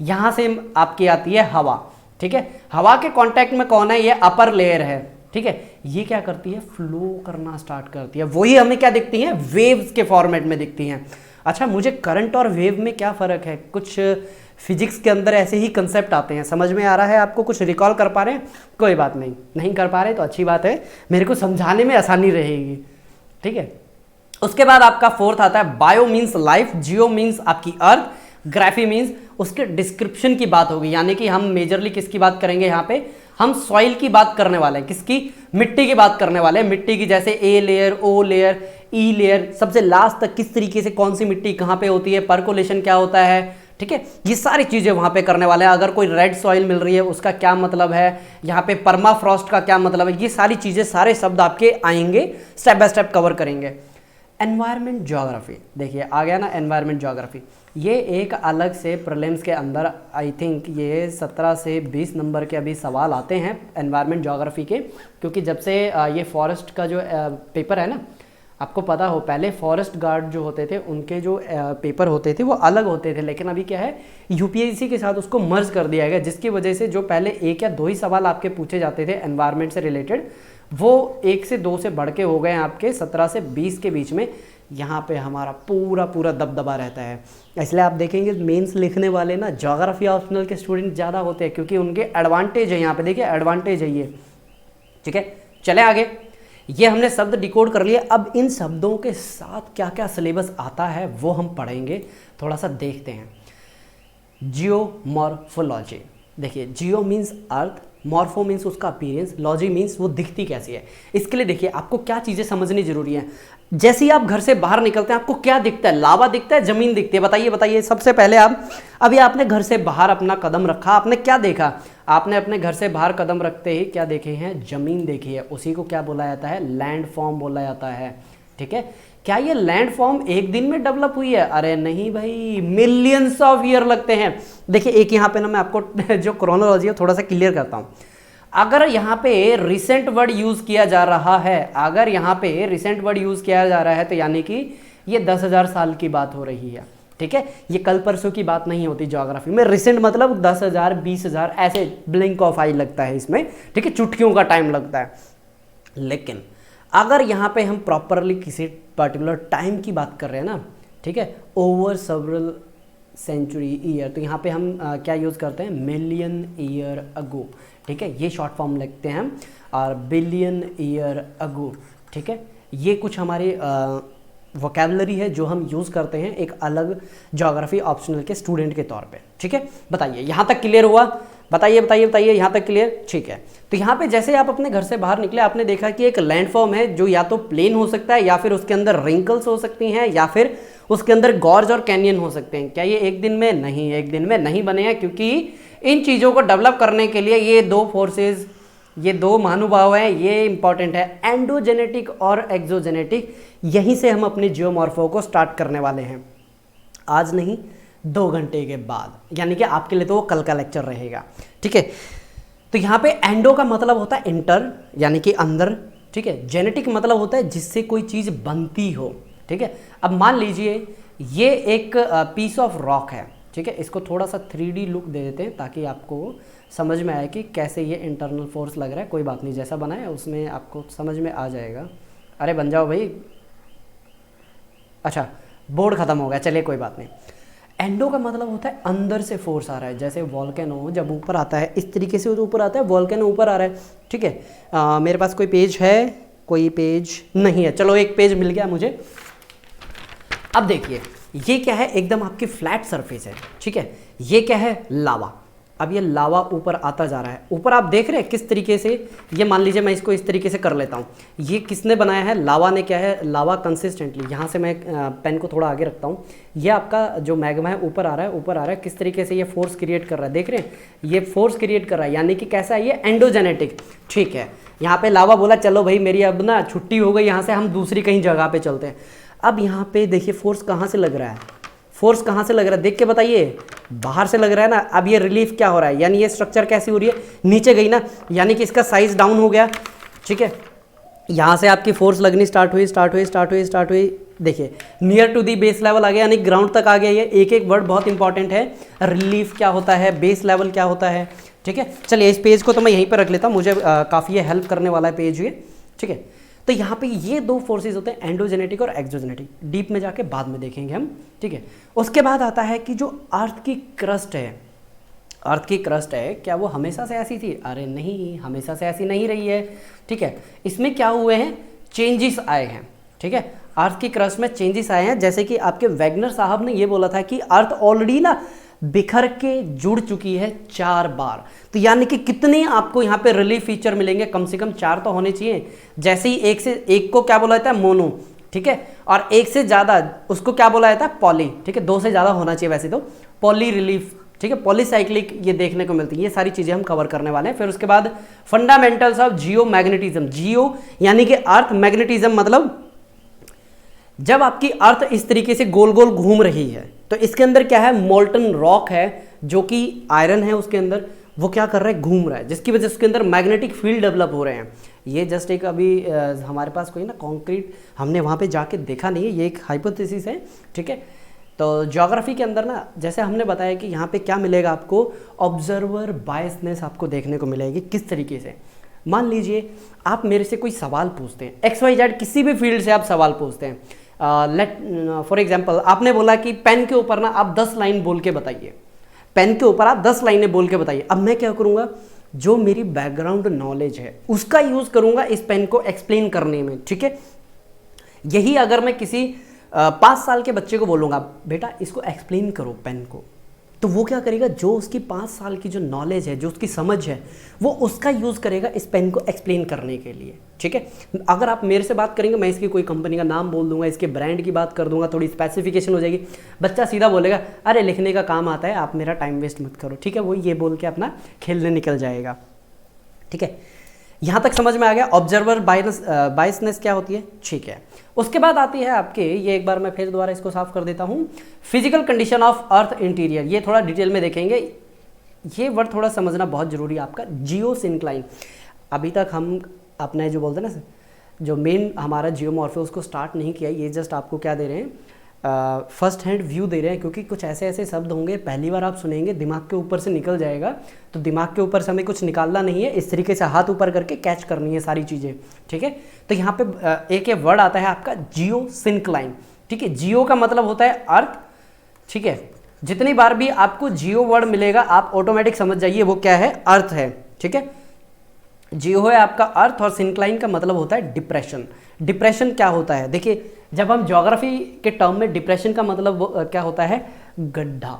Speaker 1: यहां से आपकी आती है हवा। ठीक है। हवा के कांटेक्ट में कौन है, ये अपर लेयर है। ठीक है। ये क्या करती है, फ्लो करना स्टार्ट करती है, वही हमें क्या दिखती हैं, वेव्स के फॉर्मेट में दिखती हैं। अच्छा, मुझे करंट और वेव में क्या फ़र्क है, कुछ फिजिक्स के अंदर ऐसे ही कंसेप्ट आते हैं, समझ में आ रहा है आपको, कुछ रिकॉल कर पा रहे हैं, कोई बात नहीं, नहीं कर पा रहे तो अच्छी बात है, मेरे को समझाने में आसानी रहेगी। ठीक है। उसके बाद आपका 4th आता है बायो मीन्स लाइफ, जियो मीन्स आपकी अर्थ, ग्राफी मीन्स उसके डिस्क्रिप्शन की बात होगी, यानी कि हम मेजरली किसकी बात करेंगे, यहाँ पे हम सॉइल की बात करने वाले हैं, किसकी, मिट्टी की बात करने वाले हैं। मिट्टी की जैसे A layer, O layer, E layer, सबसे लास्ट तक किस तरीके से कौन सी मिट्टी कहाँ पे होती है, पर्कोलेशन क्या होता है। ठीक है। ये सारी चीज़ें वहाँ पे करने वाले हैं। अगर कोई रेड सॉइल मिल रही है उसका क्या मतलब है, यहाँ पे परमाफ्रॉस्ट का क्या मतलब है, ये सारी चीज़ें, सारे शब्द आपके आएंगे, स्टेप बाय स्टेप कवर करेंगे। एनवायरनमेंट ज्योग्राफी, देखिए आ गया ना एनवायरनमेंट ज्योग्राफी, ये एक अलग से प्रीलिम्स के अंदर आई थिंक ये 17 से 20 नंबर के अभी सवाल आते हैं एनवायरनमेंट ज्योग्राफी के, क्योंकि जब से ये फॉरेस्ट का जो पेपर है ना, आपको पता हो पहले फॉरेस्ट गार्ड जो होते थे उनके जो पेपर होते थे वो अलग होते थे, लेकिन अभी क्या है यूपीएससी के साथ उसको मर्ज कर दिया गया, जिसकी वजह से जो पहले 1 या 2 ही सवाल आपके पूछे जाते थे एनवायरनमेंट से रिलेटेड, वो 1 से 2 से बढ़ के हो गए हैं आपके 17 से 20 के बीच में। यहाँ पे हमारा पूरा पूरा दबदबा रहता है। इसलिए आप देखेंगे मेंस लिखने वाले ना ज्योग्राफी ऑप्शनल के स्टूडेंट ज़्यादा होते हैं, क्योंकि उनके एडवांटेज है, यहाँ पे देखिए एडवांटेज है ये। ठीक है, चले आगे। ये हमने शब्द डिकोड कर लिए। अब इन शब्दों के साथ क्या क्या सिलेबस आता है वो हम पढ़ेंगे, थोड़ा सा देखते हैं। जियोमॉर्फोलॉजी, देखिए जियो मीन्स अर्थ, मॉर्फो मीन्स उसका अपीयरेंस, लॉजी मीन्स वो दिखती कैसी है। इसके लिए देखिए आपको क्या चीज़ें समझनी जरूरी है। जैसे ही आप घर से बाहर निकलते हैं आपको क्या दिखता है, लावा दिखता है, जमीन दिखती है, बताइए बताइए। सबसे पहले आप अभी आपने घर से बाहर अपना कदम रखा, आपने क्या देखा? आपने अपने घर से बाहर कदम रखते ही क्या देखे हैं? जमीन देखी है। उसी को क्या बोला जाता है? लैंड फॉर्म बोला जाता है। ठीक है, क्या ये लैंड फॉर्म एक दिन में डेवलप हुई है? अरे नहीं भाई, मिलियंस ऑफ ईयर लगते हैं। देखिए एक यहाँ पे ना मैं आपको जो क्रोनोलॉजी है थोड़ा सा क्लियर करता हूँ। अगर यहाँ पे रिसेंट वर्ड यूज किया जा रहा है, अगर यहाँ पे रिसेंट वर्ड यूज किया जा रहा है तो यानी कि ये 10,000 साल की बात हो रही है। ठीक है, ये कल परसों की बात नहीं होती ज्योग्राफी में। रिसेंट मतलब 10,000 20,000 ऐसे ब्लिंक ऑफ आई लगता है इसमें। ठीक है, चुटकियों का टाइम लगता है। लेकिन अगर यहाँ पे हम प्रॉपरली किसी पर्टिकुलर टाइम की बात कर रहे हैं ना, ठीक है, ओवर सेवरल सेंचुरी ईयर, तो यहाँ पे हम क्या यूज़ करते हैं? Million year ago. ठीक है, ये शॉर्ट फॉर्म लिखते हैं हम, और बिलियन ईयर अगो। ठीक है, ये कुछ हमारी वोकैबुलरी है जो हम यूज़ करते हैं एक अलग ज्योग्राफी ऑप्शनल के स्टूडेंट के तौर पे। ठीक है, बताइए यहाँ तक क्लियर हुआ? बताइए बताइए बताइए, यहाँ तक क्लियर? ठीक है, तो यहाँ पे जैसे आप अपने घर से बाहर निकले आपने देखा कि एक लैंडफॉर्म है जो या तो प्लेन हो सकता है, या फिर उसके अंदर रिंकल्स हो सकती हैं, या फिर उसके अंदर गॉर्ज और कैनियन हो सकते हैं। क्या ये एक दिन में? नहीं, एक दिन में नहीं बने हैं, क्योंकि इन चीज़ों को डेवलप करने के लिए ये दो फोर्सेज, ये दो महानुभाव हैं, ये इंपॉर्टेंट है, एंडोजेनेटिक और एक्सोजेनेटिक। यहीं से हम अपनी जियोमॉर्फो को स्टार्ट करने वाले हैं, आज नहीं 2 घंटे के बाद, यानी कि आपके लिए तो वो कल का लेक्चर रहेगा। ठीक है, तो यहाँ पे एंडो का मतलब होता है इंटर, यानी कि अंदर। ठीक है, जेनेटिक मतलब होता है जिससे कोई चीज़ बनती हो। ठीक है, अब मान लीजिए ये एक पीस ऑफ रॉक है। ठीक है, इसको थोड़ा सा 3D लुक दे देते हैं ताकि आपको समझ में आए कि कैसे ये इंटरनल फोर्स लग रहा है। कोई बात नहीं, जैसा बना है उसमें आपको समझ में आ जाएगा। अरे बन जाओ भाई। अच्छा, बोर्ड ख़त्म हो गया, चलिए कोई बात नहीं। एंडो का मतलब होता है अंदर से फोर्स आ रहा है। जैसे वॉल्केनो जब ऊपर आता है इस तरीके से ऊपर आता है, वॉल्केनो ऊपर आ रहा है। ठीक है, मेरे पास कोई पेज है? कोई पेज नहीं है, चलो एक पेज मिल गया मुझे। अब देखिए ये क्या है? एकदम आपकी फ्लैट सरफेस है। ठीक है, ये क्या है? लावा। अब ये लावा ऊपर आता जा रहा है। ऊपर आप देख रहे हैं किस तरीके से, ये मान लीजिए मैं इसको इस तरीके से कर लेता हूँ। ये किसने बनाया है? लावा ने। क्या है? लावा कंसिस्टेंटली, यहाँ से मैं पेन को थोड़ा आगे रखता हूँ। ये आपका जो मैग्मा है ऊपर आ रहा है, ऊपर आ रहा है। किस तरीके से ये फोर्स क्रिएट कर रहा है, देख रहे हैं? ये फोर्स क्रिएट कर रहा है, यानी कि कैसा है? ये एंडोजेनेटिक। ठीक है, यहाँ पे लावा बोला चलो भाई मेरी अब ना छुट्टी हो गई, यहाँ से हम दूसरी कहीं जगह पे चलते हैं। अब यहाँ पे देखिए फोर्स कहाँ से लग रहा है? फोर्स कहाँ से लग रहा है देख के बताइए? बाहर से लग रहा है ना। अब ये रिलीफ क्या हो रहा है, यानी ये स्ट्रक्चर कैसी हो रही है? नीचे गई ना, यानी कि इसका साइज डाउन हो गया। ठीक है, यहाँ से आपकी फोर्स लगनी स्टार्ट हुई। देखिए near to the base level आ गया, यानी ग्राउंड तक आ गया। ये एक एक वर्ड बहुत इंपॉर्टेंट है। रिलीफ क्या होता है, बेस लेवल क्या होता है। ठीक है, चलिए इस पेज को तो मैं यहीं पर रख लेता हूँ, मुझे काफ़ी हेल्प करने वाला है पेज ये। ठीक है, तो यहाँ पे ये दो फोर्सेस होते हैं, एंडोजेनेटिक और एक्सोजेनेटिक। डीप में जाके बाद में देखेंगे हम। ठीक है, उसके बाद आता है कि जो अर्थ की क्रस्ट है, अर्थ की क्रस्ट है, क्या वो हमेशा से ऐसी थी? अरे नहीं, हमेशा से ऐसी नहीं रही है। ठीक है, इसमें क्या हुए हैं? चेंजेस आए हैं। ठीक है, अर्थ की क्रस्ट में चेंजेस आए हैं। जैसे कि आपके वैगनर साहब ने ये बोला था कि अर्थ ऑलरेडी ना बिखर के जुड़ चुकी है 4 बार। तो यानी कि कितने आपको यहाँ पे रिलीफ फीचर मिलेंगे? कम से कम 4 तो होने चाहिए। जैसे ही एक को क्या बोला जाता है? मोनो। ठीक है, और एक से ज़्यादा उसको क्या बोला जाता है? पॉली। ठीक है, 2 से ज़्यादा होना चाहिए वैसे तो, पॉली रिलीफ। ठीक है, पॉलीसाइक्लिक ये देखने को मिलती है। ये सारी चीज़ें हम कवर करने वाले हैं। फिर उसके बाद फंडामेंटल्स ऑफ जियो मैग्नेटिज्म। जियो यानी कि अर्थ, मैग्नेटिज्म मतलब जब आपकी अर्थ इस तरीके से गोल गोल घूम रही है तो इसके अंदर क्या है? मोल्टन रॉक है, जो कि आयरन है उसके अंदर, वो क्या कर रहा है? घूम रहा है, जिसकी वजह से उसके अंदर मैग्नेटिक फील्ड डेवलप हो रहे हैं। ये जस्ट एक अभी हमारे पास कोई ना कॉन्क्रीट हमने वहाँ पे जाके देखा नहीं है, ये एक हाइपोथेसिस है। ठीक है, तो ज्योग्राफी के अंदर ना जैसे हमने बताया कि यहाँ पे क्या मिलेगा आपको? ऑब्जर्वर बायसनेस आपको देखने को मिलेगी। किस तरीके से? मान लीजिए आप मेरे से कोई सवाल पूछते हैं, XYZ किसी भी फील्ड से आप सवाल पूछते हैं, लेट फॉर एग्जाम्पल आपने बोला कि पेन के ऊपर ना आप 10 लाइन बोल के बताइए, पेन के ऊपर आप 10 लाइनें बोल के बताइए। अब मैं क्या करूँगा, जो मेरी बैकग्राउंड नॉलेज है उसका यूज़ करूँगा इस पेन को एक्सप्लेन करने में, ठीक है। यही अगर मैं किसी 5 साल के बच्चे को बोलूँगा बेटा इसको एक्सप्लेन करो पेन को, तो वो क्या करेगा, जो उसकी 5 साल की जो नॉलेज है, जो उसकी समझ है, वो उसका यूज़ करेगा इस पेन को एक्सप्लेन करने के लिए, ठीक है। अगर आप मेरे से बात करेंगे, मैं इसकी कोई कंपनी का नाम बोल दूंगा, इसके ब्रांड की बात कर दूंगा, थोड़ी स्पेसिफिकेशन हो जाएगी, बच्चा सीधा बोलेगा अरे लिखने का काम आता है, आप मेरा टाइम वेस्ट मत करो, ठीक है। वो ये बोल के अपना खेलने निकल जाएगा, ठीक है। यहाँ तक समझ में आ गया ऑब्जर्वर बायसनेस क्या होती है, ठीक है। उसके बाद आती है आपके, ये एक बार मैं फिर दोबारा इसको साफ कर देता हूँ, physical condition of earth interior. ये थोड़ा डिटेल में देखेंगे, ये वर्ड थोड़ा समझना बहुत जरूरी है आपका। जियोसिंक्लाइन, अभी तक हम अपने जो बोलते हैं ना, जो मेन हमारा जियोमॉर्फे उसको स्टार्ट नहीं किया, ये जस्ट आपको क्या दे रहे हैं, फर्स्ट हैंड व्यू दे रहे हैं, क्योंकि कुछ ऐसे ऐसे शब्द होंगे पहली बार आप सुनेंगे दिमाग के ऊपर से निकल जाएगा, तो दिमाग के ऊपर से हमें कुछ निकालना नहीं है, इस तरीके से हाथ ऊपर करके कैच करनी है सारी चीज़ें, ठीक है। तो यहाँ पे एक वर्ड आता है आपका जियोसिंक्लाइन, ठीक है। जियो का मतलब होता है अर्थ, ठीक है। जितनी बार भी आपको जियो वर्ड मिलेगा आप ऑटोमेटिक समझ जाइए वो क्या है, अर्थ है, ठीक है। जियो है आपका अर्थ, और सिंक्लाइन का मतलब होता है डिप्रेशन। डिप्रेशन क्या होता है, देखिए जब हम ज्योग्राफी के टर्म में डिप्रेशन का मतलब क्या होता है, गड्ढा,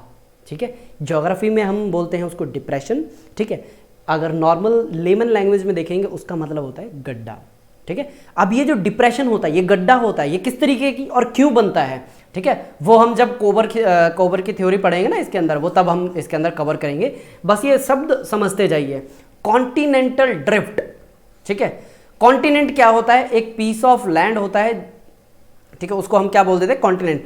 Speaker 1: ठीक है। ज्योग्राफी में हम बोलते हैं उसको डिप्रेशन, ठीक है। अगर नॉर्मल लेमन लैंग्वेज में देखेंगे उसका मतलब होता है गड्ढा, ठीक है। अब ये जो डिप्रेशन होता है, ये गड्ढा होता है, ये किस तरीके की और क्यों बनता है, ठीक है, वो हम जब कोबर की थ्योरी पढ़ेंगे ना इसके अंदर, वो तब हम इसके अंदर कवर करेंगे। बस ये शब्द समझते जाइए, कॉन्टिनेंटल ड्रिफ्ट, ठीक है। कॉन्टिनेंट क्या होता है, एक पीस ऑफ लैंड होता है, ठीक है, उसको हम क्या बोल देते हैं, कॉन्टिनेंट।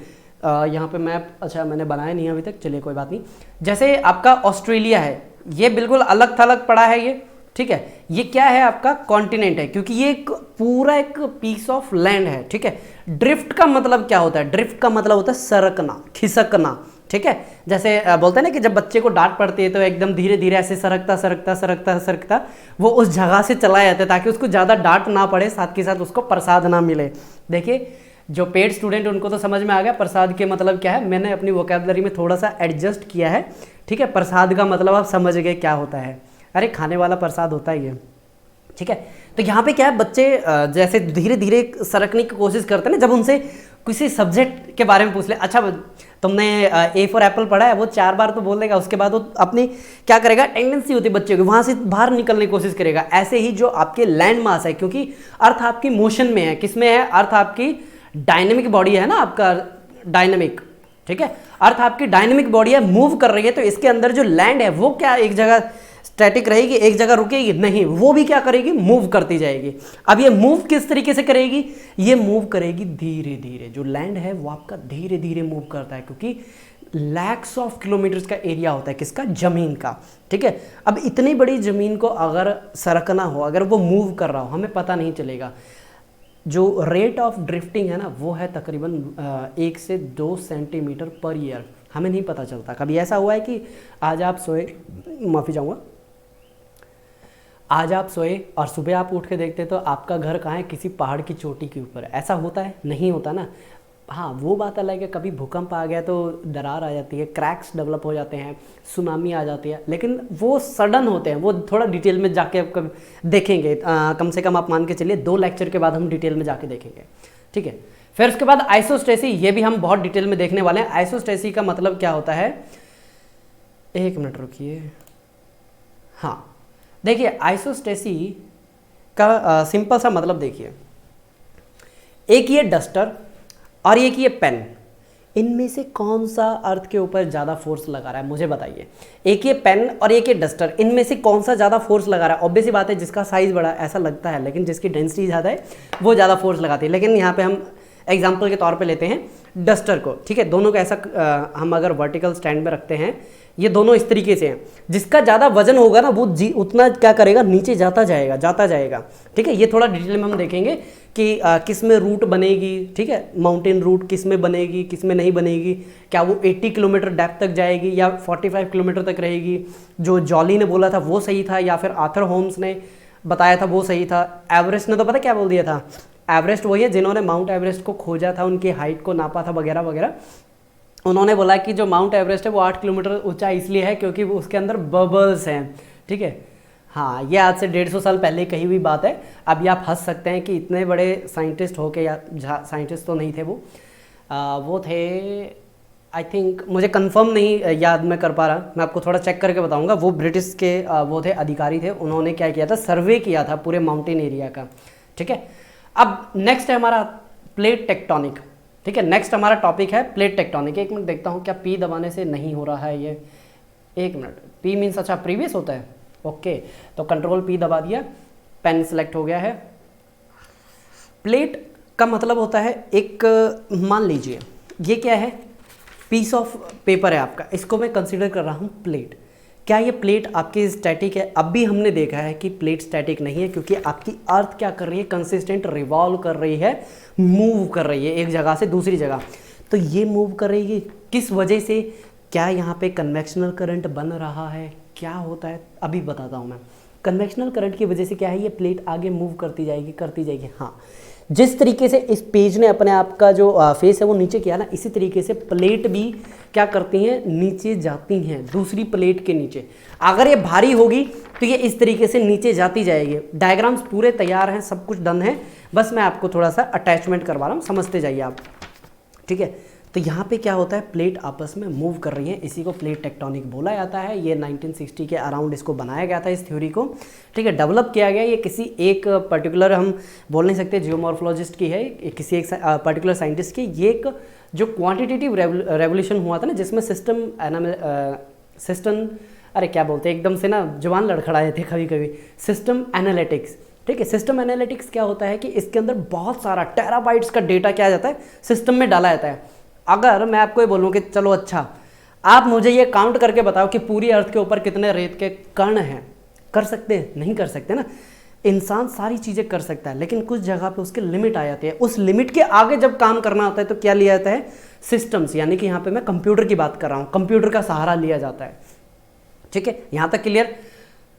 Speaker 1: यहाँ पे मैप अच्छा मैंने बनाया नहीं अभी तक, चलिए कोई बात नहीं। जैसे आपका ऑस्ट्रेलिया है, ये बिल्कुल अलग थलग पड़ा है ये, ठीक है, ये क्या है आपका कॉन्टिनेंट है, क्योंकि ये एक पूरा एक पीस ऑफ लैंड है, ठीक है। ड्रिफ्ट का मतलब क्या होता है, ड्रिफ्ट का मतलब होता है सरकना, खिसकना, ठीक है। जैसे बोलते हैं ना कि जब बच्चे को डांट पड़ती है तो एकदम धीरे धीरे ऐसे सरकता सरकता सरकता सरकता वो उस जगह से चला जाता है, ताकि उसको ज़्यादा डांट ना पड़े, साथ के साथ उसको प्रसाद ना मिले। देखिए जो पेड स्टूडेंट उनको तो समझ में आ गया प्रसाद के मतलब क्या है, मैंने अपनी वोकैबुलरी में थोड़ा सा एडजस्ट किया है, ठीक है। प्रसाद का मतलब आप समझ गए क्या होता है, अरे खाने वाला प्रसाद होता है ये, ठीक है। तो यहाँ पे क्या है, बच्चे जैसे धीरे धीरे सरकने की कोशिश करते हैं ना, जब उनसे किसी सब्जेक्ट के बारे में पूछ ले, अच्छा तुमने ए फॉर एप्पल पढ़ा है, वो 4 बार तो बोल देगा, उसके बाद वो अपनी क्या करेगा, टेंडेंसी होती है बच्चे की वहाँ से बाहर निकलने की कोशिश करेगा। ऐसे ही जो आपके लैंड मास है, क्योंकि अर्थ आपकी मोशन में है, किसमें है, अर्थ आपकी डायनेमिक बॉडी है ना, आपका डायनेमिक, ठीक है। अर्थ आपकी डायनेमिक बॉडी है, मूव कर रही है, तो इसके अंदर जो लैंड है वो क्या एक जगह स्टैटिक रहेगी, एक जगह रुकेगी नहीं, वो भी क्या करेगी, मूव करती जाएगी। अब ये मूव किस तरीके से करेगी, ये मूव करेगी धीरे धीरे, जो लैंड है वो आपका धीरे धीरे मूव करता है, क्योंकि लैक्स ऑफ किलोमीटर्स का एरिया होता है किसका, जमीन का, ठीक है। अब इतनी बड़ी जमीन को अगर सरकना हो, अगर वो मूव कर रहा हो, हमें पता नहीं चलेगा। जो रेट ऑफ ड्रिफ्टिंग है ना, वो है तकरीबन 1 से 2 सेंटीमीटर पर ईयर, हमें नहीं पता चलता। कभी ऐसा हुआ है कि आज आप सोए, माफ़ी चाहूँगा, आज आप सोए और सुबह आप उठ के देखते तो आपका घर कहाँ है, किसी पहाड़ की चोटी के ऊपर, ऐसा होता है, नहीं होता ना। हाँ वो बात अलग है, कभी भूकंप आ गया तो दरार आ जाती है, क्रैक्स डेवलप हो जाते हैं, सुनामी आ जाती है, लेकिन वो सडन होते हैं, वो थोड़ा डिटेल में जाके आप देखेंगे, कम से कम आप मान के चलिए 2 लेक्चर के बाद हम डिटेल में जाके देखेंगे, ठीक है। फिर उसके बाद आइसोस्टेसी, ये भी हम बहुत डिटेल में देखने वाले हैं। आइसोस्टेसी का मतलब क्या होता है, 1 मिनट रुकिए, हाँ देखिए आइसोस्टेसी का सिंपल सा मतलब देखिए, एक ये डस्टर और एक ये पेन, इनमें से कौन सा अर्थ के ऊपर ज़्यादा फोर्स लगा रहा है, मुझे बताइए। एक ये पेन और एक ये डस्टर, इनमें से कौन सा ज़्यादा फोर्स लगा रहा है। ऑब्वियस सी बात है जिसका साइज़ बड़ा ऐसा लगता है, लेकिन जिसकी डेंसिटी ज़्यादा है वो ज़्यादा फोर्स लगाती है। लेकिन यहाँ पे हम एग्जाम्पल के तौर पे लेते हैं डस्टर को, ठीक है। दोनों को ऐसा हम अगर वर्टिकल स्टैंड में रखते हैं, ये दोनों इस तरीके से हैं, जिसका ज़्यादा वजन होगा ना वो उतना क्या करेगा, नीचे जाता जाएगा, ठीक है। ये थोड़ा डिटेल में हम देखेंगे कि किस में रूट बनेगी, ठीक है, माउंटेन रूट किस में बनेगी, किस में नहीं बनेगी, क्या वो 80 किलोमीटर डेप्थ तक जाएगी या 45 किलोमीटर तक रहेगी। जो जॉली ने बोला था वो सही था, या फिर आर्थर होम्स ने बताया था वो सही था। एवरेस्ट ने तो पता क्या बोल दिया था, एवरेस्ट वही है जिन्होंने माउंट एवरेस्ट को खोजा था, उनकी हाइट को नापा था वगैरह वगैरह। उन्होंने बोला कि जो माउंट एवरेस्ट है वो 8 किलोमीटर ऊंचा इसलिए है क्योंकि उसके अंदर बबल्स हैं, ठीक है। हाँ, ये आज से 150 साल पहले कही हुई बात है। अभी आप हंस सकते हैं कि इतने बड़े साइंटिस्ट हो के, या साइंटिस्ट तो नहीं थे वो थे, आई थिंक, मुझे कंफर्म नहीं याद मैं कर पा रहा, मैं आपको थोड़ा चेक करके बताऊंगा। वो ब्रिटिश के वो थे, अधिकारी थे। उन्होंने क्या किया था, सर्वे किया था पूरे माउंटेन एरिया का, ठीक है। अब नेक्स्ट है हमारा प्लेट टेक्टोनिक, ठीक है। नेक्स्ट हमारा टॉपिक है प्लेट टेक्टोनिक। एक मिनट देखता हूँ क्या पी दबाने से नहीं हो रहा है ये, एक मिनट। पी मीन्स अच्छा प्रीवियस होता है, ओके। तो कंट्रोल पी दबा दिया, पेन सिलेक्ट हो गया है। प्लेट का मतलब होता है एक, मान लीजिए ये क्या है, पीस ऑफ पेपर है आपका, इसको मैं कंसीडर कर रहा हूँ प्लेट। क्या ये प्लेट आपकी स्टैटिक है? अब भी हमने देखा है कि प्लेट स्टैटिक नहीं है, क्योंकि आपकी अर्थ क्या कर रही है, कंसिस्टेंट रिवॉल्व कर रही है, मूव कर रही है एक जगह से दूसरी जगह। तो ये मूव कर रही है किस वजह से? क्या यहाँ पे कन्वेक्शनल करंट बन रहा है? क्या होता है अभी बताता हूँ मैं। कन्वेक्शनल करंट की वजह से क्या है, ये प्लेट आगे मूव करती जाएगी। हाँ, जिस तरीके से इस पेज ने अपने आप का जो फेस है वो नीचे किया ना, इसी तरीके से प्लेट भी क्या करती हैं, नीचे जाती हैं दूसरी प्लेट के नीचे। अगर ये भारी होगी तो ये इस तरीके से नीचे जाती जाएगी। डायग्राम्स पूरे तैयार हैं, सब कुछ डन है, बस मैं आपको थोड़ा सा अटैचमेंट करवा रहा हूँ, समझते जाइए आप, ठीक है। तो यहाँ पे क्या होता है, प्लेट आपस में मूव कर रही है, इसी को प्लेट टेक्टोनिक बोला जाता है। ये 1960 के अराउंड इसको बनाया गया था, इस थ्योरी को, ठीक है, डेवलप किया गया। ये किसी एक पर्टिकुलर, हम बोल नहीं सकते जियोमॉर्फोलॉजिस्ट की है, किसी एक पर्टिकुलर साइंटिस्ट की। ये एक जो क्वांटिटेटिव रेवोल्यूशन हुआ था ना, जिसमें सिस्टम अरे क्या बोलते हैं, एकदम से ना जुबान लड़खड़ाए थे कभी कभी, सिस्टम एनालिटिक्स, ठीक है। सिस्टम एनालिटिक्स क्या होता है कि इसके अंदर बहुत सारा टेराबाइट्स का डेटा क्या जाता है, सिस्टम में डाला जाता है। अगर मैं आपको ये बोलूँ कि चलो अच्छा, आप मुझे ये काउंट करके बताओ कि पूरी अर्थ के ऊपर कितने रेत के कण हैं, कर सकते हैं? नहीं कर सकते ना। इंसान सारी चीज़ें कर सकता है, लेकिन कुछ जगह पे उसके लिमिट आ जाती है। उस लिमिट के आगे जब काम करना होता है तो क्या लिया जाता है, सिस्टम्स, यानी कि यहाँ पे मैं कंप्यूटर की बात कर रहा हूँ, कंप्यूटर का सहारा लिया जाता है, ठीक है। यहाँ तक क्लियर।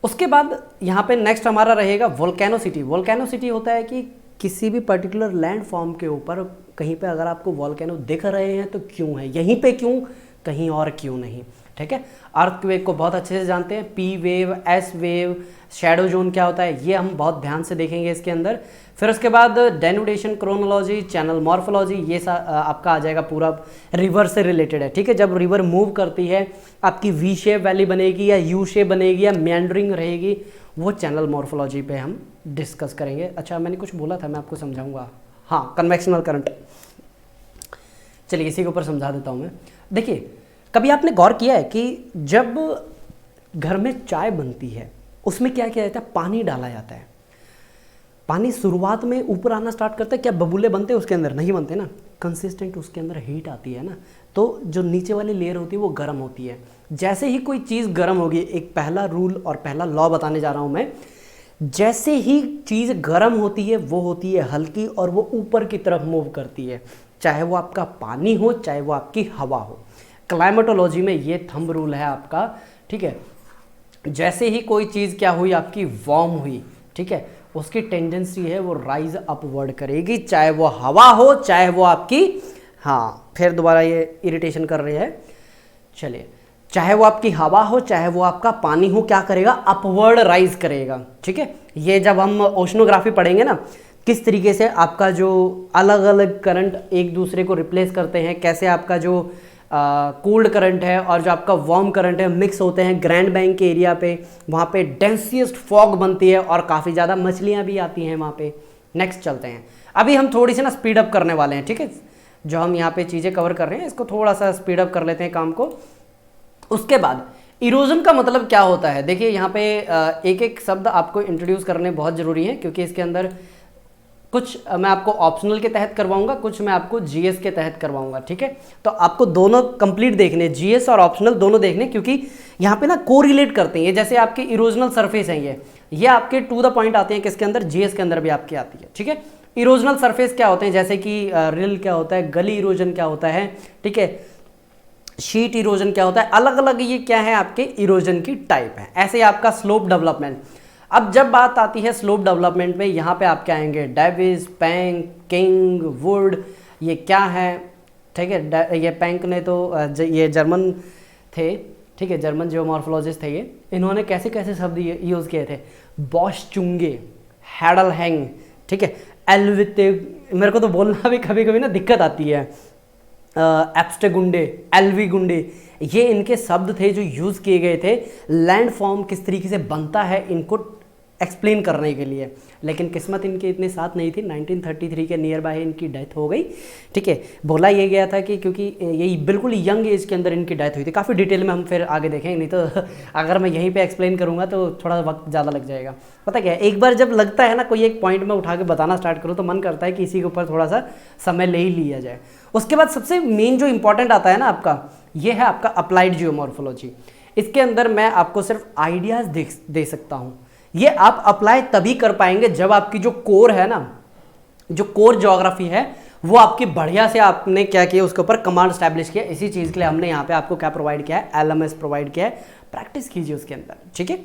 Speaker 1: उसके बाद यहाँ पे नेक्स्ट हमारा रहेगा वोल्केनोसिटी। वोल्केनोसिटी होता है कि किसी भी पर्टिकुलर लैंड फॉर्म के ऊपर कहीं पे अगर आपको वोल्केनो दिख रहे हैं तो क्यों है, यहीं पे क्यों, कहीं और क्यों नहीं, ठीक है। अर्थक्वेक को बहुत अच्छे से जानते हैं, P wave, S wave, shadow zone क्या होता है, ये हम बहुत ध्यान से देखेंगे इसके अंदर। फिर उसके बाद डेनुडेशन, क्रोनोलॉजी, चैनल मॉर्फोलॉजी, ये आपका आ जाएगा, पूरा रिवर से रिलेटेड है, ठीक है। जब रिवर मूव करती है, आपकी वी शेप वैली बनेगी या यू शेप बनेगी या मेंडरिंग रहेगी, वो चैनल मॉर्फोलॉजी पे हम डिस्कस करेंगे। अच्छा, मैंने कुछ बोला था, मैं आपको समझाऊंगा। हाँ, कन्वेक्शनल करंट, चलिए इसी के ऊपर समझा देता हूँ मैं। देखिए, कभी आपने गौर किया है कि जब घर में चाय बनती है उसमें क्या किया जाता है, पानी डाला जाता है। पानी शुरुआत में ऊपर आना स्टार्ट करता है, क्या बबूले बनते हैं उसके अंदर? नहीं बनते ना, कंसिस्टेंट उसके अंदर हीट आती है ना, तो जो नीचे वाली लेयर होती है वो गर्म होती है। जैसे ही कोई चीज़ गर्म होगी, एक पहला रूल और पहला लॉ बताने जा रहा हूँ मैं, जैसे ही चीज़ गर्म होती है वो होती है हल्की और वो ऊपर की तरफ मूव करती है, चाहे वो आपका पानी हो चाहे वो आपकी हवा हो। क्लाइमेटोलॉजी में ये थंब रूल है आपका, ठीक है। जैसे ही कोई चीज़ क्या हुई, आपकी वार्म हुई, ठीक है, उसकी टेंडेंसी है वो राइज अपवर्ड करेगी, चाहे वो हवा हो चाहे वो आपकी, हाँ फिर दोबारा ये इरिटेशन कर रही है, चलिए, चाहे वो आपकी हवा हो चाहे वो आपका पानी हो, क्या करेगा, अपवर्ड राइज करेगा, ठीक है। ये जब हम ओशनोग्राफी पढ़ेंगे ना, किस तरीके से आपका जो अलग अलग करंट एक दूसरे को रिप्लेस करते हैं, कैसे आपका जो कोल्ड करंट है और जो आपका वार्म करंट है मिक्स होते हैं ग्रैंड बैंक के एरिया पे, वहाँ पे डेंसिएस्ट फॉग बनती है और काफ़ी ज़्यादा मछलियाँ भी आती हैं वहाँ पे। नेक्स्ट चलते हैं, अभी हम थोड़ी सी ना स्पीड अप करने वाले हैं, ठीक है। जो हम यहाँ पे चीज़ें कवर कर रहे हैं इसको थोड़ा सा स्पीड अप कर लेते हैं काम को। उसके बाद इरोजन का मतलब क्या होता है, देखिए यहाँ पे एक एक शब्द आपको इंट्रोड्यूस करने बहुत ज़रूरी है, क्योंकि इसके अंदर कुछ मैं आपको ऑप्शनल के तहत करवाऊंगा, कुछ मैं आपको जीएस के तहत करवाऊंगा, ठीक है। तो आपको दोनों कंप्लीट देखने, जीएस और ऑप्शनल दोनों देखने, क्योंकि यहाँ पे ना कोरिलेट करते हैं। ये जैसे आपके इरोजनल सरफेस हैं, ये आपके टू द पॉइंट आते हैं, किसके अंदर, जीएस के अंदर भी आपकी आती है, ठीक है। इरोजनल सरफेस क्या होते हैं, जैसे कि रिल क्या होता है, गली इरोजन क्या होता है, ठीक है, शीट इरोजन क्या होता है, अलग अलग ये क्या है आपके इरोजन की टाइप है। ऐसे आपका स्लोप डेवलपमेंट, अब जब बात आती है स्लोप डेवलपमेंट में, यहाँ पे आपके आएंगे डेविस, पैंक, किंग, वुड, ये क्या है, ठीक है। ये पैंक ने तो ये जर्मन थे, ठीक है, जर्मन जियोमॉर्फोलॉजिस्ट थे ये। इन्होंने कैसे कैसे शब्द यूज़ किए थे, बॉश चुंगे, हैडल हैंग, ठीक है, एल्विते, मेरे को तो बोलना भी कभी कभी ना दिक्कत आती है, एब्स्टे गुंडे, एलवी गुंडे, ये इनके शब्द थे जो यूज़ किए गए थे लैंड फॉर्म किस तरीके से बनता है इनको एक्सप्लेन करने के लिए। लेकिन किस्मत इनकी इतनी साथ नहीं थी, 1933 के नियर बाय इनकी डेथ हो गई, ठीक है। बोला ये गया था कि क्योंकि यही बिल्कुल यंग एज के अंदर इनकी डेथ हुई थी। काफ़ी डिटेल में हम फिर आगे देखेंगे, नहीं तो अगर मैं यहीं पे एक्सप्लेन करूँगा तो थोड़ा वक्त ज़्यादा लग जाएगा। पता क्या है, एक बार जब लगता है ना कोई एक पॉइंट में उठा के बताना स्टार्ट करूँ तो मन करता है कि इसी के ऊपर थोड़ा सा समय ले ही लिया जाए। उसके बाद सबसे मेन जो इंपॉर्टेंट आता है ना आपका, ये है आपका अप्लाइड जियोमॉर्फोलॉजी। इसके अंदर मैं आपको सिर्फ आइडियाज़ दे सकता हूँ। ये आप अप्लाई तभी कर पाएंगे जब आपकी जो कोर है ना, जो कोर ज्योग्राफी है, वो आपकी बढ़िया से आपने क्या किया, उसके ऊपर कमांड स्टैब्लिश किया। इसी चीज़ के लिए हमने यहाँ पे आपको क्या प्रोवाइड किया है, LMS प्रोवाइड किया है। प्रैक्टिस कीजिए उसके अंदर, ठीक है।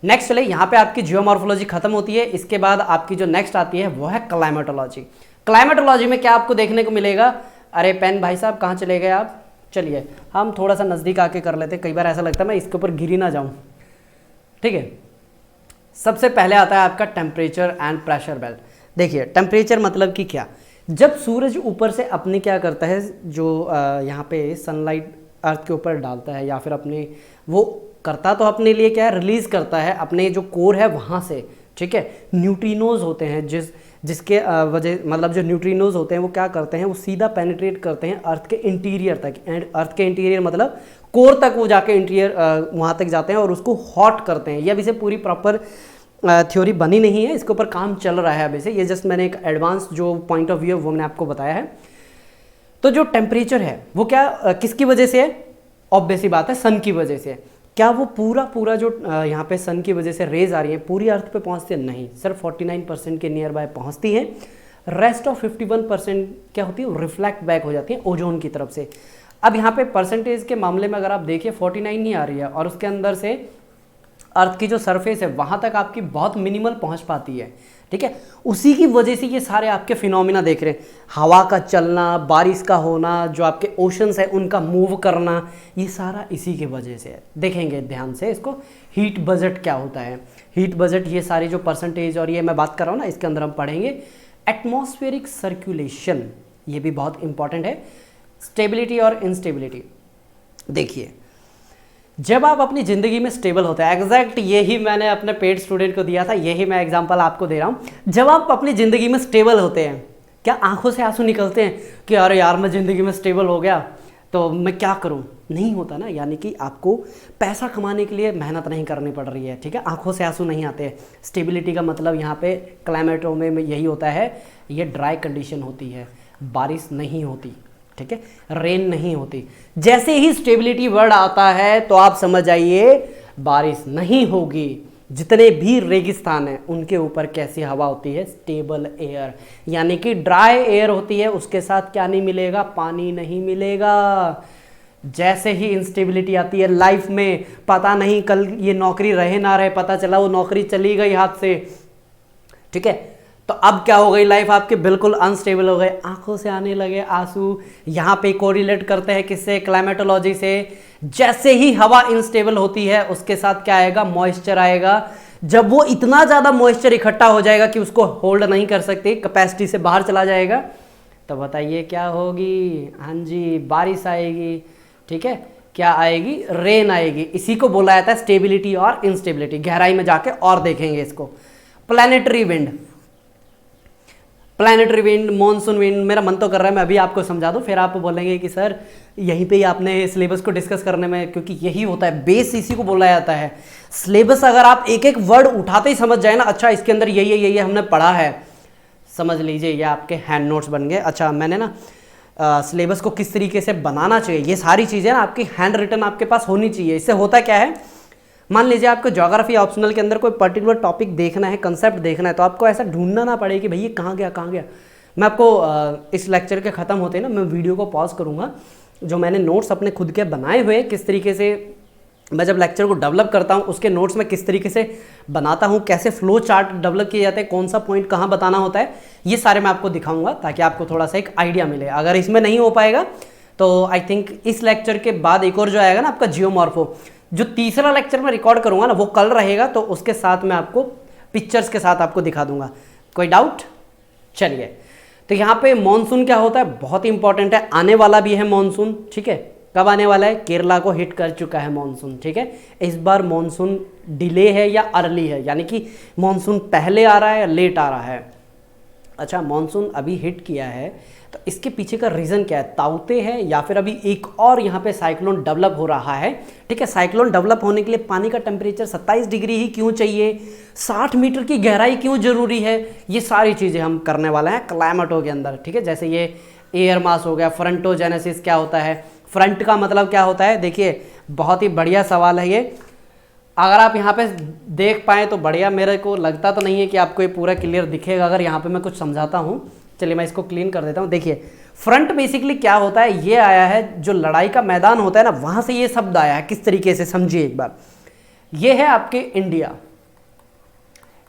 Speaker 1: नेक्स्ट चले, यहाँ पे आपकी जियोमॉर्फोलॉजी खत्म होती है। इसके बाद आपकी जो नेक्स्ट आती है वो है क्लाइमेटोलॉजी। क्लाइमेटोलॉजी में क्या आपको देखने को मिलेगा, अरे पेन भाई साहब कहाँ चले गए आप, चलिए हम थोड़ा सा नज़दीक आके कर लेते हैं, कई बार ऐसा लगता है मैं इसके ऊपर गिर ही ना जाऊँ, ठीक है। सबसे पहले आता है आपका टेम्परेचर एंड प्रेशर बेल्ट। देखिए टेम्परेचर मतलब कि क्या, जब सूरज ऊपर से अपने क्या करता है, जो यहाँ पे सनलाइट अर्थ के ऊपर डालता है या फिर अपने वो करता तो अपने लिए क्या है, रिलीज करता है अपने जो कोर है वहाँ से, ठीक है। न्यूट्रिनोज होते हैं जिसके वजह मतलब जो न्यूट्रिनोज होते हैं वो क्या करते हैं, वो सीधा पेनिट्रेट करते हैं अर्थ के इंटीरियर तक। एंड अर्थ के इंटीरियर मतलब कोर तक वो जाके इंटीरियर वहाँ तक जाते हैं और उसको हॉट करते हैं। ये अभी से पूरी प्रॉपर थ्योरी बनी नहीं है, इसके ऊपर काम चल रहा है अभी से, ये जस्ट मैंने एक एडवांस जो पॉइंट ऑफ व्यू है वो मैंने आपको बताया है। तो जो टेम्परेचर है वो क्या किसकी वजह से है, ऑब्वियस सी बात है सन की वजह से। क्या वो पूरा जो यहाँ पे सन की वजह से रेज आ रही है पूरी अर्थ पे पहुँचती है, नहीं, सिर्फ 49% के नियर बाय पहुँचती हैं। रेस्ट ऑफ 51% क्या होती है, रिफ्लेक्ट बैक हो जाती है ओजोन की तरफ से। अब यहाँ पे परसेंटेज के मामले में अगर आप देखिए 49 नहीं आ रही है, और उसके अंदर से अर्थ की जो सरफेस है वहाँ तक आपकी बहुत मिनिमल पहुँच पाती है, ठीक है। उसी की वजह से ये सारे आपके फिनोमिना देख रहे हैं, हवा का चलना, बारिश का होना, जो आपके ओशंस है उनका मूव करना, ये सारा इसी की वजह से है। देखेंगे ध्यान से इसको, हीट बजट क्या होता है, हीट बजट, ये सारी जो परसेंटेज और ये मैं बात कर रहा हूँ ना, इसके अंदर हम पढ़ेंगे। एटमॉस्फेरिक सर्कुलेशन, ये भी बहुत इंपॉर्टेंट है। स्टेबिलिटी और इंस्टेबिलिटी, देखिए जब आप अपनी ज़िंदगी में स्टेबल होते हैं, एग्जैक्ट यही मैंने अपने पेड स्टूडेंट को दिया था, यही मैं एग्जांपल आपको दे रहा हूँ। जब आप अपनी ज़िंदगी में स्टेबल होते हैं, क्या आंखों से आंसू निकलते हैं कि अरे यार मैं ज़िंदगी में स्टेबल हो गया तो मैं क्या करूँ, नहीं होता ना। यानी कि आपको पैसा कमाने के लिए मेहनत नहीं करनी पड़ रही है, ठीक है, आंखों से आंसू नहीं आते। स्टेबिलिटी का मतलब यहाँ पे क्लाइमेटों में यही होता है, ये ड्राई कंडीशन होती है, बारिश नहीं होती, ठीक है, रेन नहीं होती। जैसे ही स्टेबिलिटी वर्ड आता है तो आप समझ जाइए बारिश नहीं होगी। जितने भी रेगिस्तान हैं उनके ऊपर कैसी हवा होती है, स्टेबल एयर, यानी कि ड्राई एयर होती है, उसके साथ क्या नहीं मिलेगा, पानी नहीं मिलेगा। जैसे ही इंस्टेबिलिटी आती है लाइफ में, पता नहीं कल ये नौकरी रहे ना रहे, पता चला वो नौकरी चली गई हाथ से, ठीक है, तो अब क्या हो गई लाइफ आपके, बिल्कुल अनस्टेबल हो गए, आंखों से आने लगे आंसू। यहाँ पे कोरिलेट करते हैं किससे, क्लाइमेटोलॉजी से। जैसे ही हवा इनस्टेबल होती है उसके साथ क्या आएगा, मॉइस्चर आएगा। जब वो इतना ज़्यादा मॉइस्चर इकट्ठा हो जाएगा कि उसको होल्ड नहीं कर सकती, कैपेसिटी से बाहर चला जाएगा, तो बताइए क्या होगी, हाँ जी बारिश आएगी, ठीक है, क्या आएगी, रेन आएगी। इसी को बोला जाता है स्टेबिलिटी और इंस्टेबिलिटी। गहराई में जाके और देखेंगे इसको। Planetary wind, planetary wind, monsoon wind, मेरा मन तो कर रहा है मैं अभी आपको समझा दूं, फिर आप बोलेंगे कि सर यहीं पे ही आपने सिलेबस को डिस्कस करने में, क्योंकि यही होता है, बेस इसी को बोला जाता है। सिलेबस अगर आप एक एक वर्ड उठाते ही समझ जाए ना, अच्छा इसके अंदर यही हमने पढ़ा है, समझ लीजिए ये आपके हैंड नोट्स बन गए। अच्छा मैंने ना सिलेबस को किस तरीके से बनाना चाहिए, ये सारी चीज़ें ना आपकी हैंड रिटन आपके पास होनी चाहिए। इससे होता क्या है, मान लीजिए आपको ज्योग्राफी ऑप्शनल के अंदर कोई पर्टिकुलर टॉपिक देखना है, कंसेप्ट देखना है, तो आपको ऐसा ढूंढना ना पड़े कि भाई ये कहाँ गया। मैं आपको इस लेक्चर के ख़त्म होते हैं ना, मैं वीडियो को पॉज करूँगा, जो मैंने नोट्स अपने खुद के बनाए हुए किस तरीके से मैं जब लेक्चर को डेवलप करता हूँ उसके नोट्स में किस तरीके से बनाता हूँ, कैसे फ्लो चार्ट डेवलप किए जाते हैं, कौन सा पॉइंट कहाँ बताना होता है, ये सारे मैं आपको दिखाऊंगा ताकि आपको थोड़ा सा एक आइडिया मिले। अगर इसमें नहीं हो पाएगा तो आई थिंक इस लेक्चर के बाद एक और जो आएगा ना आपका जियोमॉर्फो, जो तीसरा लेक्चर मैं रिकॉर्ड करूँगा ना वो कल रहेगा, तो उसके साथ मैं आपको पिक्चर्स के साथ आपको दिखा दूंगा। कोई डाउट? चलिए, तो यहाँ पे मॉनसून क्या होता है, बहुत ही इंपॉर्टेंट है, आने वाला भी है मॉनसून, ठीक है। कब आने वाला है? केरला को हिट कर चुका है मॉनसून, ठीक है। इस बार मॉनसून डिले है या अर्ली है, यानी कि मॉनसून पहले आ रहा है या लेट आ रहा है। अच्छा, मॉनसून अभी हिट किया है तो इसके पीछे का रीज़न क्या है? ताउते है या फिर अभी एक और यहाँ पे साइक्लोन डेवलप हो रहा है, ठीक है। साइक्लोन डेवलप होने के लिए पानी का टेम्परेचर 27 डिग्री ही क्यों चाहिए, 60 मीटर की गहराई क्यों जरूरी है, ये सारी चीज़ें हम करने वाले हैं क्लाइमेटो के अंदर, ठीक है। जैसे ये एयर मास हो गया, फ्रंटोजेनेसिस क्या होता है, फ्रंट का मतलब क्या होता है, देखिए बहुत ही बढ़िया सवाल है ये। अगर आप यहाँ पे देख पाएँ तो बढ़िया, मेरे को लगता तो नहीं है कि आपको ये पूरा क्लियर दिखेगा अगर यहाँ पे मैं कुछ समझाता हूँ। चलिए मैं इसको क्लीन कर देता हूँ। देखिए फ्रंट बेसिकली क्या होता है, ये आया है जो लड़ाई का मैदान होता है ना, वहाँ से ये शब्द आया है। किस तरीके से समझिए एक बार, ये है आपके इंडिया,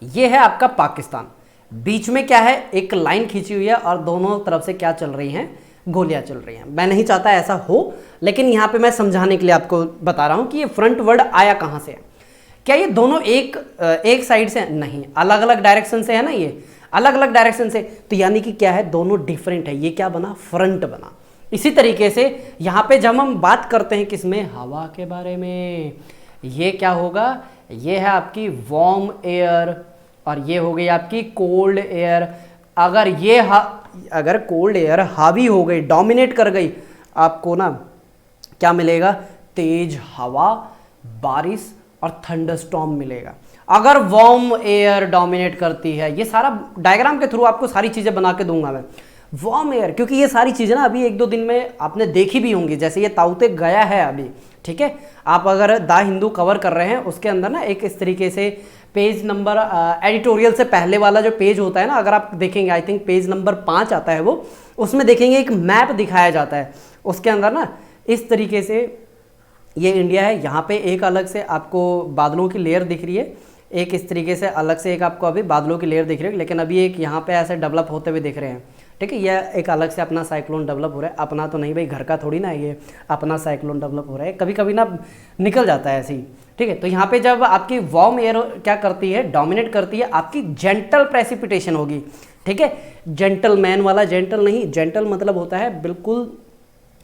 Speaker 1: ये है आपका पाकिस्तान, बीच में क्या है, एक लाइन खींची हुई है और दोनों तरफ से क्या चल रही हैं, गोलियां चल रही हैं। मैं नहीं चाहता ऐसा हो, लेकिन यहाँ पे मैं समझाने के लिए आपको बता रहा हूँ कि ये फ्रंट वर्ड आया कहाँ से है। क्या ये दोनों एक साइड से? नहीं, अलग अलग डायरेक्शन से है ना, ये अलग अलग डायरेक्शन से, तो यानी कि क्या है, दोनों डिफरेंट है। ये क्या बना, फ्रंट बना। इसी तरीके से यहाँ पे जब हम बात करते हैं किसमें, हवा के बारे में, ये क्या होगा, ये है आपकी वार्म एयर और ये हो गई आपकी कोल्ड एयर। अगर ये अगर कोल्ड एयर हावी हो गई, डोमिनेट कर गई, आपको ना क्या मिलेगा, तेज हवा, बारिश और थंडरस्टॉर्म मिलेगा। अगर वार्म एयर डोमिनेट करती है, ये सारा डायग्राम के थ्रू आपको सारी चीज़ें बना के दूंगा मैं। वार्म एयर, क्योंकि ये सारी चीज़ें ना अभी 1-2 दिन में आपने देखी भी होंगी, जैसे ये ताउते गया है अभी, ठीक है। आप अगर द हिंदू कवर कर रहे हैं उसके अंदर ना एक इस तरीके से पेज नंबर एडिटोरियल से पहले वाला जो पेज होता है ना, अगर आप देखेंगे आई थिंक पेज नंबर 5 आता है वो, उसमें देखेंगे एक मैप दिखाया जाता है। उसके अंदर ना इस तरीके से ये इंडिया है, यहाँ पे एक अलग से आपको बादलों की लेयर दिख रही है, एक इस तरीके से अलग से एक आपको अभी बादलों की लेयर दिख रही है, लेकिन अभी एक यहाँ पे ऐसे डेवलप होते हुए दिख रहे हैं, ठीक है। यह एक अलग से अपना साइक्लोन डेवलप हो रहा है, अपना तो नहीं भाई, घर का थोड़ी ना है ये, अपना साइक्लोन डेवलप हो रहा है, कभी कभी ना निकल जाता है ऐसे ही, ठीक है। तो यहाँ पे जब आपकी वार्म एयर क्या करती है, डोमिनेट करती है, आपकी जेंटल प्रेसिपिटेशन होगी, ठीक है। जेंटलमैन वाला जेंटल नहीं, जेंटल मतलब होता है बिल्कुल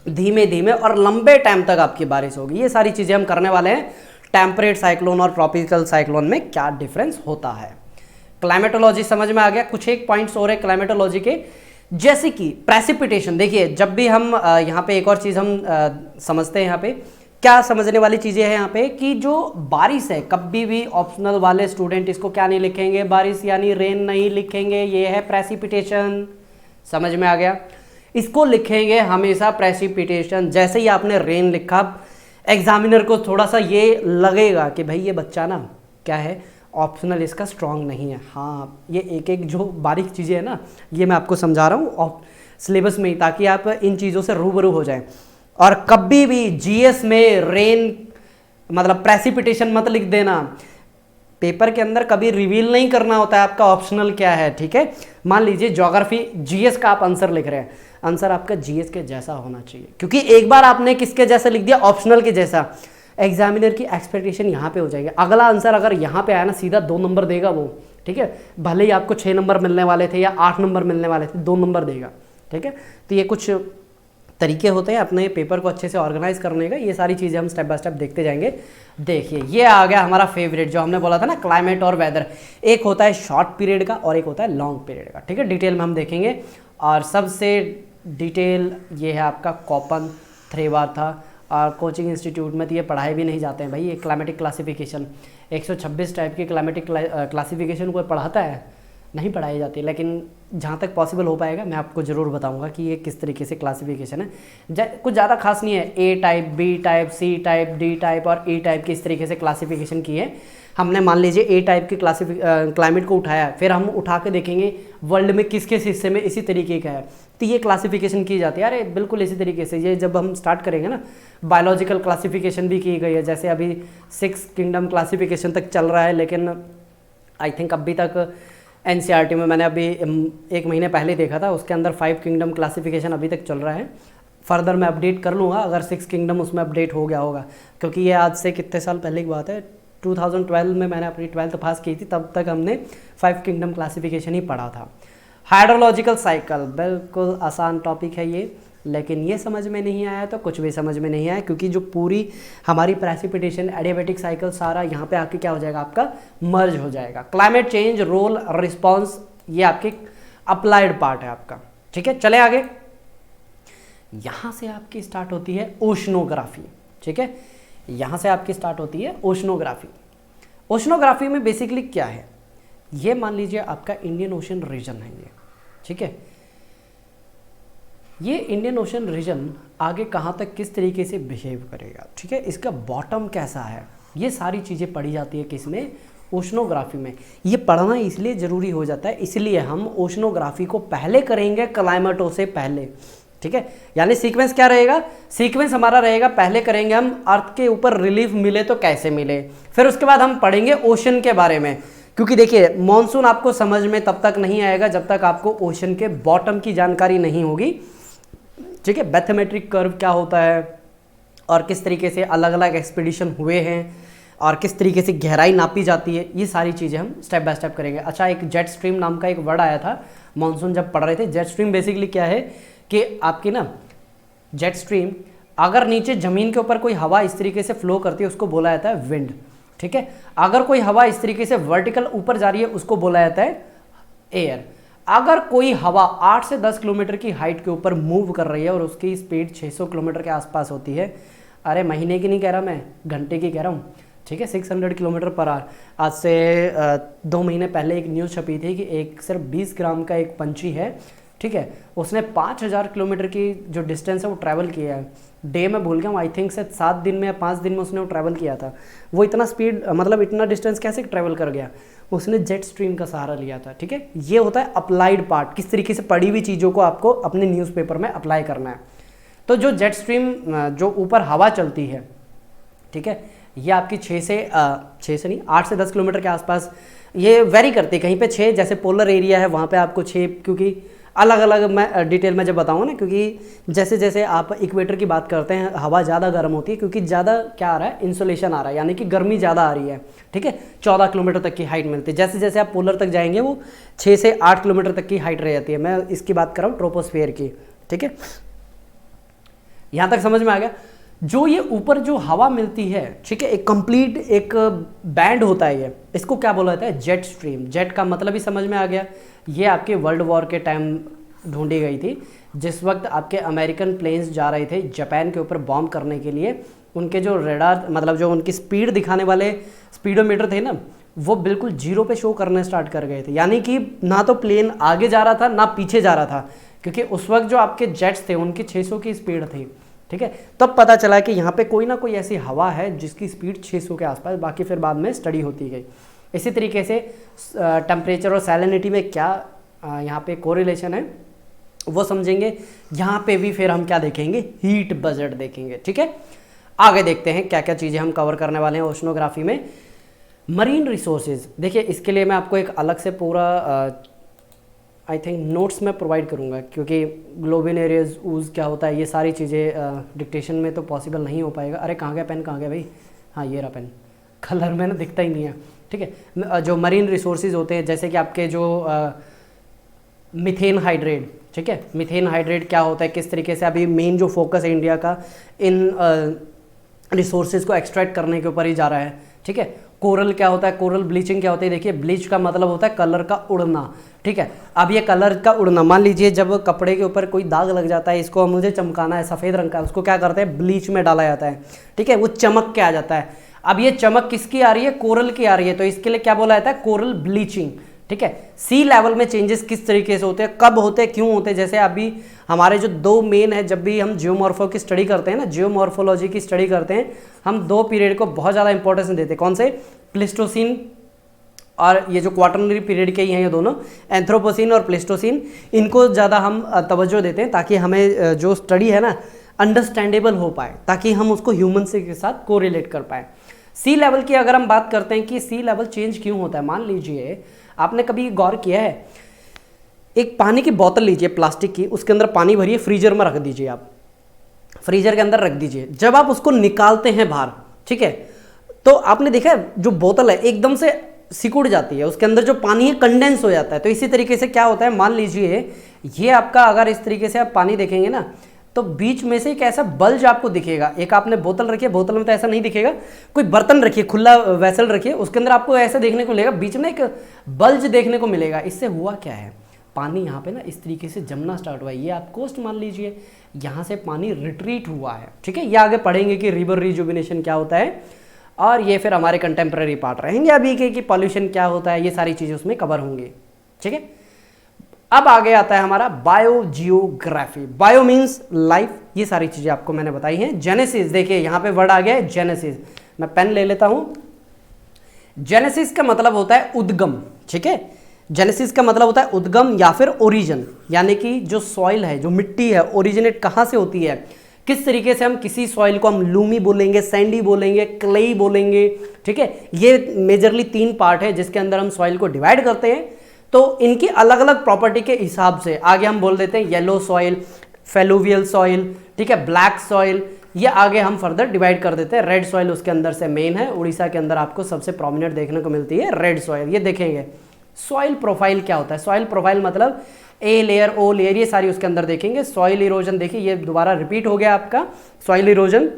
Speaker 1: धीमे धीमे और लंबे टाइम तक आपकी बारिश होगी। ये सारी चीज़ें हम करने वाले हैं। टेम्परेट साइक्लोन और ट्रॉपिकल साइक्लोन में क्या डिफरेंस होता है, क्लाइमेटोलॉजी समझ में आ गया। कुछ एक पॉइंट्स और है क्लाइमेटोलॉजी के, जैसे कि प्रेसिपिटेशन। देखिए जब भी हम यहाँ पे एक और चीज़ हम समझते हैं, यहाँ पे क्या समझने वाली चीज़ें हैं यहाँ पे, कि जो बारिश है, कभी भी ऑप्शनल वाले स्टूडेंट इसको क्या नहीं लिखेंगे, बारिश यानी रेन नहीं लिखेंगे, ये है प्रेसिपिटेशन, समझ में आ गया। इसको लिखेंगे हमेशा प्रेसिपिटेशन। जैसे ही आपने रेन लिखा, एग्जामिनर को थोड़ा सा ये लगेगा कि भाई ये बच्चा ना क्या है, ऑप्शनल इसका स्ट्रांग नहीं है। हाँ, ये एक एक जो बारीक चीज़ें हैं ना, ये मैं आपको समझा रहा हूँ सिलेबस में ही, ताकि आप इन चीज़ों से रूबरू हो जाएं। और कभी भी जीएस में रेन मतलब प्रेसिपिटेशन मत लिख देना, पेपर के अंदर कभी रिवील नहीं करना होता है आपका ऑप्शनल क्या है, ठीक है। मान लीजिए ज्योग्राफी जीएस का आप आंसर लिख रहे हैं, आंसर आपका जीएस के जैसा होना चाहिए, क्योंकि एक बार आपने किसके जैसा लिख दिया, ऑप्शनल के जैसा, एग्जामिनर की एक्सपेक्टेशन यहाँ पे हो जाएगी। अगला आंसर अगर यहाँ पे आया ना, सीधा 2 नंबर देगा वो, ठीक है। भले ही आपको 6 नंबर मिलने वाले थे या 8 नंबर मिलने वाले थे, 2 नंबर देगा, ठीक है। तो ये कुछ तरीके होते हैं अपने पेपर को अच्छे से ऑर्गेनाइज करने का। ये सारी चीज़ें हम स्टेप बाय स्टेप देखते जाएंगे। देखिए ये आ गया हमारा फेवरेट, जो हमने बोला था ना, क्लाइमेट और वेदर। एक होता है शॉर्ट पीरियड का और एक होता है लॉन्ग पीरियड का, ठीक है। डिटेल में हम देखेंगे, और सबसे डिटेल ये है आपका कॉपन थ्रेवार था, और कोचिंग इंस्टीट्यूट में तो ये पढ़ाए भी नहीं जाते हैं भाई। ये क्लाइमेटिक क्लासिफिकेशन 126 टाइप की क्लाइमेटिक क्लासिफिकेशन कोई पढ़ाता है? नहीं पढ़ाई जाती, लेकिन जहाँ तक पॉसिबल हो पाएगा मैं आपको ज़रूर बताऊंगा कि ये किस तरीके से क्लासिफिकेशन है। कुछ ज़्यादा खास नहीं है, A type, B type, C type, D type और ई टाइप की इस तरीके से क्लासिफिकेशन की है हमने। मान लीजिए ए टाइप की क्लाइमेट को उठाया, फिर हम उठा के देखेंगे वर्ल्ड में किस किस हिस्से में इसी तरीके का है, तो ये क्लासिफिकेशन की जाती है। अरे बिल्कुल इसी तरीके से ये जब हम स्टार्ट करेंगे ना, बायोलॉजिकल क्लासिफिकेशन भी की गई है, जैसे अभी 6 किंगडम क्लासिफिकेशन तक चल रहा है, लेकिन आई थिंक अभी तक एनसीईआरटी में मैंने अभी 1 महीने पहले देखा था, उसके अंदर 5 किंगडम क्लासिफिकेशन अभी तक चल रहा है। फर्दर मैं अपडेट कर लूँगा अगर 6 किंगडम उसमें अपडेट हो गया होगा, क्योंकि ये आज से कितने साल पहले की बात है, 2012 में मैंने अपनी 12th पास की थी, तब तक हमने 5 किंगडम क्लासिफिकेशन ही पढ़ा था। हाइड्रोलॉजिकल साइकिल बिल्कुल आसान टॉपिक है ये, लेकिन ये समझ में नहीं आया तो कुछ भी समझ में नहीं आया, क्योंकि जो पूरी हमारी प्रेसिपिटेशन एडियाबैटिक साइकिल सारा यहाँ पे आके क्या हो जाएगा, आपका मर्ज हो जाएगा। क्लाइमेट चेंज, रोल, रिस्पॉन्स, ये आपके अप्लाइड पार्ट है आपका। ठीक है, चले आगे। यहाँ से आपकी स्टार्ट होती है ओशनोग्राफी। ठीक है, यहाँ से आपकी स्टार्ट होती है ओशनोग्राफी। ओशनोग्राफी में बेसिकली क्या है, ये मान लीजिए आपका इंडियन ओशन रीजन है ये। ठीक है, ये इंडियन ओशन रीजन आगे कहाँ तक किस तरीके से बिहेव करेगा, ठीक है, इसका बॉटम कैसा है, ये सारी चीज़ें पढ़ी जाती है किसमें, ओशनोग्राफी में। ये पढ़ना इसलिए ज़रूरी हो जाता है, इसलिए हम ओशनोग्राफी को पहले करेंगे क्लाइमेटो से पहले। ठीक है, यानी सीक्वेंस क्या रहेगा, सीक्वेंस हमारा रहेगा पहले करेंगे हम अर्थ के ऊपर रिलीफ मिले तो कैसे मिले, फिर उसके बाद हम पढ़ेंगे ओशन के बारे में। क्योंकि देखिए मॉनसून आपको समझ में तब तक नहीं आएगा जब तक आपको ओशन के बॉटम की जानकारी नहीं होगी। ठीक है, बैथोमेट्रिक कर्व क्या होता है और किस तरीके से अलग अलग एक्सपीडिशन हुए हैं और किस तरीके से गहराई नापी जाती है, ये सारी चीज़ें हम स्टेप बाय स्टेप करेंगे। अच्छा, एक जेट स्ट्रीम नाम का एक वर्ड आया था मॉनसून जब पढ़ रहे थे। जेट स्ट्रीम बेसिकली क्या है कि आपकी ना जेट स्ट्रीम अगर नीचे ज़मीन के ऊपर कोई हवा इस तरीके से फ्लो करती है उसको बोला जाता है विंड। ठीक है, अगर कोई हवा इस तरीके से वर्टिकल ऊपर जा रही है उसको बोला जाता है एयर। अगर कोई हवा 8 से 10 किलोमीटर की हाइट के ऊपर मूव कर रही है और उसकी स्पीड 600 किलोमीटर के आसपास होती है, अरे महीने की नहीं कह रहा मैं, घंटे की कह रहा हूँ। ठीक है, 600 किलोमीटर पर आवर। आज से 2 महीने पहले एक न्यूज़ छपी थी कि एक सिर्फ 20 ग्राम का एक पंछी है, ठीक है, उसने 5000 किलोमीटर की जो डिस्टेंस है वो ट्रैवल किया है। डे में भूल गया हूँ, आई थिंक से 7 दिन में या 5 दिन में उसने वो ट्रैवल किया था। वो इतना स्पीड मतलब इतना डिस्टेंस कैसे ट्रैवल कर गया, उसने जेट स्ट्रीम का सहारा लिया था। ठीक है, ये होता है अप्लाइड पार्ट, किस तरीके से पढ़ी हुई चीज़ों को आपको अपने न्यूज़पेपर में अप्लाई करना है। तो जो जेट स्ट्रीम जो ऊपर हवा चलती है, ठीक है, ये आपकी 6 से नहीं 8 से 10 किलोमीटर के आसपास ये वेरी करती है। कहीं पे 6 जैसे पोलर एरिया है वहाँ पे आपको 6, क्योंकि अलग अलग मैं डिटेल में जब बताऊँगा ना, क्योंकि जैसे जैसे आप इक्वेटर की बात करते हैं हवा ज़्यादा गर्म होती है, क्योंकि ज़्यादा क्या आ रहा है, इंसुलेशन आ रहा है, यानी कि गर्मी ज़्यादा आ रही है। ठीक है, 14 किलोमीटर तक की हाइट मिलती है। जैसे जैसे आप पोलर तक जाएंगे वो 6 से 8 किलोमीटर तक की हाइट रह जाती है। मैं इसकी बात कर रहा हूँ ट्रोपोस्फेयर की। ठीक है, यहाँ तक समझ में आ गया। जो ये ऊपर जो हवा मिलती है, ठीक है, एक कंप्लीट एक बैंड होता है ये, इसको क्या बोला जाता है, जेट स्ट्रीम। जेट का मतलब ही समझ में आ गया। ये आपके वर्ल्ड वॉर के टाइम ढूंढी गई थी, जिस वक्त आपके अमेरिकन प्लेन्स जा रहे थे जापान के ऊपर बॉम्ब करने के लिए। उनके जो रेडार मतलब जो उनकी स्पीड दिखाने वाले स्पीडोमीटर थे ना, वो बिल्कुल 0 पे शो करने स्टार्ट कर गए थे। यानी कि ना तो प्लेन आगे जा रहा था ना पीछे जा रहा था, क्योंकि उस वक्त जो आपके जेट्स थे उनकी 600 की स्पीड थी। ठीक है, तब पता चला कि यहाँ पे कोई ना कोई ऐसी हवा है जिसकी स्पीड 600 के आसपास। बाकी फिर बाद में स्टडी होती गई। इसी तरीके से टेम्परेचर और सैलिनिटी में क्या यहाँ पे कोरिलेशन है वो समझेंगे। यहाँ पे भी फिर हम क्या देखेंगे, हीट बजट देखेंगे। ठीक है, आगे देखते हैं क्या क्या चीज़ें हम कवर करने वाले हैं ओशनोग्राफी में। मरीन रिसोर्सेज, देखिए इसके लिए मैं आपको एक अलग से पूरा आई थिंक नोट्स में प्रोवाइड करूँगा, क्योंकि ग्लोबल एरियाज ऊज क्या होता है ये सारी चीज़ें डिक्टेशन में तो पॉसिबल नहीं हो पाएगा। अरे कहाँ गया पेन, कहाँ गया भाई, हाँ ये रहा पेन, कलर में ना दिखता ही नहीं है। ठीक है, जो मरीन रिसोर्सेज होते हैं जैसे कि आपके जो मिथेन हाइड्रेट, ठीक है, मिथेन हाइड्रेट क्या होता है, किस तरीके से अभी मेन जो फोकस है इंडिया का इन रिसोर्सेज को एक्सट्रैक्ट करने के ऊपर ही जा रहा है। ठीक है, कोरल क्या होता है, कोरल ब्लीचिंग क्या होता है, देखिए ब्लीच का मतलब होता है कलर का उड़ना। ठीक है, अब ये कलर का उड़ना, मान लीजिए जब कपड़े के ऊपर कोई दाग लग जाता है, इसको मुझे चमकाना है, सफ़ेद रंग का, उसको क्या करते हैं, ब्लीच में डाला जाता है। ठीक है, वो चमक के आ जाता है। अब ये चमक किसकी आ रही है, कोरल की आ रही है, तो इसके लिए क्या बोला जाता है, कोरल ब्लीचिंग। ठीक है। सी लेवल में चेंजेस किस तरीके से होते हैं, कब होते हैं, क्यों होते हैं। जैसे अभी हमारे जो दो मेन है, जब भी हम जियोमॉर्फो की स्टडी करते हैं ना, जियोमॉर्फोलॉजी की स्टडी करते हैं, हम दो पीरियड को बहुत ज़्यादा इंपॉर्टेंस देते हैं। कौन से? प्लेस्टोसीन और ये जो क्वाटरनरी पीरियड के ही हैं ये दोनों, एंथ्रोपोसीन और प्लेस्टोसीन, इनको ज़्यादा हम तवज्जो देते हैं ताकि हमें जो स्टडी है ना अंडरस्टैंडेबल हो पाए, ताकि हम उसको ह्यूमन से के साथ कोरिलेट कर पाए। सी लेवल की अगर हम बात करते हैं कि सी लेवल चेंज क्यों होता है, मान लीजिए आपने कभी गौर किया है, एक पानी की बोतल लीजिए प्लास्टिक की, उसके अंदर पानी भरिए, फ्रीजर में रख दीजिए, आप फ्रीजर के अंदर रख दीजिए। जब आप उसको निकालते हैं बाहर, ठीक है, तो आपने देखा है जो बोतल है एकदम से सिकुड़ जाती है, उसके अंदर जो पानी है कंडेंस हो जाता है। तो इसी तरीके से क्या होता है, मान लीजिए ये आपका, अगर इस तरीके से आप पानी देखेंगे ना, तो बीच में से एक ऐसा बल्ज आपको दिखेगा। एक आपने बोतल रखी है, बोतल में तो ऐसा नहीं दिखेगा, कोई बर्तन रखिए, खुला वेसल रखिए, उसके अंदर आपको ऐसा देखने को मिलेगा, बीच में एक बल्ज देखने को मिलेगा। इससे हुआ क्या है, पानी यहाँ पे ना इस तरीके से जमना स्टार्ट हुआ है। ये आप कोस्ट मान लीजिए, यहाँ से पानी रिट्रीट हुआ है, ठीक है। ये आगे पढ़ेंगे कि रिवर रिजुविनेशन क्या होता है, और ये फिर हमारे कंटेम्प्रेरी पार्ट रहेंगे अभी के कि पॉल्यूशन क्या होता है, ये सारी चीज़ें उसमें कवर होंगी, ठीक है। अब आगे आता है हमारा बायोजियोग्राफी। बायो मीन्स लाइफ, ये सारी चीज़ें आपको मैंने बताई हैं। जेनेसिस, देखिए यहाँ पे वर्ड आ गया है जेनेसिस, मैं पेन ले लेता हूँ। जेनेसिस का मतलब होता है उद्गम, ठीक है। जेनेसिस का मतलब होता है उद्गम या फिर ओरिजिन, यानी कि जो सॉइल है, जो मिट्टी है, ओरिजिनेट कहाँ से होती है, किस तरीके से हम किसी सॉइल को हम लूमी बोलेंगे, सैंडी बोलेंगे, क्लेई बोलेंगे, ठीक है। ये मेजरली 3 पार्ट है जिसके अंदर हम सॉइल को डिवाइड करते हैं। तो इनकी अलग अलग प्रॉपर्टी के हिसाब से आगे हम बोल देते हैं येलो सॉइल, फेलुवियल सॉइल, ठीक है, ब्लैक सॉइल, ये आगे हम फर्दर डिवाइड कर देते हैं। रेड सॉइल उसके अंदर से मेन है, उड़ीसा के अंदर आपको सबसे प्रोमिनेंट देखने को मिलती है रेड सॉइल। ये देखेंगे सॉइल प्रोफाइल क्या होता है, सॉइल प्रोफाइल मतलब ए लेयर, ओ लेयर, ये सारी उसके अंदर देखेंगे। सॉइल इरोजन, देखिए ये दोबारा रिपीट हो गया आपका सॉइल इरोजन।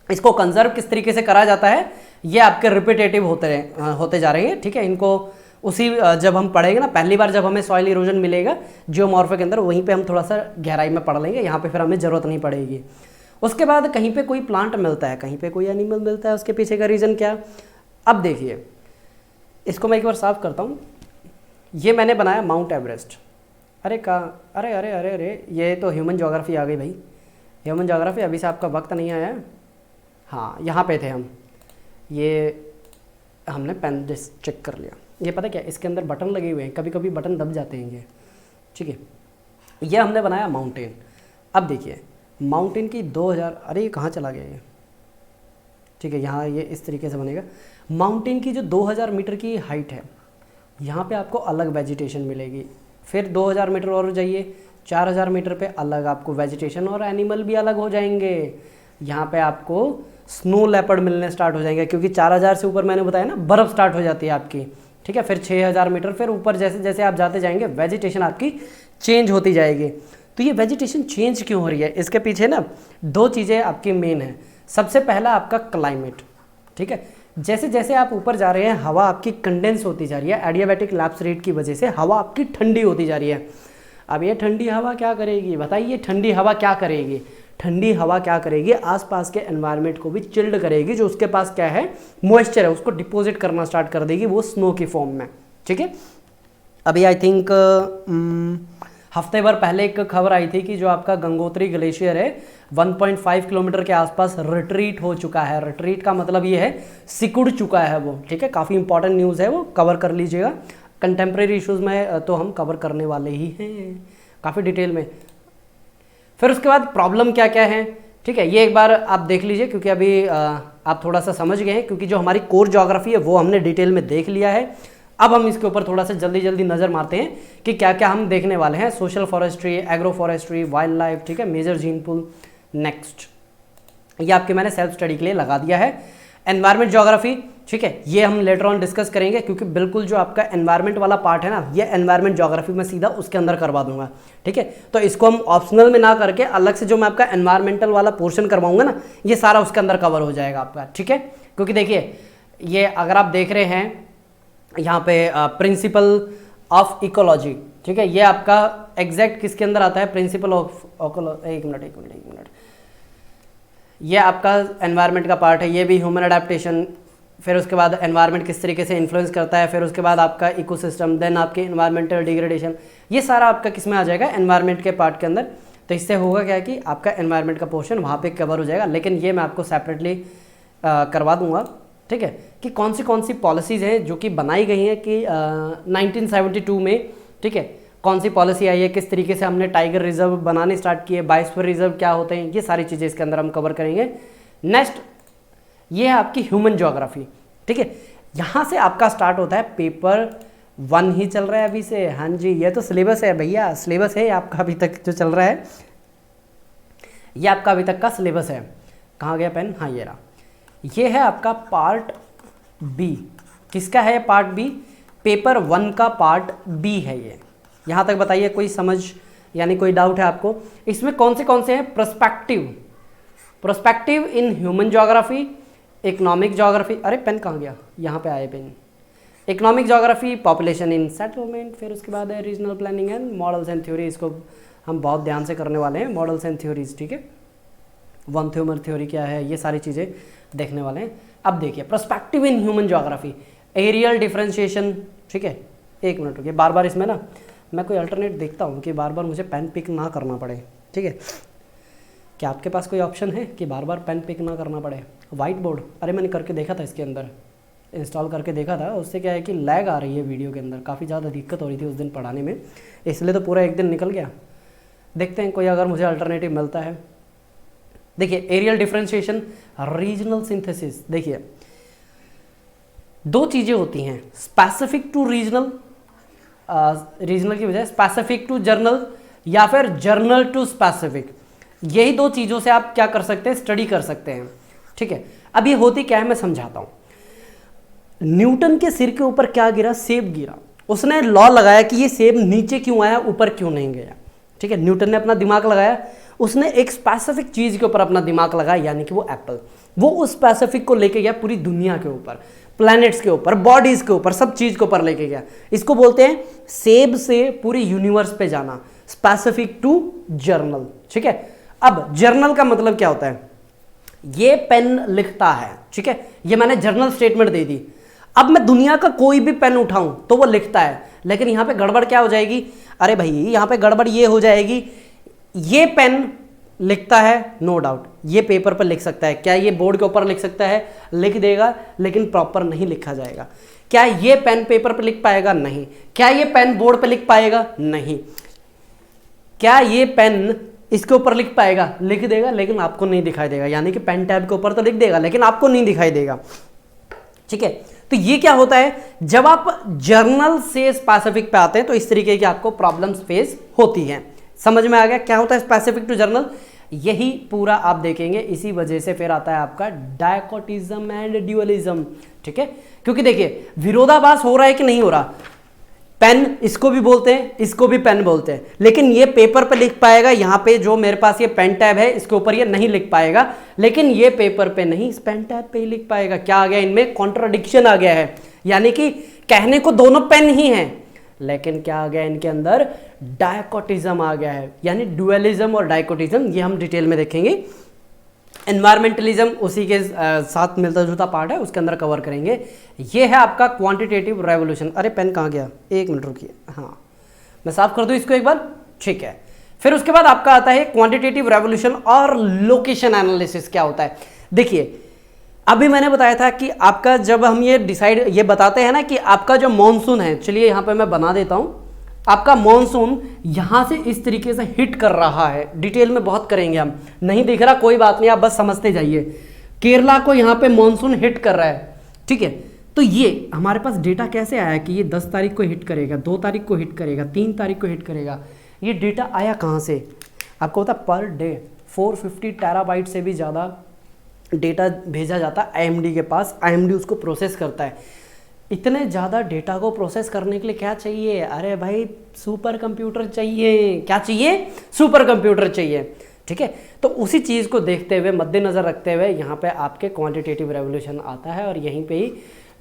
Speaker 1: इसको कंजर्व किस तरीके से करा जाता है, ये आपके रिपीटेटिव होते जा रहे हैं, ठीक है। इनको उसी जब हम पढ़ेंगे ना, पहली बार जब हमें सॉइल इरोजन मिलेगा जियोमॉर्फो के अंदर, वहीं पे हम थोड़ा सा गहराई में पढ़ लेंगे, यहाँ पे फिर हमें ज़रूरत नहीं पड़ेगी। उसके बाद कहीं पे कोई प्लांट मिलता है, कहीं पे कोई एनिमल मिलता है, उसके पीछे का रीज़न क्या। अब देखिए इसको मैं एक बार साफ करता हूँ। ये मैंने बनाया माउंट एवरेस्ट। अरे अरे अरे अरे अरे, ये तो ह्यूमन ज्योग्राफी आ गई भाई, ह्यूमन ज्योग्राफी। अभी से आपका वक्त नहीं आया, हाँ यहाँ पे थे हम, ये हमने पेन चेक कर लिया। ये पता क्या, इसके अंदर बटन लगे हुए हैं, कभी कभी बटन दब जाते हैं ये, ठीक है। ये हमने बनाया माउंटेन। अब देखिए माउंटेन की 2000, अरे ये कहाँ चला गया ये, ठीक है, यहाँ ये इस तरीके से बनेगा। माउंटेन की जो 2000 मीटर की हाइट है, यहाँ पे आपको अलग वेजिटेशन मिलेगी। फिर 2000 मीटर और जाइए, 4000 मीटर पे अलग आपको वेजिटेशन और एनिमल भी अलग हो जाएंगे। यहाँ पे आपको स्नो लेपर्ड मिलने स्टार्ट हो जाएंगे, क्योंकि 4000 से ऊपर मैंने बताया ना बर्फ़ स्टार्ट हो जाती है आपकी, ठीक है। फिर 6000 मीटर, फिर ऊपर जैसे जैसे आप जाते जाएंगे वेजिटेशन आपकी चेंज होती जाएगी। तो ये वेजिटेशन चेंज क्यों हो रही है, इसके पीछे ना 2 चीज़ें आपकी मेन है। सबसे पहला आपका क्लाइमेट, ठीक है। जैसे जैसे आप ऊपर जा रहे हैं, हवा आपकी कंडेंस होती जा रही है, एडियाबैटिक लैप्स रेट की वजह से हवा आपकी ठंडी होती जा रही है। अब ये ठंडी हवा क्या करेगी, बताइए, ठंडी हवा क्या करेगी। ठंडी हवा क्या करेगी, आसपास के एनवायरनमेंट को भी चिल्ड करेगी। जो उसके पास क्या है, मॉइस्चर है, उसको डिपॉजिट करना स्टार्ट कर देगी वो स्नो की फॉर्म में, ठीक है। अभी आई थिंक हफ्ते भर पहले एक खबर आई थी कि जो आपका गंगोत्री ग्लेशियर है 1.5 किलोमीटर के आसपास रिट्रीट हो चुका है। रिट्रीट का मतलब ये है सिकुड़ चुका है वो, ठीक है। काफ़ी इंपॉर्टेंट न्यूज़ है, वो कवर कर लीजिएगा। कंटेम्प्रेरी इश्यूज़ में तो हम कवर करने वाले ही हैं काफ़ी डिटेल में। फिर उसके बाद प्रॉब्लम क्या क्या है, ठीक है, ये एक बार आप देख लीजिए, क्योंकि अभी आप थोड़ा सा समझ गए हैं, क्योंकि जो हमारी कोर ज्योग्राफी है वो हमने डिटेल में देख लिया है। अब हम इसके ऊपर थोड़ा सा जल्दी जल्दी नज़र मारते हैं कि क्या क्या हम देखने वाले हैं। Social forestry, agro forestry, wild life, ठीक है, मेजर जीन पूल। नेक्स्ट ये आपके मैंने सेल्फ स्टडी के लिए लगा दिया है। एनवायरमेंट ज्योग्राफी, ठीक है, ये हम लेटर ऑन डिस्कस करेंगे, क्योंकि बिल्कुल जो आपका एनवायरमेंट वाला पार्ट है ना, ये एनवायरमेंट ज्योग्राफी में सीधा उसके अंदर करवा दूंगा, ठीक है। तो इसको हम ऑप्शनल में ना करके अलग से जो मैं आपका एनवायरमेंटल वाला पोर्शन करवाऊंगा ना, ये सारा उसके अंदर कवर हो जाएगा आपका, ठीक है। क्योंकि देखिए ये अगर आप देख रहे हैं यहाँ पे प्रिंसिपल ऑफ इकोलॉजी, ठीक है, ये आपका एग्जैक्ट किसके अंदर आता है, प्रिंसिपल ऑफ एक मिनट, ये आपका एनवायरनमेंट का पार्ट है। ये भी ह्यूमन अडेप्टेशन, फिर उसके बाद एनवायरनमेंट किस तरीके से इन्फ्लुएंस करता है, फिर उसके बाद आपका इकोसिस्टम, देन आपके एनवायरमेंटल डिग्रेडेशन, ये सारा आपका किस में आ जाएगा, एनवायरनमेंट के पार्ट के अंदर। तो इससे होगा क्या कि आपका एनवायरनमेंट का पोर्शन वहाँ पे कवर हो जाएगा, लेकिन ये मैं आपको सेपरेटली करवा दूंगा, ठीक है, कि कौन सी पॉलिसीज़ हैं जो कि बनाई गई हैं कि 1972 में, ठीक है, कौन सी पॉलिसी आई है, किस तरीके से हमने टाइगर रिजर्व बनाने स्टार्ट किए, बायोस्फीयर रिजर्व क्या होते हैं, ये सारी चीज़ें इसके अंदर हम कवर करेंगे। नेक्स्ट ये है आपकी ह्यूमन ज्योग्राफी, ठीक है, यहाँ से आपका स्टार्ट होता है पेपर 1 ही चल रहा है अभी से। हाँ जी, ये तो सिलेबस है भैया, सिलेबस है आपका अभी तक जो चल रहा है, ये आपका अभी तक का सिलेबस है। कहाँ गया पेन, हाँ ये रहा, ये है आपका पार्ट बी। किसका है पार्ट बी, पेपर 1 का पार्ट बी है ये। यहाँ तक बताइए कोई समझ यानी कोई डाउट है आपको? इसमें कौन से हैं, prospective in human geography, economic geography, अरे पेन कहाँ गया, यहाँ पे आए pen, economic geography, population in settlement, फिर उसके बाद है regional planning and models and theory. इसको हम बहुत ध्यान से करने वाले हैं, मॉडल्स एंड थ्योरीज, ठीक है, वन ह्यूमन थ्योरी क्या है, ये सारी चीज़ें देखने वाले हैं। अब देखिए perspective in human geography, areal differentiation, ठीक है, एक मिनट रुकिए, बार बार इसमें ना मैं कोई अल्टरनेट देखता हूँ कि बार बार मुझे पेन पिक ना करना पड़े, ठीक है, क्या आपके पास कोई ऑप्शन है कि बार बार पेन पिक ना करना पड़े? वाइट बोर्ड, अरे मैंने करके देखा था, इसके अंदर इंस्टॉल करके देखा था, उससे क्या है कि लैग आ रही है वीडियो के अंदर, काफ़ी ज़्यादा दिक्कत हो रही थी उस दिन पढ़ाने में, इसलिए तो पूरा एक दिन निकल गया। देखते हैं कोई अगर मुझे अल्टरनेटिव मिलता है। देखिए एरियल डिफरेंशिएशन, रीजनल सिंथेसिस, देखिए 2 चीज़ें होती हैं, स्पेसिफिक टू रीजनल, रीजनल की बजाय स्पेसिफिक टू जर्नल, या फिर जर्नल टू स्पेसिफिक। यही 2 चीज़ों से आप क्या कर सकते हैं, स्टडी कर सकते हैं, ठीक है। अब ये होती क्या है मैं समझाता हूँ। न्यूटन के सिर के ऊपर क्या गिरा, सेब गिरा, उसने लॉ लगाया कि ये सेब नीचे क्यों आया, ऊपर क्यों नहीं गया, ठीक है। न्यूटन ने अपना दिमाग लगाया, उसने एक स्पेसिफिक चीज़ के ऊपर अपना दिमाग लगाया, यानी कि वो एप्पल, वो उस स्पेसिफिक को लेके गया पूरी दुनिया के ऊपर, प्लैनेट्स के ऊपर, बॉडीज के ऊपर, सब चीज़ के ऊपर लेके गया। इसको बोलते हैं सेब से पूरे यूनिवर्स पे जाना, स्पेसिफिक टू जर्नल, ठीक है। अब जर्नल का मतलब क्या होता है, ये पेन लिखता है, ठीक है, ये मैंने जर्नल स्टेटमेंट दे दी। अब मैं दुनिया का कोई भी पेन उठाऊं तो वो लिखता है, लेकिन यहां पे गड़बड़ क्या हो जाएगी, अरे भाई यहां पे गड़बड़ ये हो जाएगी, ये पेन लिखता है नो डाउट, ये पेपर पर लिख सकता है, क्या ये बोर्ड के ऊपर लिख सकता है, लिख देगा, लेकिन प्रॉपर नहीं लिखा जाएगा। क्या ये पेन पेपर पर लिख पाएगा, नहीं। क्या ये पेन बोर्ड पर लिख पाएगा, नहीं। क्या ये पेन इसके ऊपर लिख पाएगा, लिख देगा, लेकिन आपको नहीं दिखाई देगा, यानी कि पेन टैब के ऊपर तो लिख देगा लेकिन आपको नहीं दिखाई देगा, ठीक है। तो ये क्या होता है, जब आप जर्नल से स्पेसिफिक पे आते हैं तो इस तरीके की आपको प्रॉब्लम्स फेस होती हैं। समझ में आ गया क्या होता है स्पेसिफिक टू जर्नल, यही पूरा आप देखेंगे। इसी वजह से फिर आता है आपका डायकोटिज्म एंड ड्यूअलिज्म, ठीक है, क्योंकि देखिए विरोधाभास हो रहा है कि नहीं हो रहा। पेन इसको भी बोलते हैं, इसको भी पेन बोलते हैं, लेकिन ये पेपर पे लिख पाएगा, यहाँ पे जो मेरे पास ये पेन टैब है इसके ऊपर ये नहीं लिख पाएगा, लेकिन ये पेपर पे नहीं, इस पेन टैब पे ही लिख पाएगा। क्या आ गया, इनमें कॉन्ट्राडिक्शन आ गया है, यानी कि कहने को दोनों पेन ही हैं, लेकिन क्या आ गया इनके अंदर, डायकोटिज्म आ गया है, यानी डुअलिज्म और डायकोटिज्म, ये हम डिटेल में देखेंगे। एनवायरमेंटलिज्म उसी के साथ मिलता जुलता पार्ट है, उसके अंदर कवर करेंगे। ये है आपका क्वांटिटेटिव रेवोल्यूशन। अरे पेन कहाँ गया, एक मिनट रुकिए, हाँ मैं साफ कर दूं इसको एक बार, ठीक है। फिर उसके बाद आपका आता है क्वांटिटेटिव रेवोल्यूशन और लोकेशन एनालिसिस। क्या होता है, देखिए अभी मैंने बताया था कि आपका जब हम ये बताते हैं ना कि आपका जो मॉनसून है, चलिए यहाँ पे मैं बना देता हूँ, आपका मॉनसून यहां से इस तरीके से हिट कर रहा है, डिटेल में बहुत करेंगे हम, नहीं दिख रहा कोई बात नहीं, आप बस समझते जाइए। केरला को यहां पे मॉनसून हिट कर रहा है, ठीक है। तो ये हमारे पास डेटा कैसे आया कि ये 10 तारीख को हिट करेगा, 2 तारीख को हिट करेगा, 3 तारीख को हिट करेगा, ये डेटा आया कहाँ से? आपको पता पर डे 450 टेराबाइट से भी ज़्यादा डेटा भेजा जाता है आईएमडी के पास, आईएमडी उसको प्रोसेस करता है। इतने ज़्यादा डेटा को प्रोसेस करने के लिए क्या चाहिए, अरे भाई सुपर कंप्यूटर चाहिए। क्या चाहिए, सुपर कंप्यूटर चाहिए, ठीक है। तो उसी चीज़ को देखते हुए, मद्देनज़र रखते हुए यहाँ पे आपके क्वांटिटेटिव रेवोल्यूशन आता है, और यहीं पे ही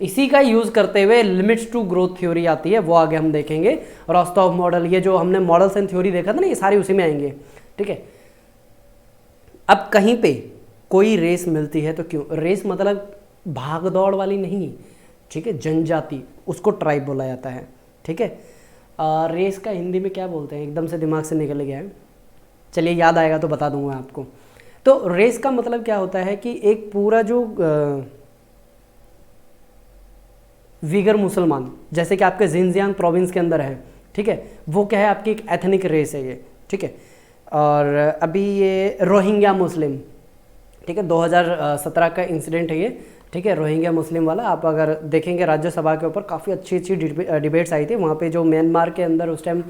Speaker 1: इसी का यूज़ करते हुए लिमिट्स टू ग्रोथ थ्योरी आती है, वो आगे हम देखेंगे। रोस्टॉव मॉडल, ये जो हमने मॉडल्स एंड थ्योरी देखा था ना, ये सारी उसी में आएंगे, ठीक है। अब कहीं पे कोई रेस मिलती है तो क्यों, रेस मतलब भाग दौड़ वाली नहीं, ठीक है, जनजाति, उसको ट्राइब बोला जाता है, ठीक है। रेस का हिंदी में क्या बोलते हैं, एकदम से दिमाग से निकल गया है, चलिए याद आएगा तो बता दूंगा आपको। तो रेस का मतलब क्या होता है कि एक पूरा जो वीगर मुसलमान, जैसे कि आपके जिनजियांग प्रोविंस के अंदर है, ठीक है, वो क्या है, आपकी एक एथनिक रेस है ये, ठीक है। और अभी ये रोहिंग्या मुस्लिम, ठीक है, 2017 का इंसिडेंट है ये, ठीक है, रोहिंग्या मुस्लिम वाला। आप अगर देखेंगे राज्यसभा के ऊपर काफ़ी अच्छी अच्छी डिबेट्स आई थी वहाँ पे। जो म्यांमार के अंदर उस टाइम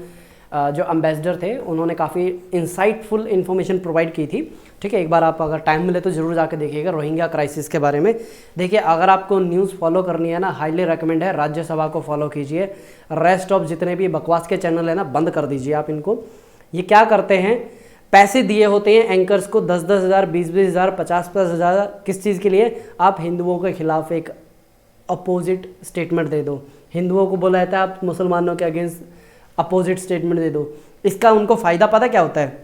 Speaker 1: जो एम्बेसडर थे उन्होंने काफ़ी इंसाइटफुल इन्फॉर्मेशन प्रोवाइड की थी, ठीक है। एक बार आप अगर टाइम मिले तो ज़रूर जाके देखिएगा रोहिंग्या क्राइसिस के बारे में। देखिए, अगर आपको न्यूज़ फॉलो करनी है ना, हाईली रिकमेंड है, राज्यसभा को फॉलो कीजिए। रेस्ट ऑफ जितने भी बकवास के चैनल है ना, बंद कर दीजिए आप इनको। ये क्या करते हैं, पैसे दिए होते हैं एंकर्स को 10-10 हज़ार, 20-20 हज़ार, 50-50 हज़ार, किस चीज़ के लिए, आप हिंदुओं के खिलाफ एक अपोजिट स्टेटमेंट दे दो। हिंदुओं को बोला जाता है आप मुसलमानों के अगेंस्ट अपोजिट स्टेटमेंट दे दो। इसका उनको फ़ायदा पता क्या होता है,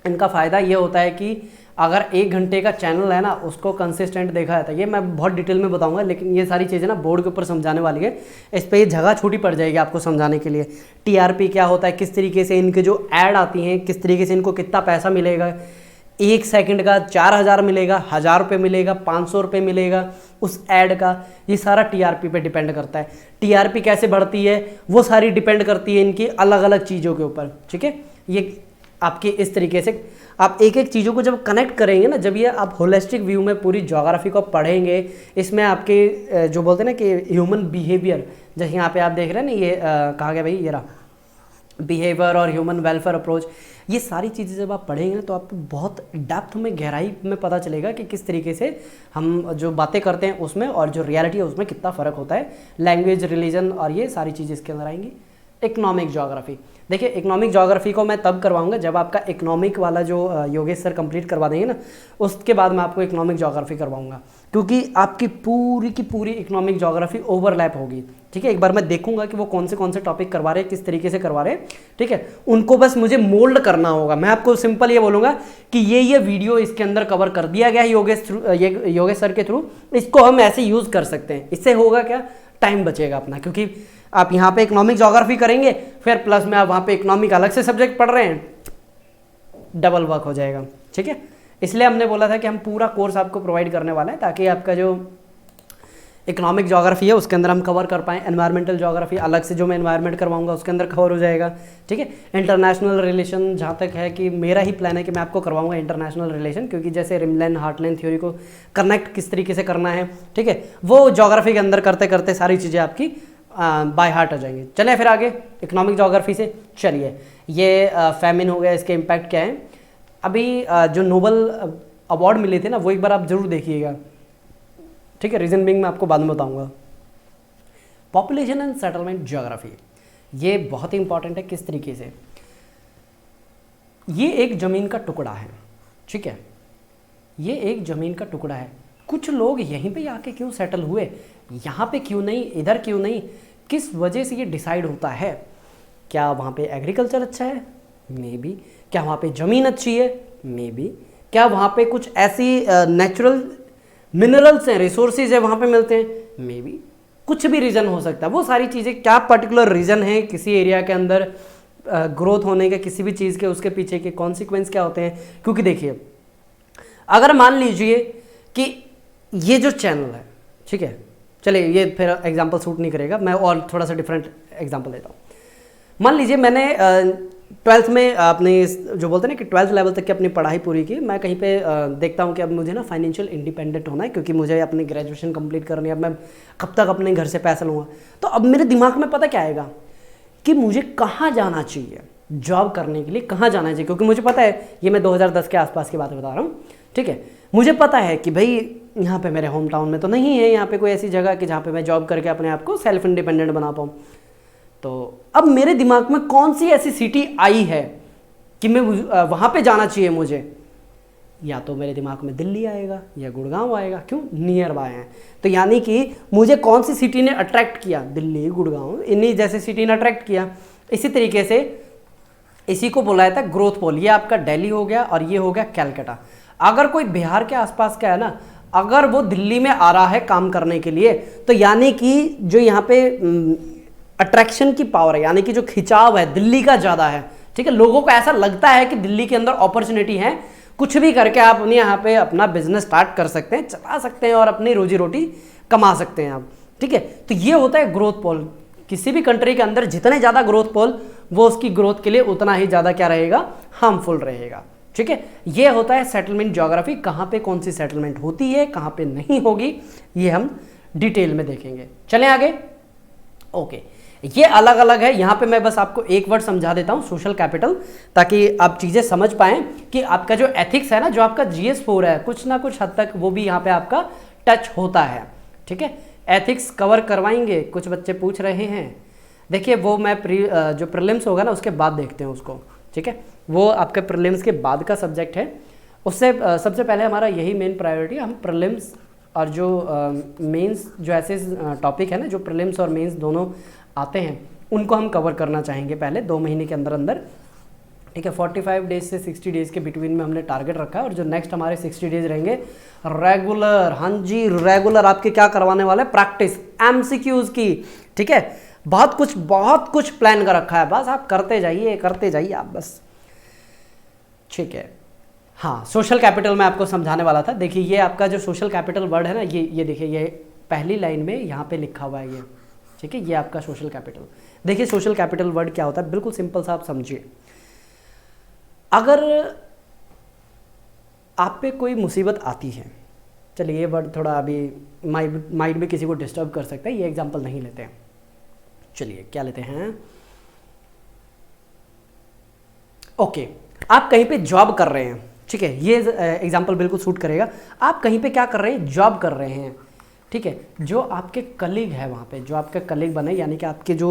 Speaker 1: इनका फ़ायदा ये होता है कि अगर 1 घंटे का चैनल है ना, उसको कंसिस्टेंट देखा जाता है। ये मैं बहुत डिटेल में बताऊंगा, लेकिन ये सारी चीज़ें ना बोर्ड के ऊपर समझाने वाली है, इस पर ये जगह छोटी पड़ जाएगी आपको समझाने के लिए। टीआरपी क्या होता है, किस तरीके से इनके जो ऐड आती हैं, किस तरीके से इनको कितना पैसा मिलेगा, 1 सेकंड का 4000 मिलेगा, 1000 रुपये मिलेगा, 500 रुपये मिलेगा उस ऐड का, ये सारा टीआरपी पे डिपेंड करता है। टीआरपी कैसे बढ़ती है वो सारी डिपेंड करती है इनकी अलग अलग चीज़ों के ऊपर, ठीक है। ये आपके इस तरीके से आप एक एक चीज़ों को जब कनेक्ट करेंगे ना, जब ये आप होलिस्टिक व्यू में पूरी ज्योग्राफी को पढ़ेंगे, इसमें आपके जो बोलते हैं ना कि ह्यूमन बिहेवियर, जैसे यहाँ पे आप देख रहे हैं ना, ये कहा गया भाई, ये रहा बिहेवियर और ह्यूमन वेलफेयर अप्रोच, ये सारी चीज़ें जब आप पढ़ेंगे ना तो आपको बहुत डेप्थ में, गहराई में पता चलेगा कि किस तरीके से हम जो बातें करते हैं उसमें और जो रियलिटी है उसमें कितना फ़र्क होता है। लैंग्वेज, रिलीजन और ये सारी चीज़ें इसके अंदर आएंगी। इकोनॉमिक ज्योग्राफी, देखिए इकोनॉमिक ज्योग्राफी को मैं तब करवाऊंगा जब आपका इकोनॉमिक वाला जो योगेश सर कंप्लीट करवा देंगे ना, उसके बाद मैं आपको इकोनॉमिक ज्योग्राफी करवाऊंगा, क्योंकि आपकी पूरी की पूरी इकोनॉमिक ज्योग्राफी ओवरलैप होगी, ठीक है। एक बार मैं देखूंगा कि वो कौन से टॉपिक करवा रहे हैं, किस तरीके से करवा रहे हैं, ठीक है। उनको बस मुझे मोल्ड करना होगा। मैं आपको सिंपल ये बोलूँगा कि ये वीडियो इसके अंदर कवर कर दिया गया है योगेश सर के थ्रू, इसको हम ऐसे यूज़ कर सकते हैं। इससे होगा क्या, टाइम बचेगा अपना, क्योंकि आप यहाँ पे इकोनॉमिक ज्योग्राफी करेंगे, फिर प्लस में आप वहाँ पे इकोनॉमिक अलग से सब्जेक्ट पढ़ रहे हैं, डबल वर्क हो जाएगा, ठीक है। इसलिए हमने बोला था कि हम पूरा कोर्स आपको प्रोवाइड करने वाला है, ताकि आपका जो इकोनॉमिक ज्योग्राफी है उसके अंदर हम कवर कर पाएँ। एनवायरमेंटल ज्योग्राफी अलग से जो मैं एनवायरमेंट करवाऊंगा उसके अंदर कवर हो जाएगा, ठीक है। इंटरनेशनल रिलेशन, जहाँ तक है कि मेरा ही प्लान है कि मैं आपको करवाऊंगा इंटरनेशनल रिलेशन, क्योंकि जैसे रिमलैंड हार्टलैंड थ्योरी को कनेक्ट किस तरीके से करना है, ठीक है, वो ज्योग्राफी के अंदर करते करते सारी चीज़ें आपकी बाय हार्ट आ जाएंगे। चलिए फिर आगे इकोनॉमिक ज्योग्राफी से चलिए। ये फैमिन हो गया, इसके इम्पैक्ट क्या है। अभी जो नोबल अवार्ड मिले थे ना, वो एक बार आप जरूर देखिएगा, ठीक है। रीजन बिंग मैं आपको बाद में बताऊंगा। पॉपुलेशन एंड सेटलमेंट ज्योग्राफी, ये बहुत ही इंपॉर्टेंट है। किस तरीके से, ये एक ज़मीन का टुकड़ा है, ठीक है, ये एक ज़मीन का टुकड़ा है। कुछ लोग यहीं पे आके क्यों सेटल हुए, यहाँ पे क्यों नहीं, इधर क्यों नहीं, किस वजह से ये डिसाइड होता है। क्या वहाँ पे एग्रीकल्चर अच्छा है, मे बी। क्या वहाँ पे ज़मीन अच्छी है, मे बी। क्या वहाँ पे कुछ ऐसी नेचुरल मिनरल्स हैं, रिसोर्सेज है वहाँ पे मिलते हैं, मे बी। कुछ भी रीज़न हो सकता है। वो सारी चीज़ें क्या पर्टिकुलर रीज़न है किसी एरिया के अंदर ग्रोथ होने के, किसी भी चीज़ के, उसके पीछे के कॉन्सिक्वेंस क्या होते हैं। क्योंकि देखिए, अगर मान लीजिए कि ये जो चैनल है, ठीक है, चलिए ये फिर एग्जांपल सूट नहीं करेगा, मैं और थोड़ा सा डिफरेंट एग्जांपल देता हूँ। मान लीजिए मैंने 12th में अपने जो बोलते हैं ना कि 12th लेवल तक की अपनी पढ़ाई पूरी की। मैं कहीं पे देखता हूँ कि अब मुझे ना फाइनेंशियल इंडिपेंडेंट होना है, क्योंकि मुझे अपनी ग्रेजुएशन कंप्लीट करनी है। अब मैं कब तक अपने घर से पैसा लूँगा, तो अब मेरे दिमाग में पता क्या आएगा कि मुझे कहाँ जाना चाहिए जॉब करने के लिए, कहाँ जाना चाहिए। क्योंकि मुझे पता है, ये मैं 2010 के आसपास की बात बता रहा हूँ, ठीक है। मुझे पता है कि भाई यहाँ पे मेरे होम टाउन में तो नहीं है यहाँ पे कोई ऐसी जगह कि जहाँ पे मैं जॉब करके अपने आप को सेल्फ इंडिपेंडेंट बना पाऊँ। तो अब मेरे दिमाग में कौन सी ऐसी सिटी आई है कि मैं वहाँ पे जाना चाहिए मुझे। या तो मेरे दिमाग में दिल्ली आएगा या गुड़गांव आएगा, क्यों, नियर बाय हैं। तो यानी कि मुझे कौन सी सिटी ने अट्रैक्ट किया, दिल्ली, गुड़गांव, इन्हीं जैसे सिटी ने अट्रैक्ट किया। इसी तरीके से इसी को बोला जाता है ग्रोथ पोल। ये आपका दिल्ली हो गया और ये हो गया कैलकाटा। अगर कोई बिहार के आसपास का है ना, अगर वो दिल्ली में आ रहा है काम करने के लिए, तो यानी कि जो यहाँ पे अट्रैक्शन की पावर है, यानी कि जो खिंचाव है दिल्ली का ज़्यादा है। ठीक है, लोगों को ऐसा लगता है कि दिल्ली के अंदर अपॉर्चुनिटी है, कुछ भी करके आप अपने यहाँ पे अपना बिजनेस स्टार्ट कर सकते हैं, चला सकते हैं और अपनी रोजी रोटी कमा सकते हैं आप। ठीक है, तो ये होता है ग्रोथ पोल। किसी भी कंट्री के अंदर जितने ज़्यादा ग्रोथ पोल, वो उसकी ग्रोथ के लिए उतना ही ज़्यादा क्या रहेगा, हार्मफुल रहेगा। ठीक है, ये होता है सेटलमेंट ज्योग्राफी, कहाँ पे कौन सी सेटलमेंट होती है, कहाँ पे नहीं होगी, ये हम डिटेल में देखेंगे। चलें आगे। ओके, ये अलग अलग है। यहाँ पे मैं बस आपको एक वर्ड समझा देता हूँ, सोशल कैपिटल, ताकि आप चीज़ें समझ पाएं कि आपका जो एथिक्स है ना, जो आपका GS4 है, कुछ ना कुछ हद तक वो भी यहाँ पे आपका टच होता है। ठीक है, एथिक्स कवर करवाएंगे, कुछ बच्चे पूछ रहे हैं। देखिए वो मैं जो प्रीलिम्स होगा ना उसके बाद देखते हैं उसको। ठीक है, वो आपके प्रीलिम्स के बाद का सब्जेक्ट है। उससे सबसे पहले हमारा यही मेन प्रायोरिटी, हम प्रीलिम्स और जो मेंस जो ऐसे टॉपिक है ना, जो प्रीलिम्स और मेंस दोनों आते हैं, उनको हम कवर करना चाहेंगे पहले 2 महीने के अंदर अंदर। ठीक है, 45 डेज से 60 डेज के बिटवीन में हमने टारगेट रखा है। और जो नेक्स्ट हमारे 60 डेज रहेंगे रेगुलर, हाँ जी रेगुलर आपके क्या करवाने वाले, प्रैक्टिस MCQs की। ठीक है, बहुत कुछ प्लान कर रखा है, बस आप करते जाइए आप बस। ठीक है, हाँ, सोशल कैपिटल मैं आपको समझाने वाला था। देखिए ये आपका जो सोशल कैपिटल वर्ड है ना, ये देखिए, ये पहली लाइन में यहाँ पे लिखा हुआ है ये। ठीक है, ये आपका सोशल कैपिटल। देखिए सोशल कैपिटल वर्ड क्या होता है, बिल्कुल सिंपल सा आप समझिए। अगर आप पे कोई मुसीबत आती है, चलिए ये वर्ड थोड़ा अभी माइंड में किसी को डिस्टर्ब कर सकता है, ये एग्जांपल नहीं लेते हैं। चलिए क्या लेते हैं, ओके, आप कहीं पे जॉब कर रहे हैं। ठीक है, ये एग्जांपल बिल्कुल सूट करेगा। आप कहीं पे क्या कर रहे हैं, जॉब कर रहे हैं। ठीक है, जो आपके कलीग है वहाँ पे, जो आपके कलीग बने, यानी कि आपके जो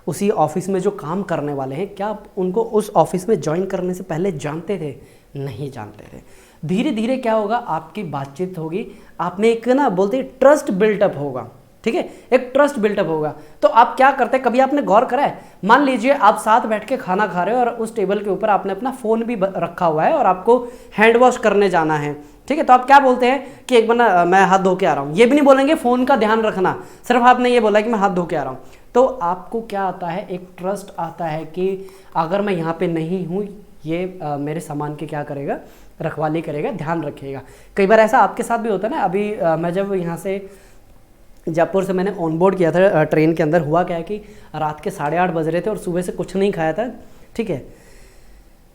Speaker 1: उसी ऑफिस में जो काम करने वाले हैं, क्या आप उनको उस ऑफिस में ज्वाइन करने से पहले जानते थे? नहीं जानते थे। धीरे धीरे क्या होगा, आपकी बातचीत होगी, आप में एक ना बोलते हैं ट्रस्ट बिल्टअप होगा। ठीक है, एक ट्रस्ट बिल्टअप होगा। तो आप क्या करते हैं, कभी आपने गौर करा है, मान लीजिए आप साथ बैठ के खाना खा रहे हो और उस टेबल के ऊपर आपने अपना फ़ोन भी रखा हुआ है और आपको हैंड वॉश करने जाना है। ठीक है, तो आप क्या बोलते हैं कि एक बार ना मैं हाथ धो के आ रहा हूँ। ये भी नहीं बोलेंगे फ़ोन का ध्यान रखना, सिर्फ आपने ये बोला कि मैं हाथ धो के आ रहा हूँ। तो आपको क्या आता है, एक ट्रस्ट आता है कि अगर मैं यहाँ पे नहीं हूँ, ये मेरे सामान के क्या करेगा, रखवाली करेगा, ध्यान रखेगा। कई बार ऐसा आपके साथ भी होता है ना। अभी मैं जब यहाँ से जयपुर से मैंने ऑनबोर्ड किया था ट्रेन के अंदर, हुआ क्या है कि रात के 8:30 बज रहे थे और सुबह से कुछ नहीं खाया था। ठीक है,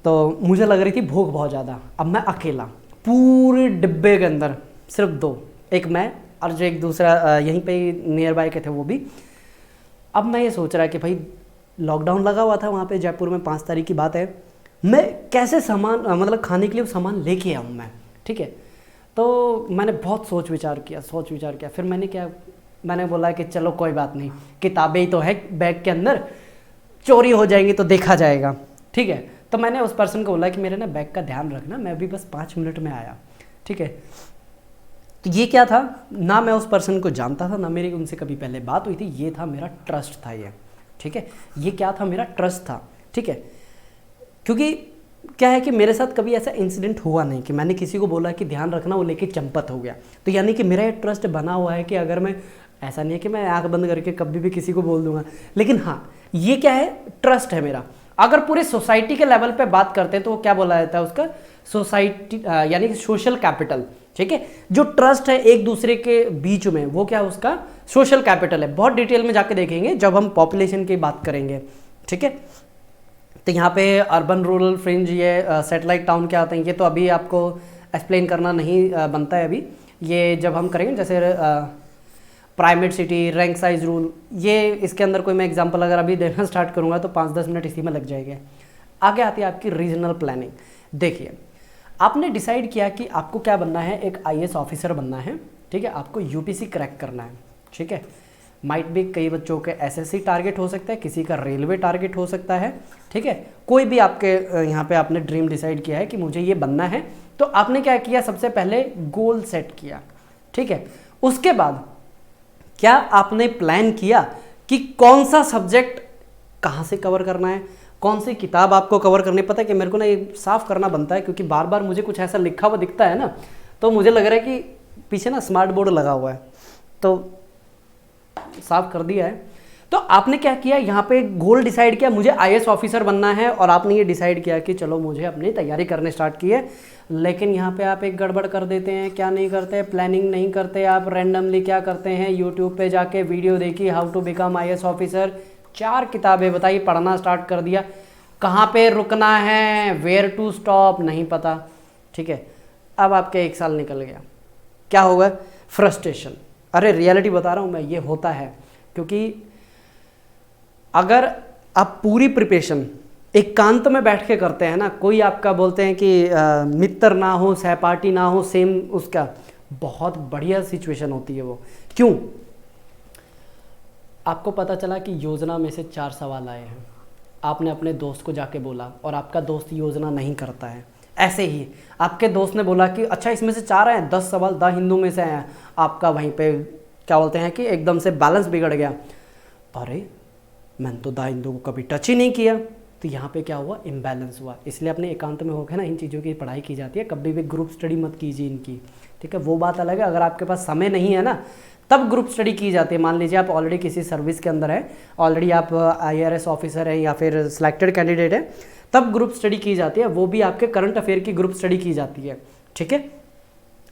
Speaker 1: तो मुझे लग रही थी भूख बहुत ज़्यादा। अब मैं अकेला पूरे डिब्बे के अंदर सिर्फ 2, एक मैं और जो एक दूसरा यहीं पे नियर बाय के थे वो भी। अब मैं ये सोच रहा कि भाई लॉकडाउन लगा हुआ था वहाँ पे जयपुर में, 5 तारीख की बात है, मैं कैसे सामान मतलब खाने के लिए सामान लेके आऊँ मैं। ठीक है, तो मैंने बहुत सोच विचार किया। फिर मैंने बोला कि चलो कोई बात नहीं, किताबें ही तो है बैग के अंदर, चोरी हो जाएंगी तो देखा जाएगा। ठीक है, तो मैंने उस पर्सन को बोला कि मेरे ना बैग का ध्यान रखना, मैं अभी बस 5 मिनट में आया। ठीक है, तो ये क्या था, ना मैं उस पर्सन को जानता था, ना मेरी उनसे कभी पहले बात हुई थी, ये था मेरा ट्रस्ट था ये। ठीक है, ये क्या था, मेरा ट्रस्ट था। ठीक है, क्योंकि क्या है कि मेरे साथ कभी ऐसा इंसिडेंट हुआ नहीं कि मैंने किसी को बोला कि ध्यान रखना, वो लेके चंपत हो गया। तो यानी कि मेरा ये ट्रस्ट बना हुआ है कि अगर मैं, ऐसा नहीं है कि मैं आंख बंद करके कभी भी किसी को बोल दूंगा, लेकिन हाँ ये क्या है, ट्रस्ट है मेरा। अगर पूरे सोसाइटी के लेवल पे बात करते हैं तो वो क्या बोला जाता है उसका, सोसाइटी यानी कि सोशल कैपिटल। ठीक है, जो ट्रस्ट है एक दूसरे के बीच में, वो क्या उसका सोशल कैपिटल है। बहुत डिटेल में जाके देखेंगे जब हम पॉपुलेशन की बात करेंगे। ठीक है, तो यहाँ पे अर्बन रूरल फ्रिंज, ये सैटेलाइट टाउन क्या होते हैं, ये तो अभी आपको एक्सप्लेन करना नहीं बनता है अभी। ये जब हम करेंगे जैसे primate city, rank size rule, ये इसके अंदर कोई मैं एग्जांपल अगर अभी देना स्टार्ट करूँगा तो 5-10 मिनट इसी में लग जाएंगे। आगे आती है आपकी रीजनल प्लानिंग। देखिए आपने डिसाइड किया कि आपको क्या बनना है, एक IAS ऑफिसर बनना है। ठीक है, आपको UPC क्रैक करना है। ठीक है, माइट भी कई बच्चों के SSC टारगेट हो सकता है, किसी का रेलवे टारगेट हो सकता है। ठीक है, कोई भी आपके यहाँ पे आपने ड्रीम डिसाइड किया है कि मुझे ये बनना है, तो आपने क्या किया, सबसे पहले गोल सेट किया। ठीक है, उसके बाद क्या आपने प्लान किया कि कौन सा सब्जेक्ट कहाँ से कवर करना है, कौन सी किताब आपको कवर करनी है। पता है कि मेरे को ना ये साफ करना बनता है, क्योंकि बार बार मुझे कुछ ऐसा लिखा हुआ दिखता है ना, तो मुझे लग रहा है कि पीछे ना स्मार्ट बोर्ड लगा हुआ है तो साफ कर दिया है। तो आपने क्या किया, यहाँ पे गोल डिसाइड किया मुझे आईएएस ऑफिसर बनना है, और आपने ये डिसाइड किया कि चलो मुझे अपनी तैयारी करने स्टार्ट की है। लेकिन यहाँ पे आप एक गड़बड़ कर देते हैं, क्या नहीं करते, प्लानिंग नहीं करते आप, रैंडमली क्या करते हैं, यूट्यूब पे जाके वीडियो देखी how to become IAS officer, 4 किताबें बताई, पढ़ना स्टार्ट कर दिया, कहाँ पे रुकना है, वेयर टू स्टॉप नहीं पता, ठीक है। अब आपके 1 साल निकल गया, क्या होगा, फ्रस्ट्रेशन। अरे रियलिटी बता रहा हूँ मैं, ये होता है, क्योंकि अगर आप पूरी प्रिपरेशन एकांत में बैठ के करते हैं ना, कोई आपका बोलते हैं कि मित्र ना हो, सहपाठी ना हो, सेम उसका, बहुत बढ़िया सिचुएशन होती है वो। क्यों? आपको पता चला कि योजना में से 4 सवाल आए हैं, आपने अपने दोस्त को जाके बोला और आपका दोस्त योजना नहीं करता है। ऐसे ही आपके दोस्त ने बोला कि अच्छा इसमें से 4 आए हैं, 10 सवाल द हिंदू में से आए हैं, आपका वहीं पे क्या बोलते हैं कि एकदम से बैलेंस बिगड़ गया। अरे मैंने तो द हिंदू को कभी टच ही नहीं किया, तो यहाँ पे क्या हुआ, इम्बैलेंस हुआ। इसलिए अपने एकांत में होकर ना इन चीज़ों की पढ़ाई की जाती है, कभी भी ग्रुप स्टडी मत कीजिए इनकी, ठीक है। वो बात अलग है, अगर आपके पास समय नहीं है ना तब ग्रुप स्टडी की जाती है। मान लीजिए आप ऑलरेडी किसी सर्विस के अंदर है, ऑलरेडी आप आईआरएस ऑफिसर हैं या फिर सिलेक्टेड कैंडिडेट है, तब ग्रुप स्टडी की जाती है, वो भी आपके करंट अफेयर की ग्रुप स्टडी की जाती है, ठीक है।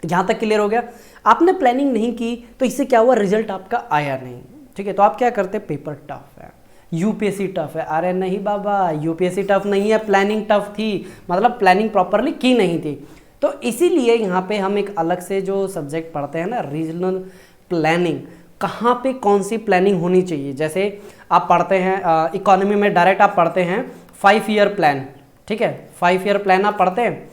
Speaker 1: यहाँ तक क्लियर हो गया। आपने प्लानिंग नहीं की तो इससे क्या हुआ, रिजल्ट आपका आया नहीं, ठीक है। तो आप क्या करते, पेपर टफ है, यूपीएससी टफ है। अरे नहीं बाबा, यूपीएससी टफ नहीं है, प्लानिंग टफ थी, मतलब प्लानिंग प्रॉपरली की नहीं थी। तो इसीलिए यहाँ पे हम एक अलग से जो सब्जेक्ट पढ़ते हैं ना, रीजनल प्लानिंग, कहाँ पे कौन सी प्लानिंग होनी चाहिए। जैसे आप पढ़ते हैं इकोनॉमी में डायरेक्ट आप पढ़ते हैं 5 ईयर प्लान, ठीक है, 5 ईयर प्लान आप पढ़ते हैं।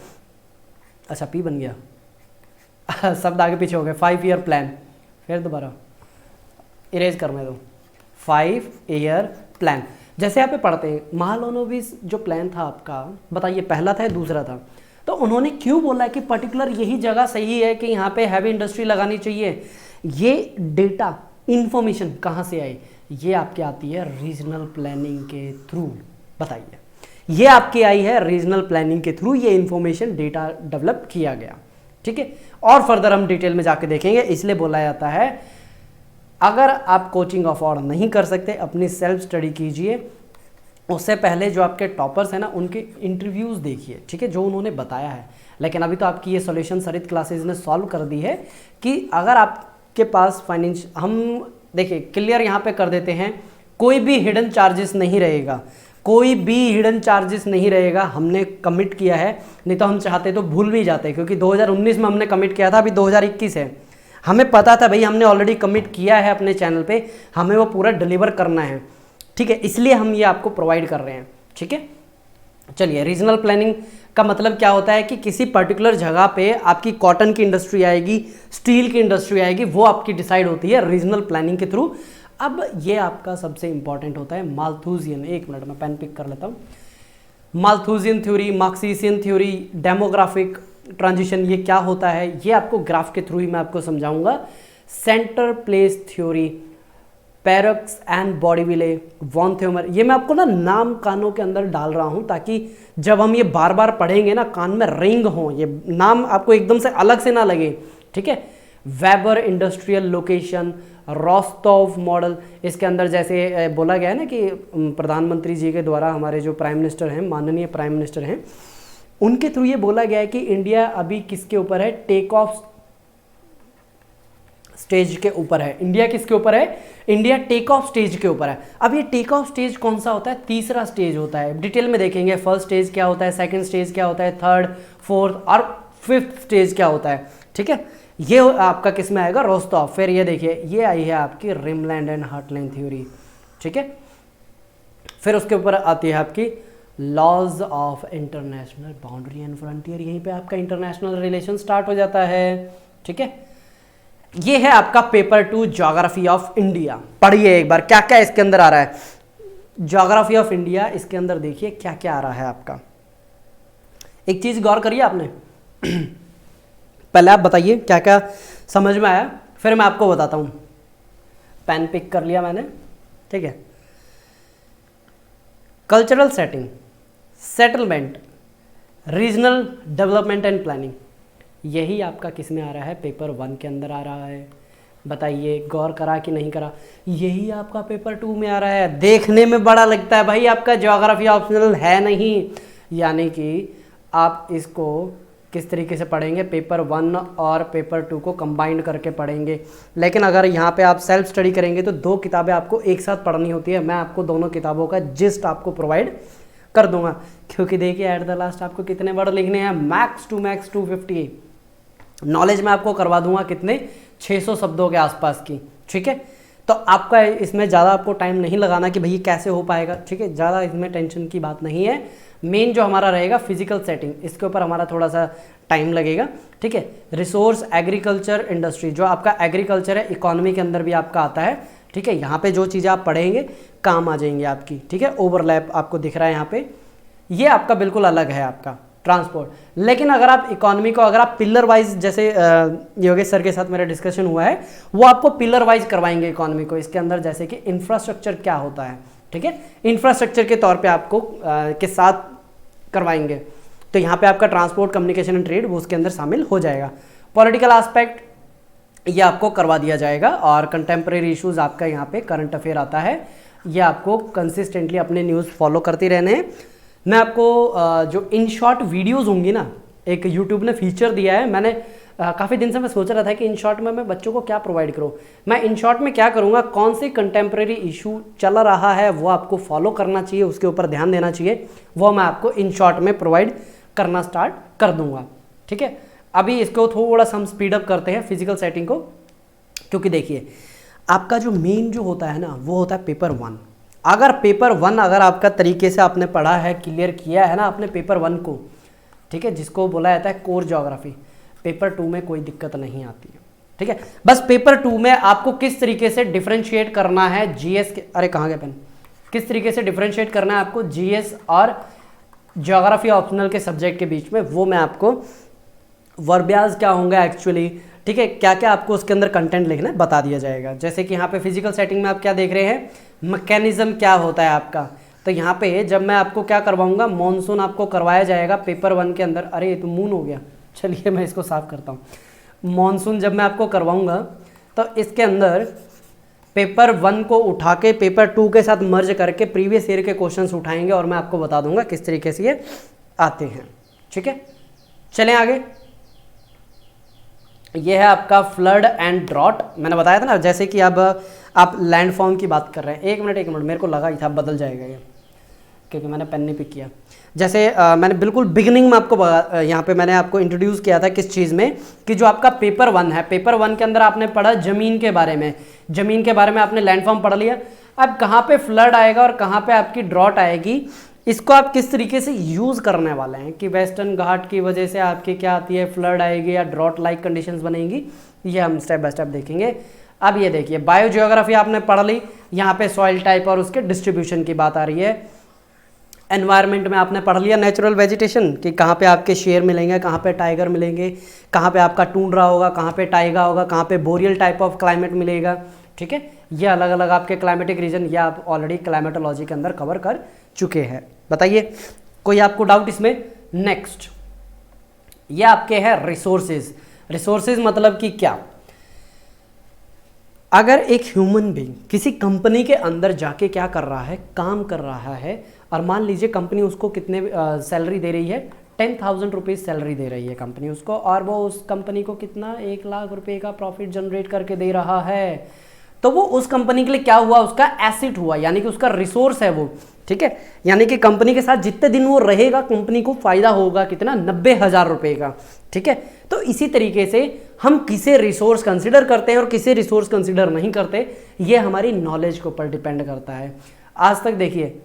Speaker 1: अच्छा पी बन गया शब्द आगे पीछे हो गए, 5 ईयर प्लान, फिर दोबारा इरेज करने दो, 5 ईयर प्लान। जैसे यहाँ पे पढ़ते हैं महालनोबिस जो प्लान था आपका, बताइए पहला था या दूसरा था। तो उन्होंने क्यों बोला कि पर्टिकुलर यही जगह सही है कि यहाँ पे हैवी इंडस्ट्री लगानी चाहिए। ये डेटा इंफॉर्मेशन कहाँ से आई, ये आपके आती है रीजनल प्लानिंग के थ्रू। बताइए, ये आपकी आई है रीजनल प्लानिंग के थ्रू, ये इंफॉर्मेशन डेटा डेवलप किया गया, ठीक है। और फर्दर हम डिटेल में जाके देखेंगे। इसलिए बोला जाता है अगर आप कोचिंग अफोर्ड नहीं कर सकते, अपनी सेल्फ स्टडी कीजिए। उससे पहले जो आपके टॉपर्स हैं ना, उनके इंटरव्यूज़ देखिए, ठीक है, जो उन्होंने बताया है। लेकिन अभी तो आपकी ये सॉल्यूशन सरित क्लासेज ने सॉल्व कर दी है कि अगर आपके पास फाइनेंस, हम देखिए क्लियर यहाँ पे कर देते हैं, कोई भी हिडन चार्जेस नहीं रहेगा, कोई भी हिडन चार्जेस नहीं रहेगा। हमने कमिट किया है, नहीं तो हम चाहते तो भूल भी जाते, क्योंकि 2019 में हमने कमिट किया था, अभी 2021 है। हमें पता था भाई हमने ऑलरेडी कमिट किया है अपने चैनल पे, हमें वो पूरा डिलीवर करना है, ठीक है, इसलिए हम ये आपको प्रोवाइड कर रहे हैं, ठीक है। चलिए, रीजनल प्लानिंग का मतलब क्या होता है कि किसी पर्टिकुलर जगह पे आपकी कॉटन की इंडस्ट्री आएगी, स्टील की इंडस्ट्री आएगी, वो आपकी डिसाइड होती है रीजनल प्लानिंग के थ्रू। अब ये आपका सबसे इंपॉर्टेंट होता है माल्थूजियन, एक मिनट में पेन पिक कर लेता हूँ। Malthusian theory, Marxian theory, demographic transition, ये क्या होता है ये आपको ग्राफ के थ्रू ही मैं आपको समझाऊंगा। Centre place theory, Perroux and Boudeville, von Thunen, ये मैं आपको ना नाम कानों के अंदर डाल रहा हूं ताकि जब हम ये बार बार पढ़ेंगे ना कान में रिंग हो, ये नाम आपको एकदम से अलग से ना लगे, ठीक है। Weber industrial location, Rostow model, इसके अंदर जैसे बोला गया है ना कि प्रधानमंत्री जी के द्वारा हमारे जो प्राइम मिनिस्टर हैं, माननीय प्राइम मिनिस्टर हैं, उनके थ्रू ये बोला गया है कि इंडिया अभी किसके ऊपर है, टेक ऑफ स्टेज के ऊपर है। इंडिया किसके ऊपर है, इंडिया टेक ऑफ स्टेज के ऊपर है। अब ये टेक ऑफ स्टेज कौन सा होता है, तीसरा स्टेज होता है। डिटेल में देखेंगे फर्स्ट स्टेज क्या होता है, सेकंड स्टेज क्या होता है, थर्ड, फोर्थ और फिफ्थ स्टेज क्या होता है, ठीक है। ये आपका किस में आएगा, रोस्टोव। फिर ये देखिए, ये आई है आपकी रिमलैंड एंड हार्टलैंड थ्योरी, ठीक है। फिर उसके ऊपर आती है आपकी laws of international boundary and frontier, यहीं पे आपका इंटरनेशनल रिलेशन स्टार्ट हो जाता है, ठीक है। ये है आपका पेपर 2 ज्योग्राफी ऑफ इंडिया। पढ़िए एक बार क्या क्या इसके अंदर आ रहा है। ज्योग्राफी ऑफ इंडिया, इसके अंदर देखिए क्या क्या आ रहा है आपका। एक चीज गौर करिए आपने पहले आप बताइए क्या क्या समझ में आया, फिर मैं आपको बताता हूं। पेन पिक कर लिया मैंने, ठीक है। Cultural setting, settlement, regional development and planning, यही आपका किस में आ रहा है, पेपर 1 के अंदर आ रहा है। बताइए गौर करा कि नहीं करा। यही आपका पेपर 2 में आ रहा है। देखने में बड़ा लगता है भाई, आपका ज्योग्राफी ऑप्शनल है नहीं, यानी कि आप इसको किस तरीके से पढ़ेंगे, पेपर 1 और पेपर 2 को कंबाइंड करके पढ़ेंगे। लेकिन अगर यहाँ पे आप सेल्फ स्टडी करेंगे तो 2 किताबें आपको एक साथ पढ़नी होती है। मैं आपको दोनों किताबों का जिस्ट आपको प्रोवाइड कर दूंगा, क्योंकि देखिए एट द लास्ट आपको कितने वर्ड लिखने हैं, मैक्स टू मैक्स 250। नॉलेज में आपको करवा दूंगा कितने, 600 शब्दों के आसपास की। ठीक है, तो आपका इसमें ज़्यादा आपको टाइम नहीं लगाना कि भैया कैसे हो पाएगा। ठीक है, ज़्यादा इसमें टेंशन की बात नहीं है। मेन जो हमारा रहेगा फिजिकल सेटिंग, इसके ऊपर हमारा थोड़ा सा टाइम लगेगा। ठीक है, रिसोर्स, एग्रीकल्चर, इंडस्ट्री, जो आपका एग्रीकल्चर है इकोनॉमी के अंदर भी आपका आता है। ठीक है, यहाँ पे जो चीज़ें आप पढ़ेंगे काम आ जाएंगी आपकी। ठीक है, ओवरलैप आपको दिख रहा है यहाँ पे, ये आपका बिल्कुल अलग है आपका ट्रांसपोर्ट। लेकिन अगर आप इकोनॉमी को अगर आप पिलर वाइज, जैसे योगेश सर के साथ मेरा डिस्कशन हुआ है, वो आपको पिलर वाइज करवाएंगे इकोनॉमी को इसके अंदर, जैसे कि इंफ्रास्ट्रक्चर क्या होता है। ठीक है, इंफ्रास्ट्रक्चर के तौर पे आपको के साथ करवाएंगे। तो यहाँ पे आपका ट्रांसपोर्ट, कम्युनिकेशन एंड ट्रेड वो उसके अंदर शामिल हो जाएगा। पॉलिटिकल एस्पेक्ट ये आपको करवा दिया जाएगा, और कंटेम्प्रेरी इश्यूज आपका यहाँ पे करंट अफेयर आता है। ये आपको कंसिस्टेंटली अपने न्यूज़ फॉलो करते रहने हैं। मैं आपको जो इन शॉर्ट वीडियोज़ होंगी ना, एक यूट्यूब ने फीचर दिया है। मैंने काफ़ी दिन से मैं सोच रहा था कि इन शॉर्ट में मैं बच्चों को क्या प्रोवाइड करूँ। मैं इन शॉर्ट में क्या करूँगा, कौन से कंटेम्प्रेरी इशू चल रहा है वो आपको फॉलो करना चाहिए, उसके ऊपर ध्यान देना चाहिए, वो मैं आपको इन शॉर्ट में प्रोवाइड करना स्टार्ट कर दूँगा। ठीक है, अभी इसको थोड़ा सा हम स्पीड अप करते हैं फिजिकल सेटिंग को, क्योंकि देखिए आपका जो मेन जो होता है ना वो होता है पेपर 1। अगर पेपर 1 अगर आपका तरीके से आपने पढ़ा है, क्लियर किया है ना आपने पेपर 1 को, ठीक है, जिसको बोला जाता है कोर ज्योग्राफी, पेपर 2 में कोई दिक्कत नहीं आती है। ठीक है, बस पेपर 2 में आपको किस तरीके से डिफरेंशिएट करना है जीएस के, अरे कहाँ गया पेन, किस तरीके से डिफरेंशिएट करना है आपको जीएस और ज्योग्राफी ऑप्शनल के सब्जेक्ट के बीच में, वो मैं आपको वर्बियाज क्या होंगे एक्चुअली, ठीक है, क्या क्या आपको उसके अंदर कंटेंट लिखना है बता दिया जाएगा। जैसे कि यहाँ पे फिजिकल सेटिंग में आप क्या देख रहे हैं, मैकेनिज्म क्या होता है आपका। तो यहाँ पे जब मैं आपको क्या करवाऊंगा, मॉनसून आपको करवाया जाएगा पेपर 1 के अंदर। अरे ये तो मून हो गया, चलिए मैं इसको साफ करता हूँ। मॉनसून जब मैं आपको करवाऊंगा तो इसके अंदर पेपर 1 को उठा के पेपर 2 के साथ मर्ज करके प्रीवियस ईयर के क्वेश्चंस उठाएंगे, और मैं आपको बता दूंगा किस तरीके से ये आते हैं। ठीक है, चलें आगे। ये है आपका फ्लड एंड ड्रॉट। मैंने बताया था ना, जैसे कि अब आप लैंडफॉर्म की बात कर रहे हैं। एक मिनट मेरे को लगा ही था बदल जाएगा ये, क्योंकि मैंने पेन नहीं पिक किया। जैसे मैंने बिल्कुल बिगिनिंग में आपको यहाँ पे मैंने आपको इंट्रोड्यूस किया था किस चीज़ में, कि जो आपका पेपर 1 है, पेपर 1 के अंदर आपने पढ़ा ज़मीन के बारे में, ज़मीन के बारे में आपने लैंडफॉर्म पढ़ लिया। अब कहाँ पे फ्लड आएगा और कहाँ पे आपकी ड्रॉट आएगी, इसको आप किस तरीके से यूज़ करने वाले हैं, कि वेस्टर्न घाट की वजह से आपकी क्या आती है, फ्लड आएगी या ड्रॉट लाइक कंडीशंस बनेंगी, ये हम स्टेप बाय स्टेप देखेंगे। अब ये देखिए बायो जियोग्राफी आपने पढ़ ली, यहाँ पे सॉइल टाइप और उसके डिस्ट्रीब्यूशन की बात आ रही है। एनवायरनमेंट में आपने पढ़ लिया नेचुरल वेजिटेशन, कि कहाँ पे आपके शेर मिलेंगे, कहाँ पे टाइगर मिलेंगे, कहाँ पे आपका टूंड्रा होगा, कहाँ पे टाइगा होगा, कहाँ पे बोरियल टाइप ऑफ क्लाइमेट मिलेगा। ठीक है, ये अलग अलग आपके क्लाइमेटिक रीजन, ये आप ऑलरेडी क्लाइमेटोलॉजी के अंदर कवर कर चुके हैं। बताइए कोई आपको डाउट इसमें। नेक्स्ट ये आपके हैं रिसोर्सेज। रिसोर्सेज मतलब कि क्या, अगर एक ह्यूमन बीइंग किसी कंपनी के अंदर जाके क्या कर रहा है, काम कर रहा है, और मान लीजिए कंपनी उसको कितने सैलरी दे रही है, 10,000 रुपीज़ सैलरी दे रही है कंपनी उसको, और वो उस कंपनी को कितना 1 लाख रुपए का प्रॉफिट जनरेट करके दे रहा है, तो वो उस कंपनी के लिए क्या हुआ, उसका एसेट हुआ, यानी कि उसका रिसोर्स है वो। ठीक है, यानी कि कंपनी के साथ जितने दिन वो रहेगा कंपनी को फायदा होगा कितना, 90,000 रुपए का। ठीक है, तो इसी तरीके से हम किसे रिसोर्स कंसिडर करते हैं और किसे रिसोर्स कंसिडर नहीं करते, ये हमारी नॉलेज के ऊपर डिपेंड करता है। आज तक देखिए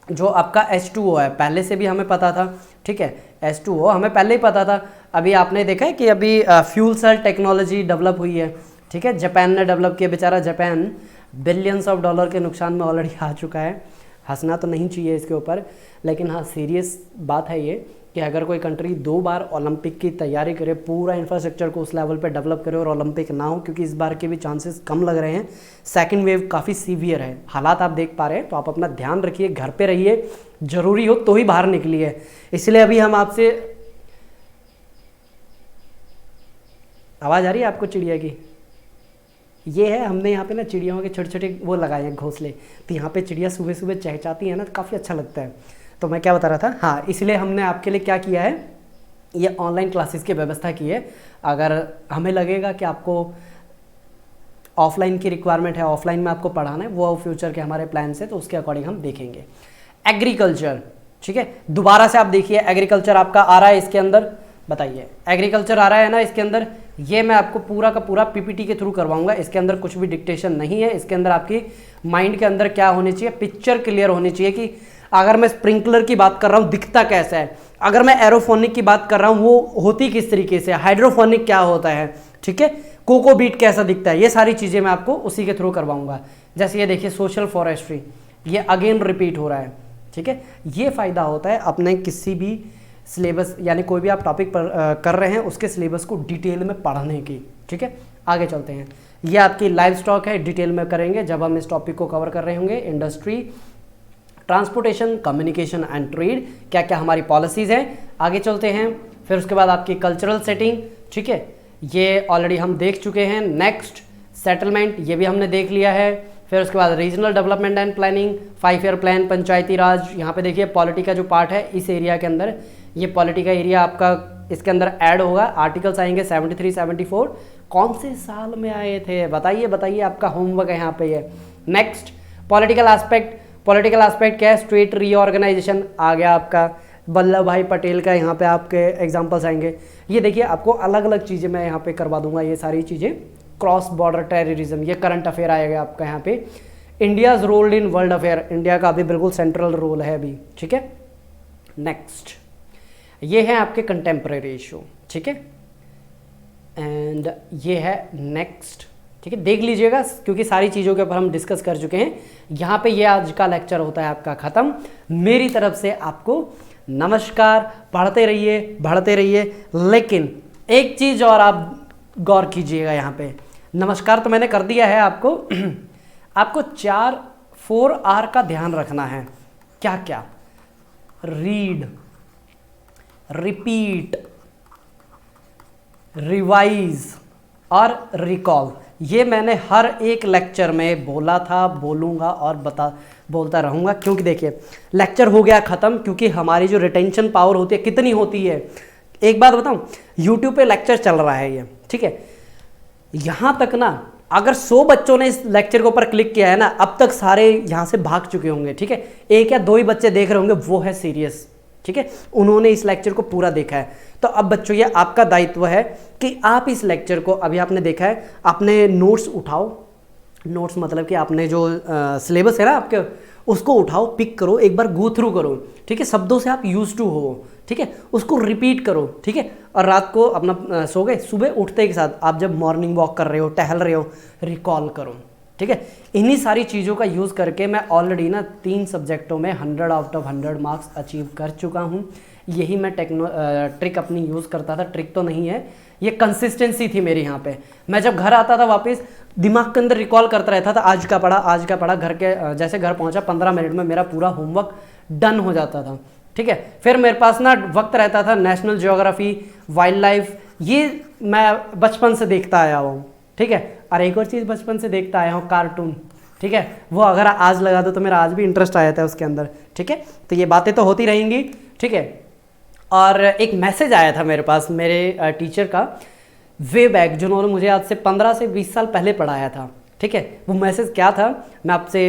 Speaker 1: जो आपका H2O है पहले से भी हमें पता था। ठीक है, H2O हमें पहले ही पता था। अभी आपने देखा है कि अभी फ्यूल सेल टेक्नोलॉजी डेवलप हुई है। ठीक है, जापान ने डेवलप किया, बेचारा जापान बिलियंस ऑफ डॉलर के नुकसान में ऑलरेडी आ चुका है। हंसना तो नहीं चाहिए इसके ऊपर, लेकिन हाँ सीरियस बात है ये कि अगर कोई कंट्री 2 बार ओलंपिक की तैयारी करे, पूरा इंफ्रास्ट्रक्चर को उस लेवल पे डेवलप करे और ओलंपिक ना हो, क्योंकि इस बार के भी चांसेस कम लग रहे हैं, सेकंड वेव काफ़ी सीवियर है, हालात आप देख पा रहे हैं, तो आप अपना ध्यान रखिए, घर पे रहिए, ज़रूरी हो तो ही बाहर निकलिए। इसलिए अभी हम आपसे आवाज़ आ रही है आपको चिड़िया की? ये है, हमने यहाँ पे ना चिड़ियों के छोटे छोटे वो लगाए हैं घोंसले, तो यहाँ पे चिड़िया सुबह सुबह चहचहाती है ना, तो काफ़ी अच्छा लगता है। तो मैं क्या बता रहा था, हाँ, इसलिए हमने आपके लिए क्या किया है, ये ऑनलाइन क्लासेस की व्यवस्था की है। अगर हमें लगेगा कि आपको ऑफलाइन की रिक्वायरमेंट है, ऑफलाइन में आपको पढ़ाना है, वो फ्यूचर के हमारे प्लान से, तो उसके अकॉर्डिंग हम देखेंगे। एग्रीकल्चर, ठीक है, दोबारा से आप देखिए, एग्रीकल्चर आपका आ रहा है इसके अंदर, बताइए एग्रीकल्चर आ रहा है ना इसके अंदर। ये मैं आपको पूरा का पूरा पीपीटी के थ्रू करवाऊंगा, इसके अंदर कुछ भी डिक्टेशन नहीं है। इसके अंदर आपकी माइंड के अंदर क्या होनी चाहिए, पिक्चर क्लियर होनी चाहिए कि अगर मैं स्प्रिंकलर की बात कर रहा हूँ दिखता कैसा है, अगर मैं एरोफोनिक की बात कर रहा हूँ वो होती किस तरीके से, हाइड्रोफोनिक क्या होता है, ठीक है, कोकोबीट कैसा दिखता है, ये सारी चीज़ें मैं आपको उसी के थ्रू करवाऊंगा। जैसे ये देखिए सोशल फॉरेस्ट्री, ये अगेन रिपीट हो रहा है, ठीक है। ये फ़ायदा होता है अपने किसी भी सिलेबस, यानी कोई भी आप टॉपिक पर कर रहे हैं उसके सिलेबस को डिटेल में पढ़ने की, ठीक है। आगे चलते हैं, ये आपकी लाइव स्टॉक है, डिटेल में करेंगे जब हम इस टॉपिक को कवर कर रहे होंगे। Industry, transportation, communication and trade, क्या क्या हमारी पॉलिसीज़ हैं। आगे चलते हैं, फिर उसके बाद आपकी कल्चरल सेटिंग, ठीक है, ये ऑलरेडी हम देख चुके हैं। नेक्स्ट सेटलमेंट, ये भी हमने देख लिया है। फिर उसके बाद regional development and planning, 5 year plan, Panchayati Raj. यहाँ पे देखिए पॉलिटी का जो पार्ट है इस एरिया के अंदर, ये पॉलिटी का एरिया आपका इसके अंदर ऐड होगा। आर्टिकल्स आएंगे 73, 74, कौन से साल में आए थे बताइए, बताइए, आपका होमवर्क है यहाँ पे ये। Next political aspect, political aspect क्या है, स्टेट रीऑर्गेनाइजेशन आ गया आपका, वल्लभ भाई पटेल का यहाँ पे आपके एग्जाम्पल्स आएंगे। ये देखिए आपको अलग अलग चीज़ें मैं यहाँ पे करवा दूंगा, ये सारी चीज़ें। क्रॉस बॉर्डर टेररिज्म, ये करंट अफेयर आएगा आपका यहाँ पे। India's role in world affair, India का अभी बिल्कुल सेंट्रल रोल है अभी, ठीक है। नेक्स्ट ये है आपके कंटेम्प्रेरी इशू, ठीक है, एंड ये है नेक्स्ट, ठीक है, देख लीजिएगा क्योंकि सारी चीज़ों के ऊपर हम डिस्कस कर चुके हैं। यहाँ पे ये आज का लेक्चर होता है आपका ख़त्म। मेरी तरफ से आपको नमस्कार, पढ़ते रहिए बढ़ते रहिए, लेकिन एक चीज़ और आप गौर कीजिएगा यहाँ पे। नमस्कार तो मैंने कर दिया है आपको आपको 4 का ध्यान रखना है। क्या क्या, रीड, रिपीट, रिवाइज और रिकॉल। ये मैंने हर एक लेक्चर में बोला था, बोलूँगा और बोलता रहूँगा, क्योंकि देखिए लेक्चर हो गया ख़त्म, क्योंकि हमारी जो रिटेंशन पावर होती है कितनी होती है। एक बात बताऊँ, यूट्यूब पे लेक्चर चल रहा है ये, ठीक है, यहाँ तक ना अगर 100 बच्चों ने इस लेक्चर के ऊपर क्लिक किया है ना, अब तक सारे यहाँ से भाग चुके होंगे, ठीक है। 1 या 2 ही बच्चे देख रहे होंगे, वो है सीरियस, ठीक है, उन्होंने इस लेक्चर को पूरा देखा है। तो अब बच्चों ये आपका दायित्व है कि आप इस लेक्चर को, अभी आपने देखा है, आपने नोट्स उठाओ, नोट्स मतलब कि आपने जो सिलेबस है ना आपके, उसको उठाओ, पिक करो, एक बार गो थ्रू करो, ठीक है, शब्दों से आप यूज टू हो, ठीक है, उसको रिपीट करो, ठीक है, और रात को अपना सो गए, सुबह उठते के साथ आप जब मॉर्निंग वॉक कर रहे हो, टहल रहे हो, रिकॉल करो, ठीक है। इन्हीं सारी चीज़ों का यूज़ करके मैं ऑलरेडी ना 3 सब्जेक्टों में 100 आउट ऑफ 100 मार्क्स अचीव कर चुका हूँ। यही मैं ट्रिक अपनी यूज़ करता था, ट्रिक तो नहीं है, ये कंसिस्टेंसी थी मेरी यहाँ पे। मैं जब घर आता था वापस दिमाग के अंदर रिकॉल करता रहता था, आज का पढ़ा, आज का पढ़ा, घर के जैसे घर पहुँचा 15 मिनट में मेरा पूरा होमवर्क डन हो जाता था, ठीक है। फिर मेरे पास ना वक्त रहता था नेशनल ज्योग्राफी, वाइल्ड लाइफ, ये मैं बचपन से देखता आया हूँ, ठीक है। और एक और चीज़ बचपन से देखता आया हूँ, कार्टून, ठीक है, वो अगर आज लगा दो तो मेरा आज भी इंटरेस्ट आ जाता है उसके अंदर, ठीक है। तो ये बातें तो होती रहेंगी, ठीक है। और एक मैसेज आया था मेरे पास मेरे टीचर का, वे बैक, जिन्होंने मुझे आज से 15 से 20 साल पहले पढ़ाया था, ठीक है। वो मैसेज क्या था मैं आपसे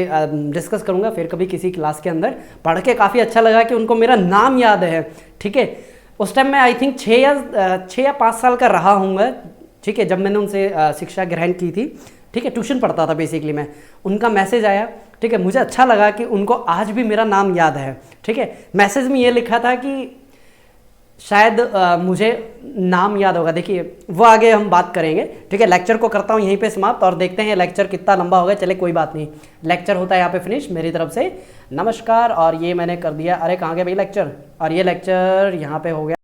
Speaker 1: डिस्कस करूँगा फिर कभी किसी क्लास के अंदर। पढ़ के काफ़ी अच्छा लगा कि उनको मेरा नाम याद है, ठीक है। उस टाइम मैं आई थिंक 6 या 5 साल का रहा हूँगा, ठीक है, जब मैंने उनसे शिक्षा ग्रहण की थी, ठीक है, ट्यूशन पढ़ता था बेसिकली मैं। उनका मैसेज आया, ठीक है, मुझे अच्छा लगा कि उनको आज भी मेरा नाम याद है, ठीक है। मैसेज में ये लिखा था कि शायद मुझे नाम याद होगा, देखिए वो आगे हम बात करेंगे, ठीक है। लेक्चर को करता हूँ यहीं पे समाप्त और देखते हैं लेक्चर कितना लंबा होगा। चले कोई बात नहीं, लेक्चर होता है यहाँ पे फिनिश। मेरी तरफ से नमस्कार, और ये मैंने कर दिया, अरे कहाँ गया भाई लेक्चर, और ये लेक्चर यहाँ पे हो गया।